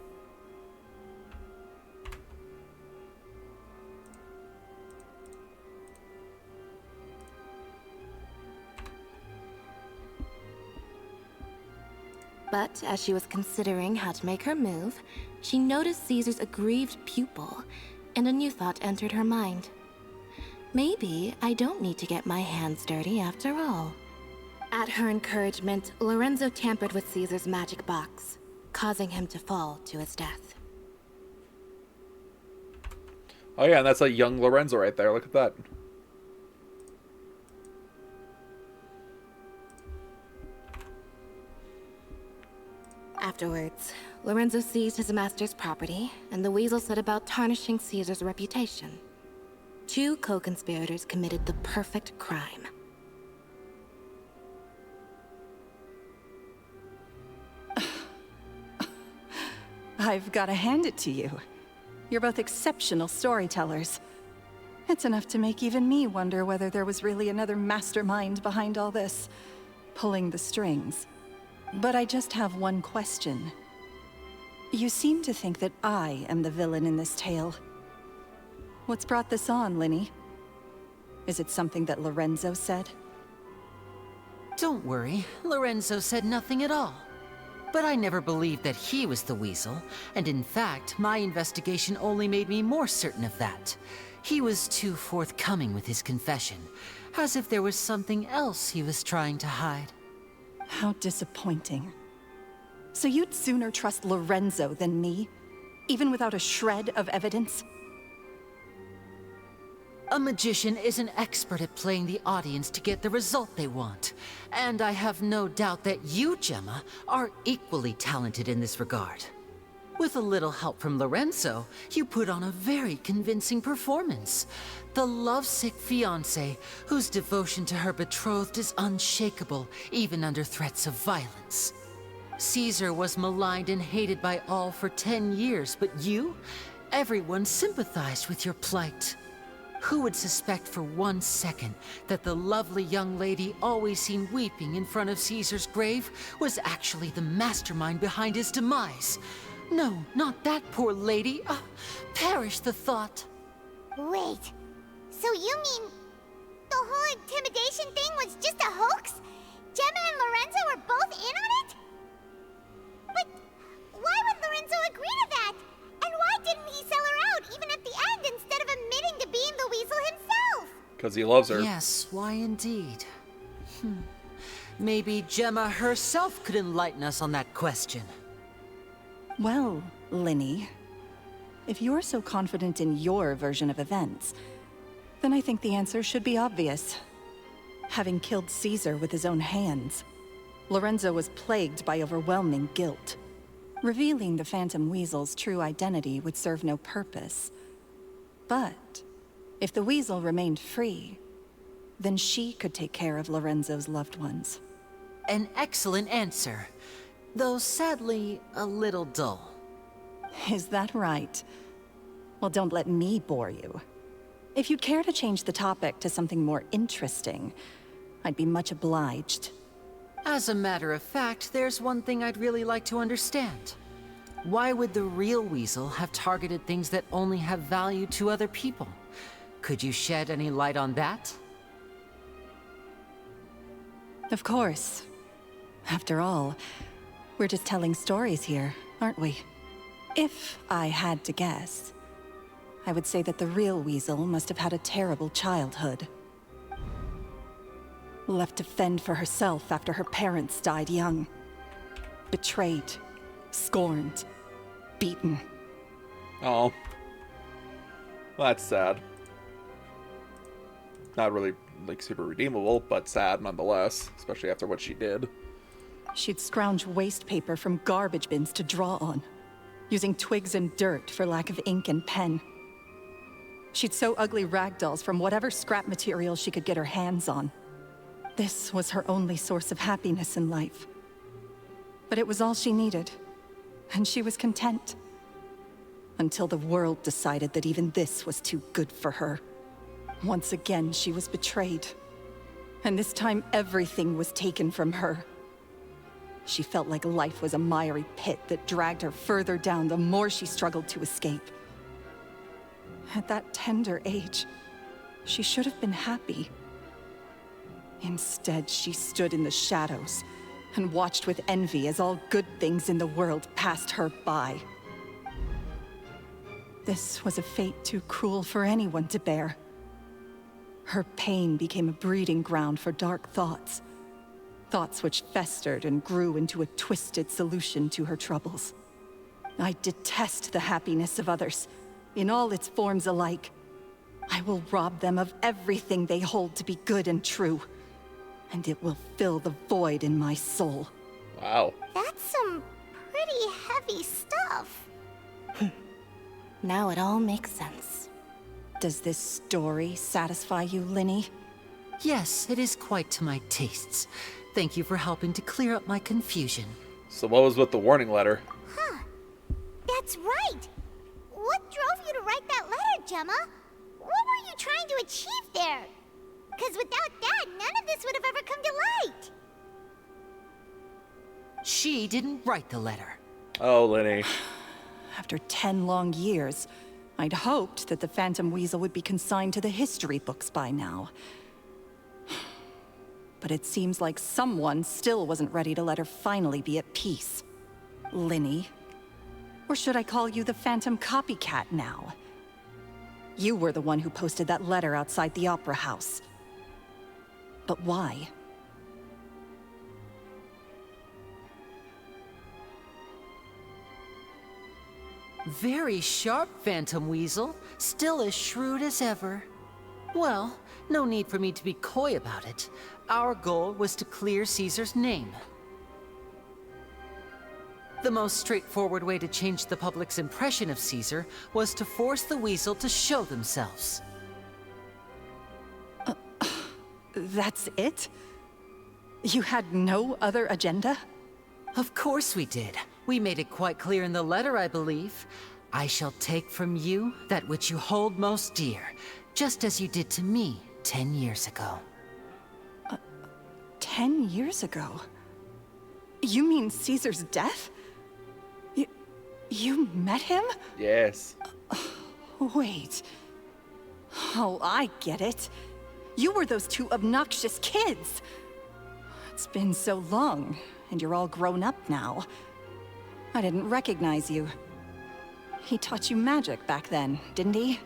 But as she was considering how to make her move, she noticed Caesar's aggrieved pupil, and a new thought entered her mind. Maybe I don't need to get my hands dirty after all. At her encouragement, Lorenzo tampered with Caesar's magic box, causing him to fall to his death. Oh yeah, and that's a young Lorenzo right there. Look at that. Afterwards, Lorenzo seized his master's property, and the weasel set about tarnishing Caesar's reputation. Two co-conspirators committed the perfect crime. I've got to hand it to you. You're both exceptional storytellers. It's enough to make even me wonder whether there was really another mastermind behind all this, pulling the strings. But I just have one question. You seem to think that I am the villain in this tale. What's brought this on, Lyney? Is it something that Lorenzo said? Don't worry, Lorenzo said nothing at all. But I never believed that he was the weasel, and in fact, my investigation only made me more certain of that. He was too forthcoming with his confession, as if there was something else he was trying to hide. How disappointing. So you'd sooner trust Lorenzo than me? Even without a shred of evidence? A magician is an expert at playing the audience to get the result they want. And I have no doubt that you, Gemma, are equally talented in this regard. With a little help from Lorenzo, you put on a very convincing performance. The lovesick fiancé, whose devotion to her betrothed is unshakable, even under threats of violence. Caesar was maligned and hated by all for 10 years, but you? Everyone sympathized with your plight. Who would suspect for 1 second that the lovely young lady always seen weeping in front of Caesar's grave was actually the mastermind behind his demise? No, not that poor lady. Perish the thought. Wait, so you mean the whole intimidation thing was just a hoax? Gemma and Lorenzo were both in on it? But why would Lorenzo agree to that? And why didn't he sell her out even at the end instead of admitting to being the weasel himself? Because he loves her. Yes, why indeed? Maybe Gemma herself could enlighten us on that question. Well, Lyney, if you're so confident in your version of events, then I think the answer should be obvious. Having killed Caesar with his own hands, Lorenzo was plagued by overwhelming guilt. Revealing the Phantom Weasel's true identity would serve no purpose. But if the Weasel remained free, then she could take care of Lorenzo's loved ones. An excellent answer, though sadly a little dull. Is that right? Well, don't let me bore you. If you'd care to change the topic to something more interesting, I'd be much obliged. As a matter of fact, there's one thing I'd really like to understand. Why would the real weasel have targeted things that only have value to other people? Could you shed any light on that? Of course. After all, we're just telling stories here, aren't we? If I had to guess, I would say that the real weasel must have had a terrible childhood. Left to fend for herself after her parents died young. Betrayed, scorned, beaten. Oh. Well, that's sad. Not really, like, super redeemable, but sad nonetheless, especially after what she did. She'd scrounge waste paper from garbage bins to draw on, using twigs and dirt for lack of ink and pen. She'd sew ugly rag dolls from whatever scrap material she could get her hands on. This was her only source of happiness in life. But it was all she needed, and she was content. Until the world decided that even this was too good for her. Once again, she was betrayed. And this time, everything was taken from her. She felt like life was a miry pit that dragged her further down the more she struggled to escape. At that tender age, she should have been happy. Instead, she stood in the shadows and watched with envy as all good things in the world passed her by. This was a fate too cruel for anyone to bear. Her pain became a breeding ground for dark thoughts. Thoughts which festered and grew into a twisted solution to her troubles. I detest the happiness of others, in all its forms alike. I will rob them of everything they hold to be good and true, and it will fill the void in my soul. Wow. That's some pretty heavy stuff. Now it all makes sense. Does this story satisfy you, Lyney? Yes, it is quite to my tastes. Thank you for helping to clear up my confusion. So what was with the warning letter? Huh. That's right. What drove you to write that letter, Gemma? What were you trying to achieve there? Because without that, none of this would have ever come to light. She didn't write the letter. Oh, Lyney. After 10 long years, I'd hoped that the Phantom Weasel would be consigned to the history books by now. But it seems like someone still wasn't ready to let her finally be at peace. Lyney. Or should I call you the Phantom Copycat now? You were the one who posted that letter outside the Opera House. But why? Very sharp, Phantom Weasel. Still as shrewd as ever. Well, no need for me to be coy about it. Our goal was to clear Caesar's name. The most straightforward way to change the public's impression of Caesar was to force the Weasel to show themselves. That's it? You had no other agenda? Of course we did. We made it quite clear in the letter, I believe. I shall take from you that which you hold most dear, just as you did to me 10 years ago. 10 years ago? You mean Caesar's death? You met him? Yes. Wait. Oh, I get it. You were those two obnoxious kids. It's been so long, and you're all grown up now. I didn't recognize you. He taught you magic back then, didn't he?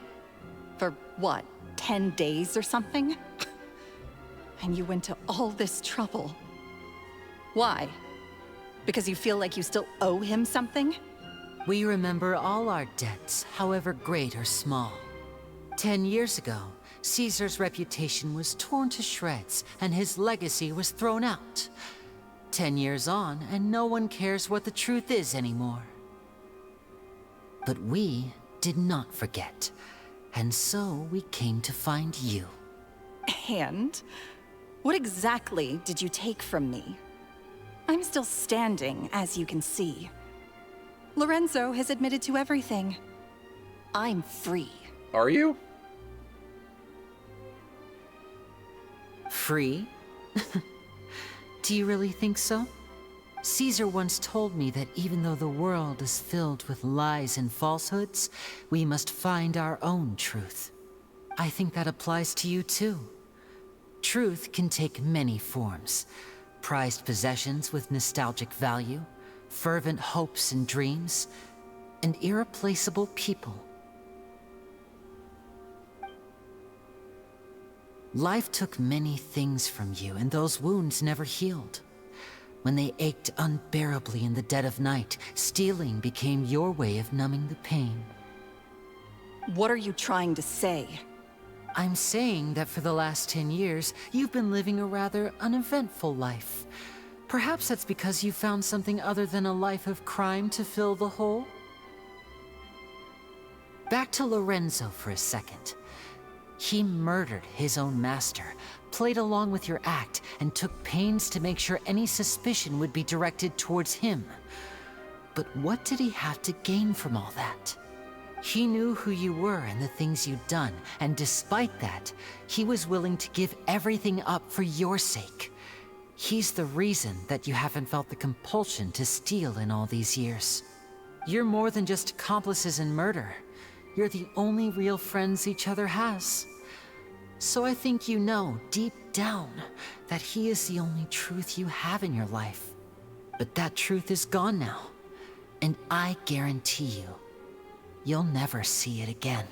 For what, 10 days or something? And you went to all this trouble. Why? Because you feel like you still owe him something? We remember all our debts, however great or small. 10 years ago, Caesar's reputation was torn to shreds, and his legacy was thrown out. 10 years on, and no one cares what the truth is anymore. But we did not forget, and so we came to find you. And? What exactly did you take from me? I'm still standing, as you can see. Lorenzo has admitted to everything. I'm free. Are you? Free? Do you really think so? Caesar once told me that even though the world is filled with lies and falsehoods, we must find our own truth. I think that applies to you too. Truth can take many forms. Prized possessions with nostalgic value, fervent hopes and dreams, and irreplaceable people. Life took many things from you, and those wounds never healed. When they ached unbearably in the dead of night, stealing became your way of numbing the pain. What are you trying to say? I'm saying that for the last 10 years, you've been living a rather uneventful life. Perhaps that's because you found something other than a life of crime to fill the hole? Back to Lorenzo for a second. He murdered his own master, played along with your act, and took pains to make sure any suspicion would be directed towards him. But what did he have to gain from all that? He knew who you were and the things you'd done, and despite that, he was willing to give everything up for your sake. He's the reason that you haven't felt the compulsion to steal in all these years. You're more than just accomplices in murder. You're the only real friends each other has. So I think you know, deep down, that he is the only truth you have in your life. But that truth is gone now. And I guarantee you, you'll never see it again.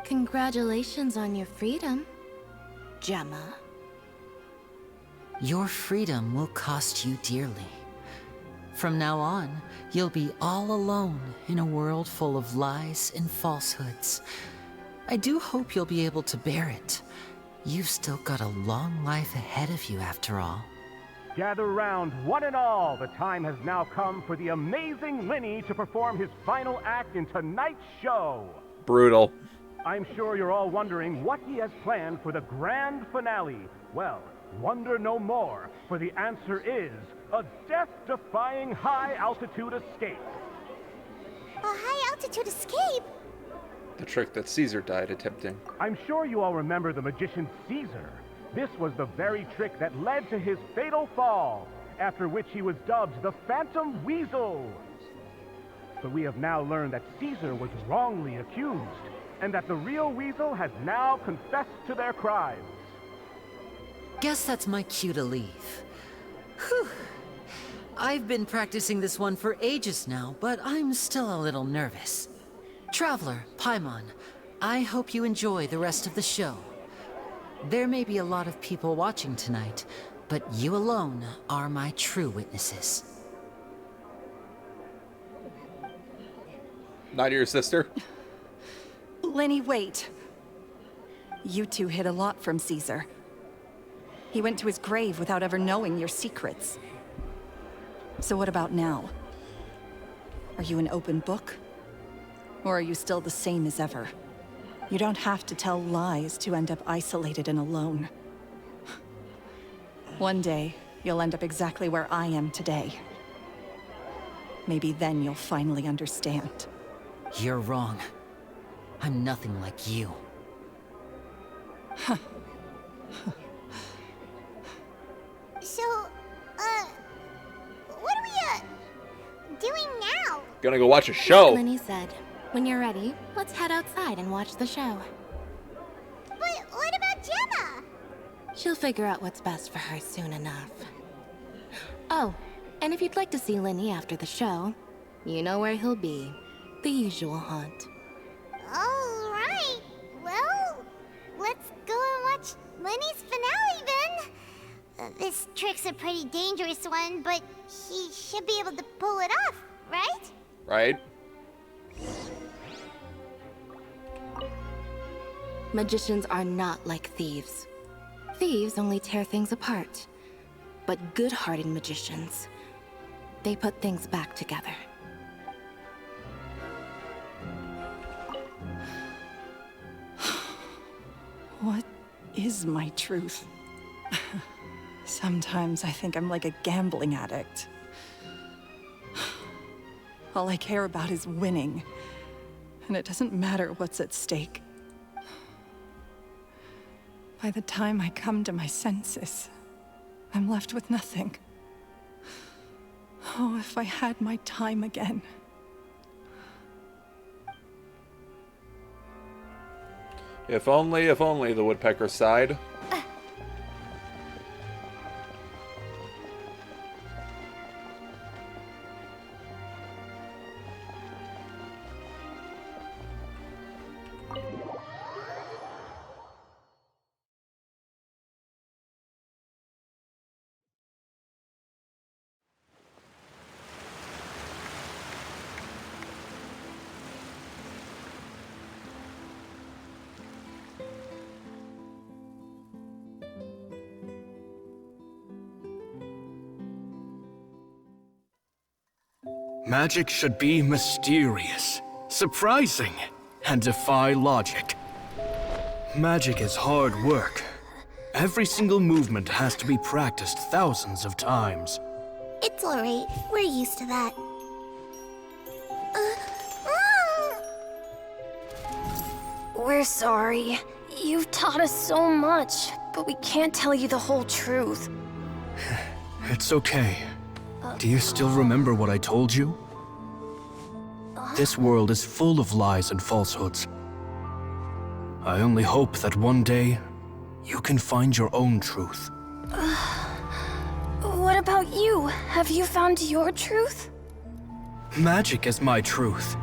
Congratulations on your freedom, Gemma. Your freedom will cost you dearly. From now on, you'll be all alone in a world full of lies and falsehoods. I do hope you'll be able to bear it. You've still got a long life ahead of you after all. Gather round, one and all. The time has now come for the amazing Lyney to perform his final act in tonight's show. Brutal. I'm sure you're all wondering what he has planned for the grand finale. Well, wonder no more, for the answer is a death-defying high-altitude escape. A high-altitude escape? The trick that Caesar died attempting. I'm sure you all remember the magician Caesar. This was the very trick that led to his fatal fall, after which he was dubbed the Phantom Weasel. But we have now learned that Caesar was wrongly accused, and that the real Weasel has now confessed to their crimes. Guess that's my cue to leave. Whew. I've been practicing this one for ages now, but I'm still a little nervous. Traveler, Paimon, I hope you enjoy the rest of the show. There may be a lot of people watching tonight, but you alone are my true witnesses. Not your sister? Lyney, wait. You two hid a lot from Caesar. He went to his grave without ever knowing your secrets. So what about now? Are you an open book? Or are you still the same as ever? You don't have to tell lies to end up isolated and alone. One day, you'll end up exactly where I am today. Maybe then you'll finally understand. You're wrong. I'm nothing like you. So, what are we, doing now? Gonna go watch a show. Like Lyney said, when you're ready, let's head outside and watch the show. But what about Gemma? She'll figure out what's best for her soon enough. Oh, and if you'd like to see Lyney after the show, you know where he'll be. The usual haunt. All right. Well, let's go and watch Lyney's finale then. This trick's a pretty dangerous one, but he should be able to pull it off, right? Right? Magicians are not like thieves. Thieves only tear things apart. But good-hearted magicians, they put things back together. What is my truth? Sometimes I think I'm like a gambling addict. All I care about is winning, and it doesn't matter what's at stake. By the time I come to my senses, I'm left with nothing. Oh, if I had my time again. If only, the woodpecker sighed. Magic should be mysterious, surprising, and defy logic. Magic is hard work. Every single movement has to be practiced thousands of times. It's alright. We're used to that. We're sorry. You've taught us so much, but we can't tell you the whole truth. It's okay. Do you still remember what I told you? This world is full of lies and falsehoods. I only hope that one day, you can find your own truth. What about you? Have you found your truth? Magic is my truth.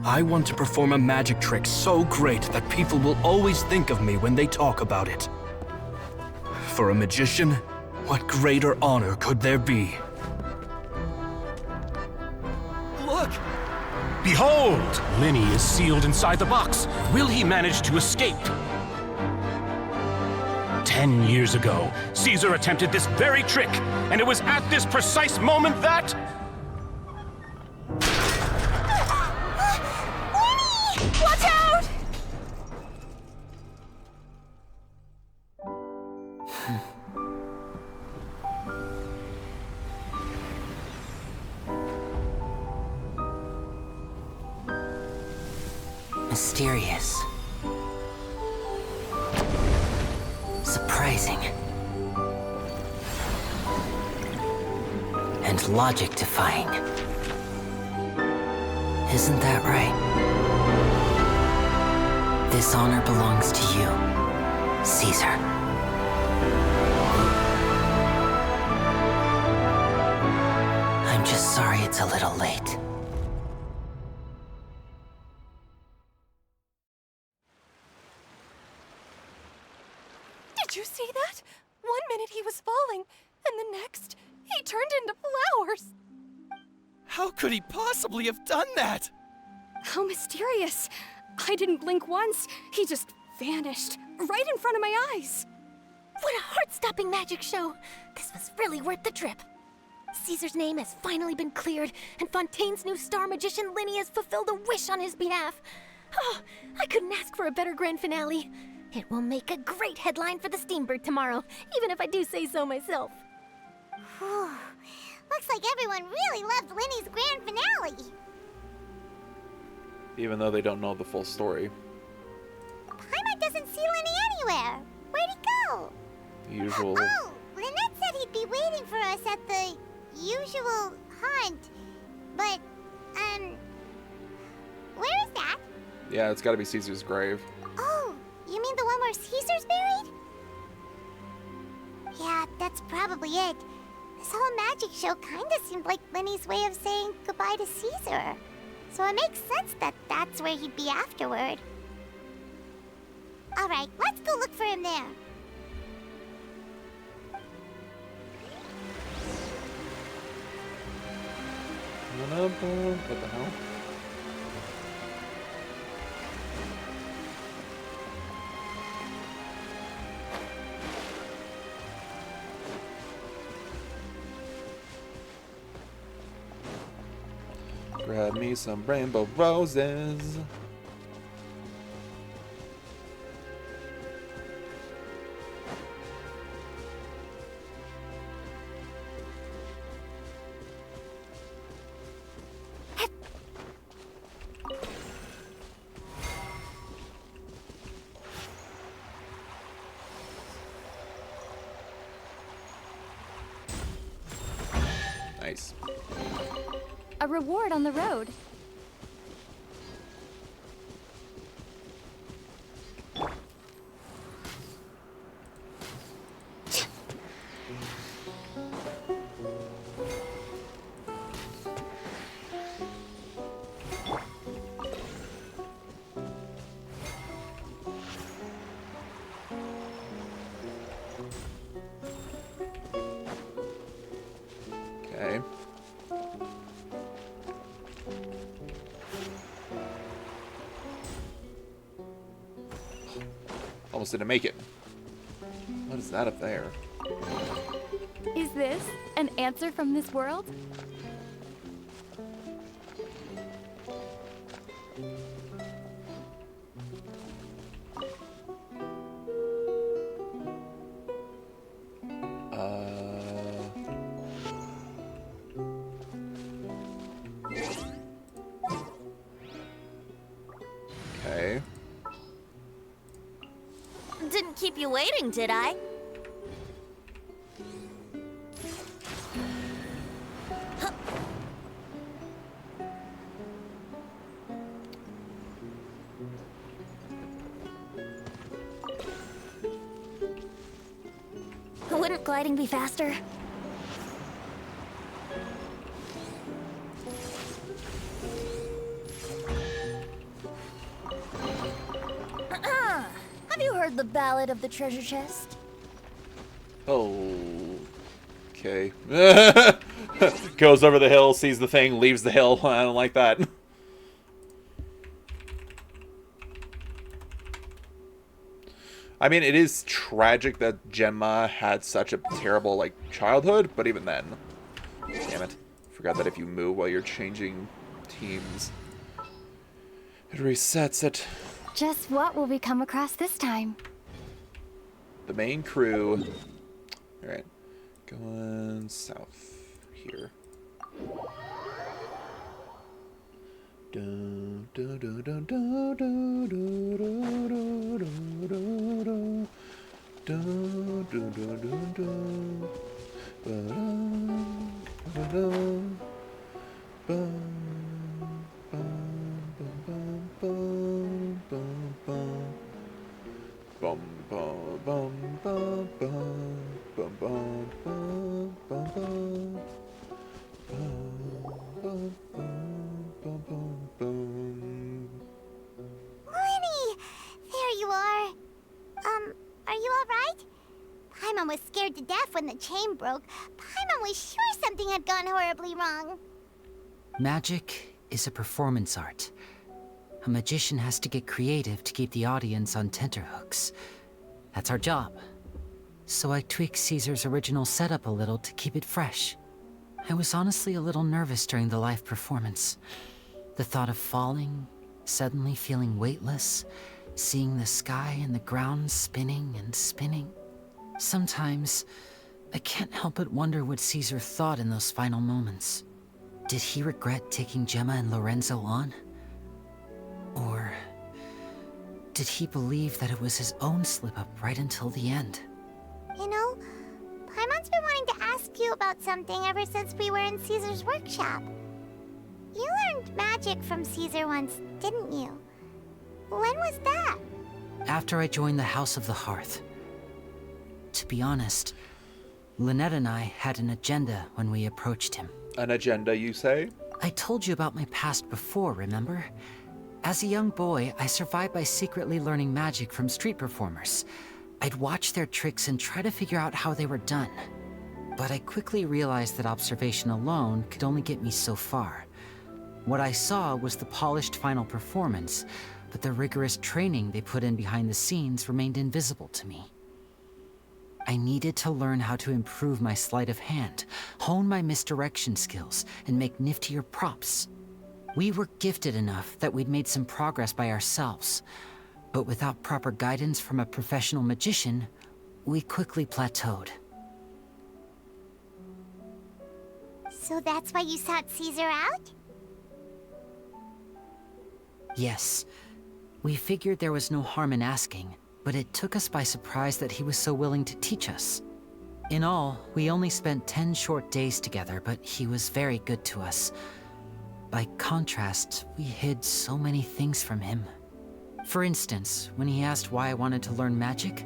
I want to perform a magic trick so great that people will always think of me when they talk about it. For a magician, what greater honor could there be? Look! Behold! Lyney is sealed inside the box. Will he manage to escape? 10 years ago, Caesar attempted this very trick, and it was at this precise moment that... Watch out! Mysterious. Surprising. And logic-defying. Isn't that right? This honor belongs to you, Caesar. I'm just sorry it's a little late. Did you see that? 1 minute he was falling, and the next, he turned into flowers. How could he possibly have done that? How mysterious. I didn't blink once. He just vanished, right in front of my eyes. What a heart-stopping magic show! This was really worth the trip. Caesar's name has finally been cleared, and Fontaine's new star magician Lyney has fulfilled a wish on his behalf. Oh, I couldn't ask for a better grand finale. It will make a great headline for the Steambird tomorrow, even if I do say so myself. Whew. Looks like everyone really loved Lyney's grand finale. Even though they don't know the full story. Paimon doesn't see Lyney anywhere. Where'd he go? The usual. Oh, Lynette said he'd be waiting for us at the usual haunt. But, where is that? Yeah, it's gotta be Caesar's grave. Oh, you mean the one where Caesar's buried? Yeah, that's probably it. This whole magic show kinda seemed like Lyney's way of saying goodbye to Caesar. So it makes sense that that's where he'd be afterward. Alright, let's go look for him there. What the hell? Grab me some rainbow roses. Nice. A reward on the road. Okay. Almost didn't make it. What is that up there? Is this an answer from this world? keep you waiting, did I? Wouldn't gliding be faster? Have you heard the Ballad of the Treasure Chest? Oh. Okay. Goes over the hill, sees the thing, leaves the hill. I don't like that. I mean, it is tragic that Gemma had such a terrible, like, childhood, but even then. Damn it. Forgot that if you move while you're changing teams, it resets it. Just what will we come across this time? The main crew. Alright. Going south here. Dun, dun, dun, dun, dun, dun, dun, dun, dun, dun, dun, dun. Ba-dum, ba-dum, bum, bum, bum, bum, bum, bum, bum, bum, bum, bum, bum, bum, bum. Bum, bum, bum, bum. Lyney! There you are. Are you alright? Paimon was scared to death when the chain broke. Paimon was sure something had gone horribly wrong. Magic is a performance art. A magician has to get creative to keep the audience on tenterhooks. That's our job. So I tweaked Caesar's original setup a little to keep it fresh. I was honestly a little nervous during the live performance. The thought of falling, suddenly feeling weightless, seeing the sky and the ground spinning and spinning. Sometimes, I can't help but wonder what Caesar thought in those final moments. Did he regret taking Gemma and Lorenzo on? Or did he believe that it was his own slip-up right until the end? You know, Paimon's been wanting to ask you about something ever since we were in Caesar's workshop. You learned magic from Caesar once, didn't you? When was that? After I joined the House of the Hearth. To be honest, Lynette and I had an agenda when we approached him. An agenda, you say? I told you about my past before, remember? As a young boy, I survived by secretly learning magic from street performers. I'd watch their tricks and try to figure out how they were done. But I quickly realized that observation alone could only get me so far. What I saw was the polished final performance, but the rigorous training they put in behind the scenes remained invisible to me. I needed to learn how to improve my sleight of hand, hone my misdirection skills, and make niftier props. We were gifted enough that we'd made some progress by ourselves, but without proper guidance from a professional magician, we quickly plateaued. So that's why you sought Caesar out? Yes. We figured there was no harm in asking, but it took us by surprise that he was so willing to teach us. In all, we only spent 10 short days together, but he was very good to us. By contrast, we hid so many things from him. For instance, when he asked why I wanted to learn magic,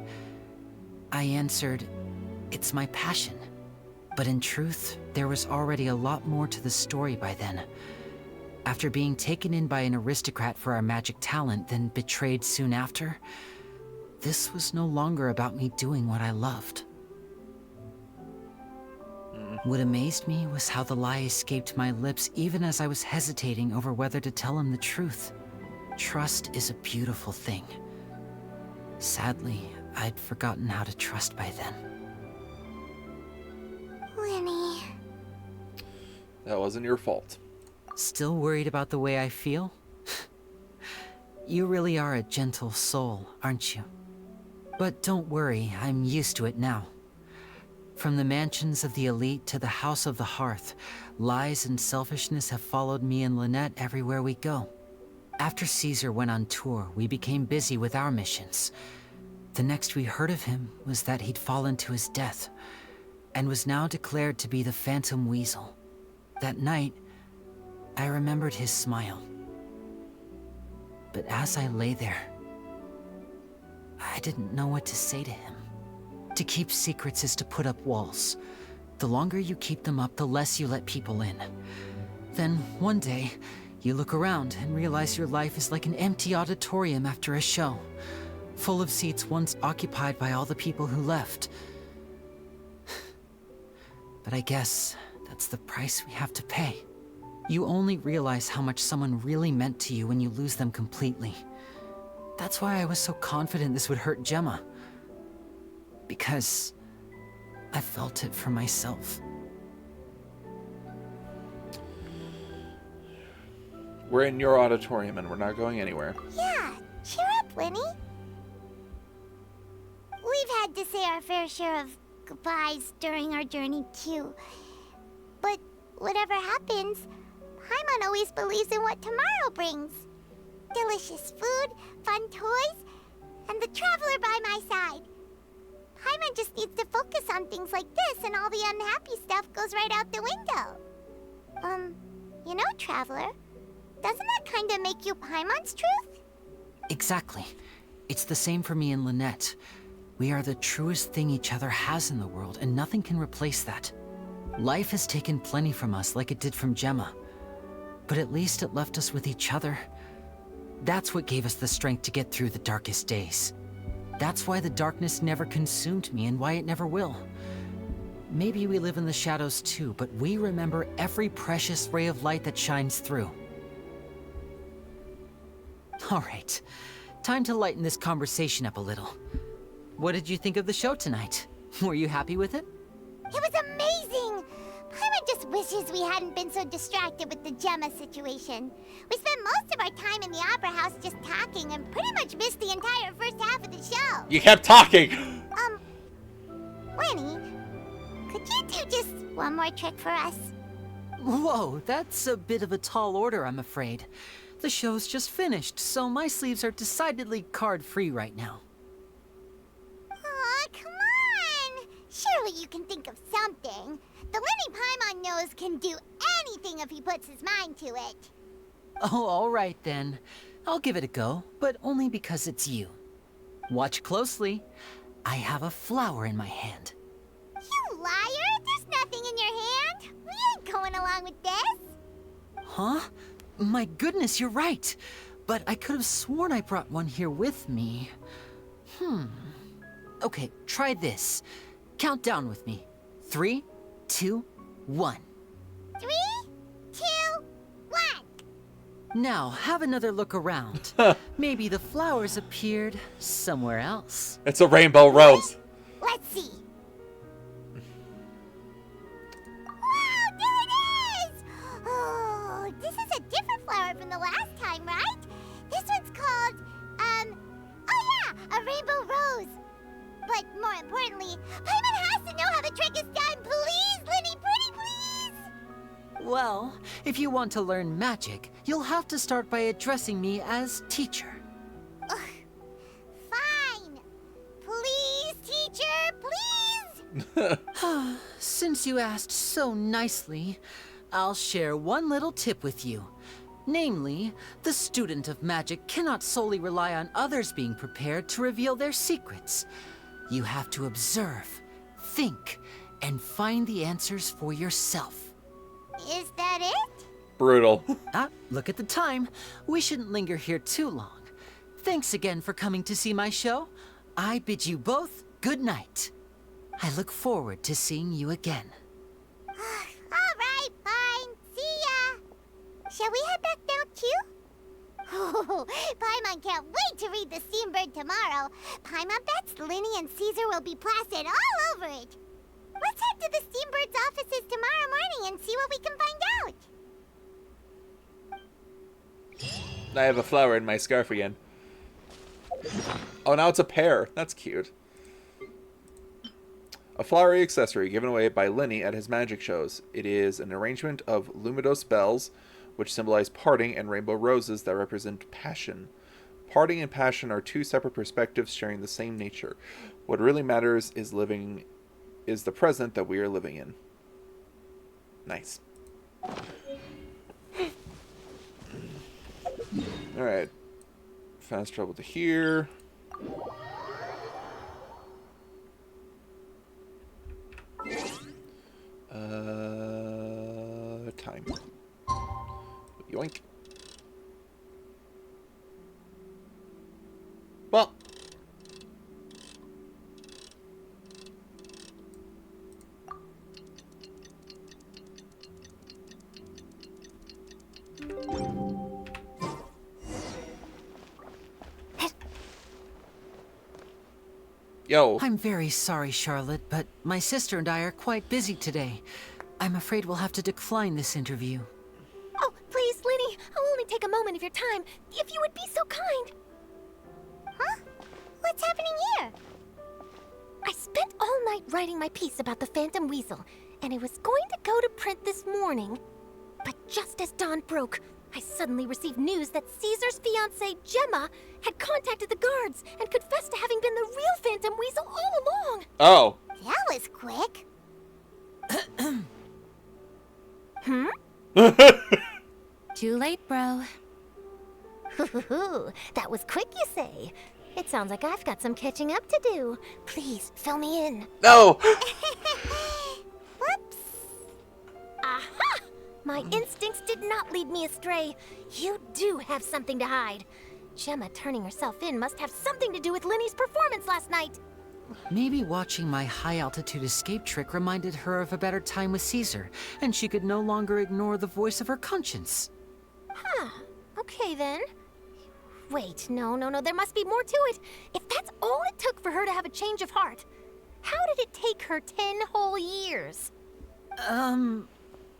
I answered, "It's my passion." But in truth, there was already a lot more to the story by then. After being taken in by an aristocrat for our magic talent, then betrayed soon after, this was no longer about me doing what I loved. What amazed me was how the lie escaped my lips even as I was hesitating over whether to tell him the truth. Trust is a beautiful thing. Sadly, I'd forgotten how to trust by then. Lyney. That wasn't your fault. Still worried about the way I feel? You really are a gentle soul, aren't you? But don't worry, I'm used to it now. From the mansions of the elite to the House of the Hearth, lies and selfishness have followed me and Lynette everywhere we go. After Caesar went on tour, we became busy with our missions. The next we heard of him was that he'd fallen to his death, and was now declared to be the Phantom Weasel. That night, I remembered his smile. But as I lay there, I didn't know what to say to him. To keep secrets is to put up walls. The longer you keep them up, the less you let people in. Then, one day, you look around and realize your life is like an empty auditorium after a show, full of seats once occupied by all the people who left. But I guess that's the price we have to pay. You only realize how much someone really meant to you when you lose them completely. That's why I was so confident this would hurt Gemma. Because I felt it for myself. We're in your auditorium and we're not going anywhere. Yeah, cheer up, Lyney. We've had to say our fair share of goodbyes during our journey, too. But whatever happens, Paimon always believes in what tomorrow brings. Delicious food, fun toys, and the Traveler by my side. Paimon just needs to focus on things like this, and all the unhappy stuff goes right out the window. You know, Traveler, doesn't that kind of make you Paimon's truth? Exactly. It's the same for me and Lynette. We are the truest thing each other has in the world, and nothing can replace that. Life has taken plenty from us, like it did from Gemma. But at least it left us with each other. That's what gave us the strength to get through the darkest days. That's why the darkness never consumed me, and why it never will. Maybe we live in the shadows too, but we remember every precious ray of light that shines through. All right, time to lighten this conversation up a little. What did you think of the show tonight? Were you happy with it? It was amazing! Paimon just wishes we hadn't been so distracted with the Gemma situation. We spent most of our time in the Opera House just talking and pretty much missed the entire first half of the show. You kept talking! Lyney, could you do just one more trick for us? Whoa, that's a bit of a tall order, I'm afraid. The show's just finished, so my sleeves are decidedly card-free right now. Aw, come on! Surely you can think of something. The Lyney Paimon knows can do anything if he puts his mind to it. Oh, all right then. I'll give it a go, but only because it's you. Watch closely. I have a flower in my hand. You liar! There's nothing in your hand! We ain't going along with this! Huh? My goodness, you're right. But I could have sworn I brought one here with me. Okay, try this. Count down with me. 3, 2, 1. 3, 2, 1. Now, have another look around. Maybe the flowers appeared somewhere else. It's a rainbow rose. Let's see. Wow, there it is! Oh, this is a different flower from the last time, right? This one's called, oh yeah, a rainbow rose. But more importantly, Paimon has to know how the trick is done. Please, Lyney, pretty please! Well, if you want to learn magic, you'll have to start by addressing me as teacher. Ugh. Fine. Please, teacher, please! Since you asked so nicely, I'll share one little tip with you. Namely, the student of magic cannot solely rely on others being prepared to reveal their secrets. You have to observe, think, and find the answers for yourself. Is that it? Brutal. Look at the time. We shouldn't linger here too long. Thanks again for coming to see my show. I bid you both good night. I look forward to seeing you again. All right, fine. See ya. Shall we head back down too? Oh, Paimon can't wait to read the Steambird tomorrow. Paimon bets Lyney and Caesar will be plastered all over it. Let's head to the Steambird's offices tomorrow morning and see what we can find out. I have a flower in my scarf again. Oh, now it's a pear. That's cute. A flowery accessory given away by Lyney at his magic shows. It is an arrangement of luminous bells, which symbolize parting, and rainbow roses that represent passion. Parting and passion are two separate perspectives sharing the same nature. What really matters is the present that we are living in. Nice. Alright. Fast travel to here. Time. Yoink. Well. Yo. I'm very sorry, Charlotte, but my sister and I are quite busy today. I'm afraid we'll have to decline this interview. Oh, please, Lyney, I'll only take a moment of your time, if you would be so kind. Huh? What's happening here? I spent all night writing my piece about the Phantom Weasel, and it was going to go to print this morning. But just as dawn broke, I suddenly received news that Caesar's fiancée, Gemma, had contacted the guards and confessed to having been the real Phantom Weasel all along. Oh. That was quick. Too late, bro. That was quick, you say? It sounds like I've got some catching up to do. Please, fill me in. No! Whoops. Aha! My instincts did not lead me astray. You do have something to hide. Gemma turning herself in must have something to do with Lyney's performance last night. Maybe watching my high-altitude escape trick reminded her of a better time with Caesar, and she could no longer ignore the voice of her conscience. Huh. Okay, then. Wait, no, there must be more to it. If that's all it took for her to have a change of heart, how did it take her 10 whole years?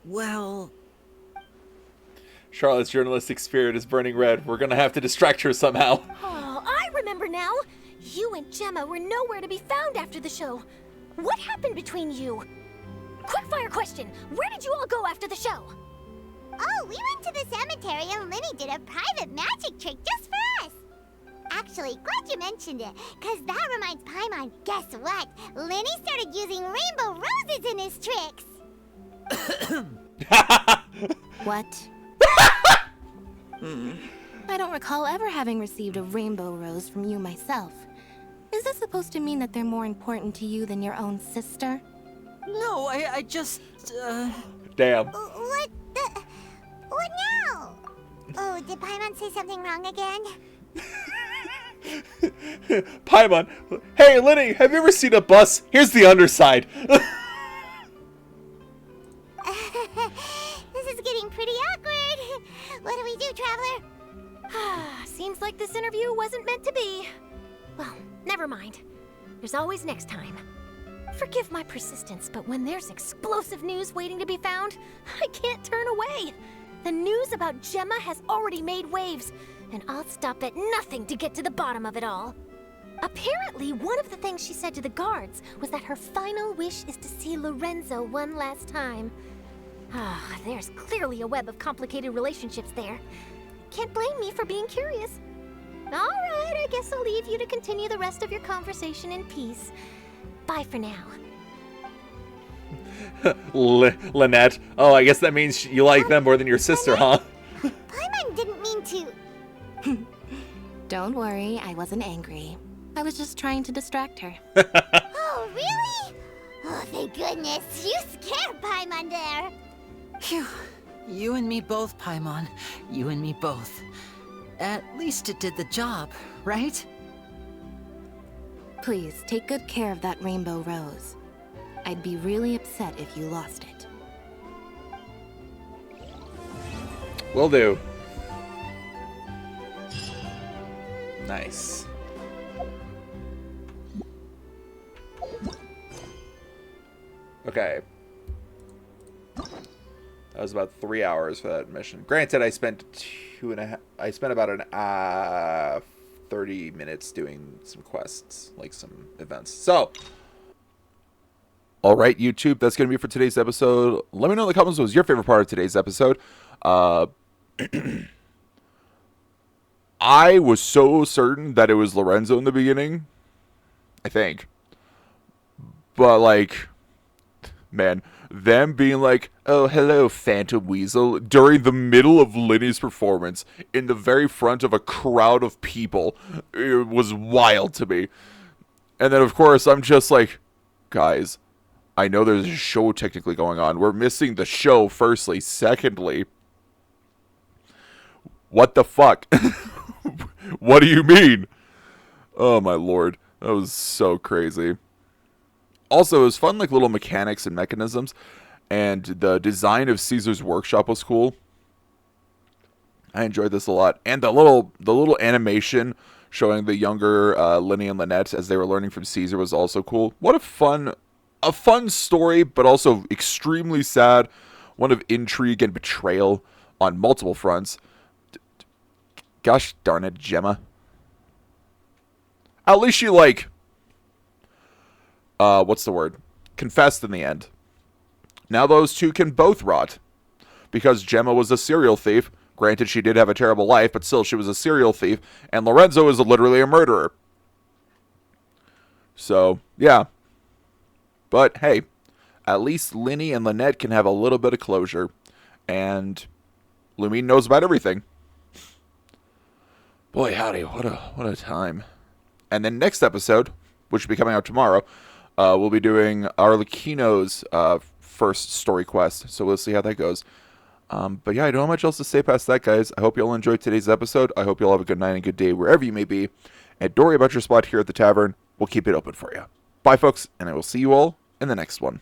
Well... Charlotte's journalistic spirit is burning red. We're gonna have to distract her somehow. Oh, I remember now. You and Gemma were nowhere to be found after the show. What happened between you? Quickfire question. Where did you all go after the show? Oh, we went to the cemetery and Lyney did a private magic trick just for us. Actually, glad you mentioned it, because that reminds Paimon. Guess what? Lyney started using rainbow roses in his tricks. What? I don't recall ever having received a rainbow rose from you myself. Is this supposed to mean that they're more important to you than your own sister? No, I just, Damn. What now? Oh, did Paimon say something wrong again? Paimon, hey Lyney, have you ever seen a bus? Here's the underside. This is getting pretty awkward. What do we do, Traveler? Seems like this interview wasn't meant to be. Well, never mind. There's always next time. Forgive my persistence, but when there's explosive news waiting to be found, I can't turn away. The news about Gemma has already made waves, and I'll stop at nothing to get to the bottom of it all. Apparently, one of the things she said to the guards was that her final wish is to see Lorenzo one last time. There's clearly a web of complicated relationships there. Can't blame me for being curious. All right, I guess I'll leave you to continue the rest of your conversation in peace. Bye for now. Lynette. Oh, I guess that means you like them more than your sister, huh? Paimon didn't mean to. Don't worry, I wasn't angry. I was just trying to distract her. Oh, really? Oh, thank goodness. You scared Paimon there. Phew. You and me both, Paimon. You and me both. At least it did the job, right? Please, take good care of that rainbow rose. I'd be really upset if you lost it. Will do. Nice. Okay. That was about 3 hours for that mission. Granted, I spent about an 30 minutes doing some quests, like some events. So, all right, YouTube, that's going to be it for today's episode. Let me know in the comments what was your favorite part of today's episode. I was so certain that it was Lorenzo in the beginning. I think. But, like, man, them being like, oh, hello, Phantom Weasel, during the middle of Lyney's performance, in the very front of a crowd of people, it was wild to me. And then, of course, I'm just like, guys, I know there's a show technically going on. We're missing the show, firstly. Secondly, what the fuck? What do you mean? Oh, my lord. That was so crazy. Also, it was fun, like, little mechanics and mechanisms. And the design of Caesar's workshop was cool. I enjoyed this a lot. And the little animation showing the younger Lyney and Lynette as they were learning from Caesar was also cool. What a fun story, but also extremely sad. One of intrigue and betrayal on multiple fronts. Gosh darn it, Gemma. At least she, like, what's the word? Confessed in the end. Now those two can both rot. Because Gemma was a serial thief. Granted, she did have a terrible life, but still, she was a serial thief. And Lorenzo is literally a murderer. So, yeah. But, hey, at least Lyney and Lynette can have a little bit of closure. And Lumine knows about everything. Boy, howdy, what a time. And then next episode, which will be coming out tomorrow, we'll be doing Arlecchino's first story quest. So we'll see how that goes. But yeah, I don't have much else to say past that, guys. I hope you all enjoyed today's episode. I hope you all have a good night and good day wherever you may be. And don't worry about your spot here at the tavern. We'll keep it open for you. Bye, folks, and I will see you all in the next one.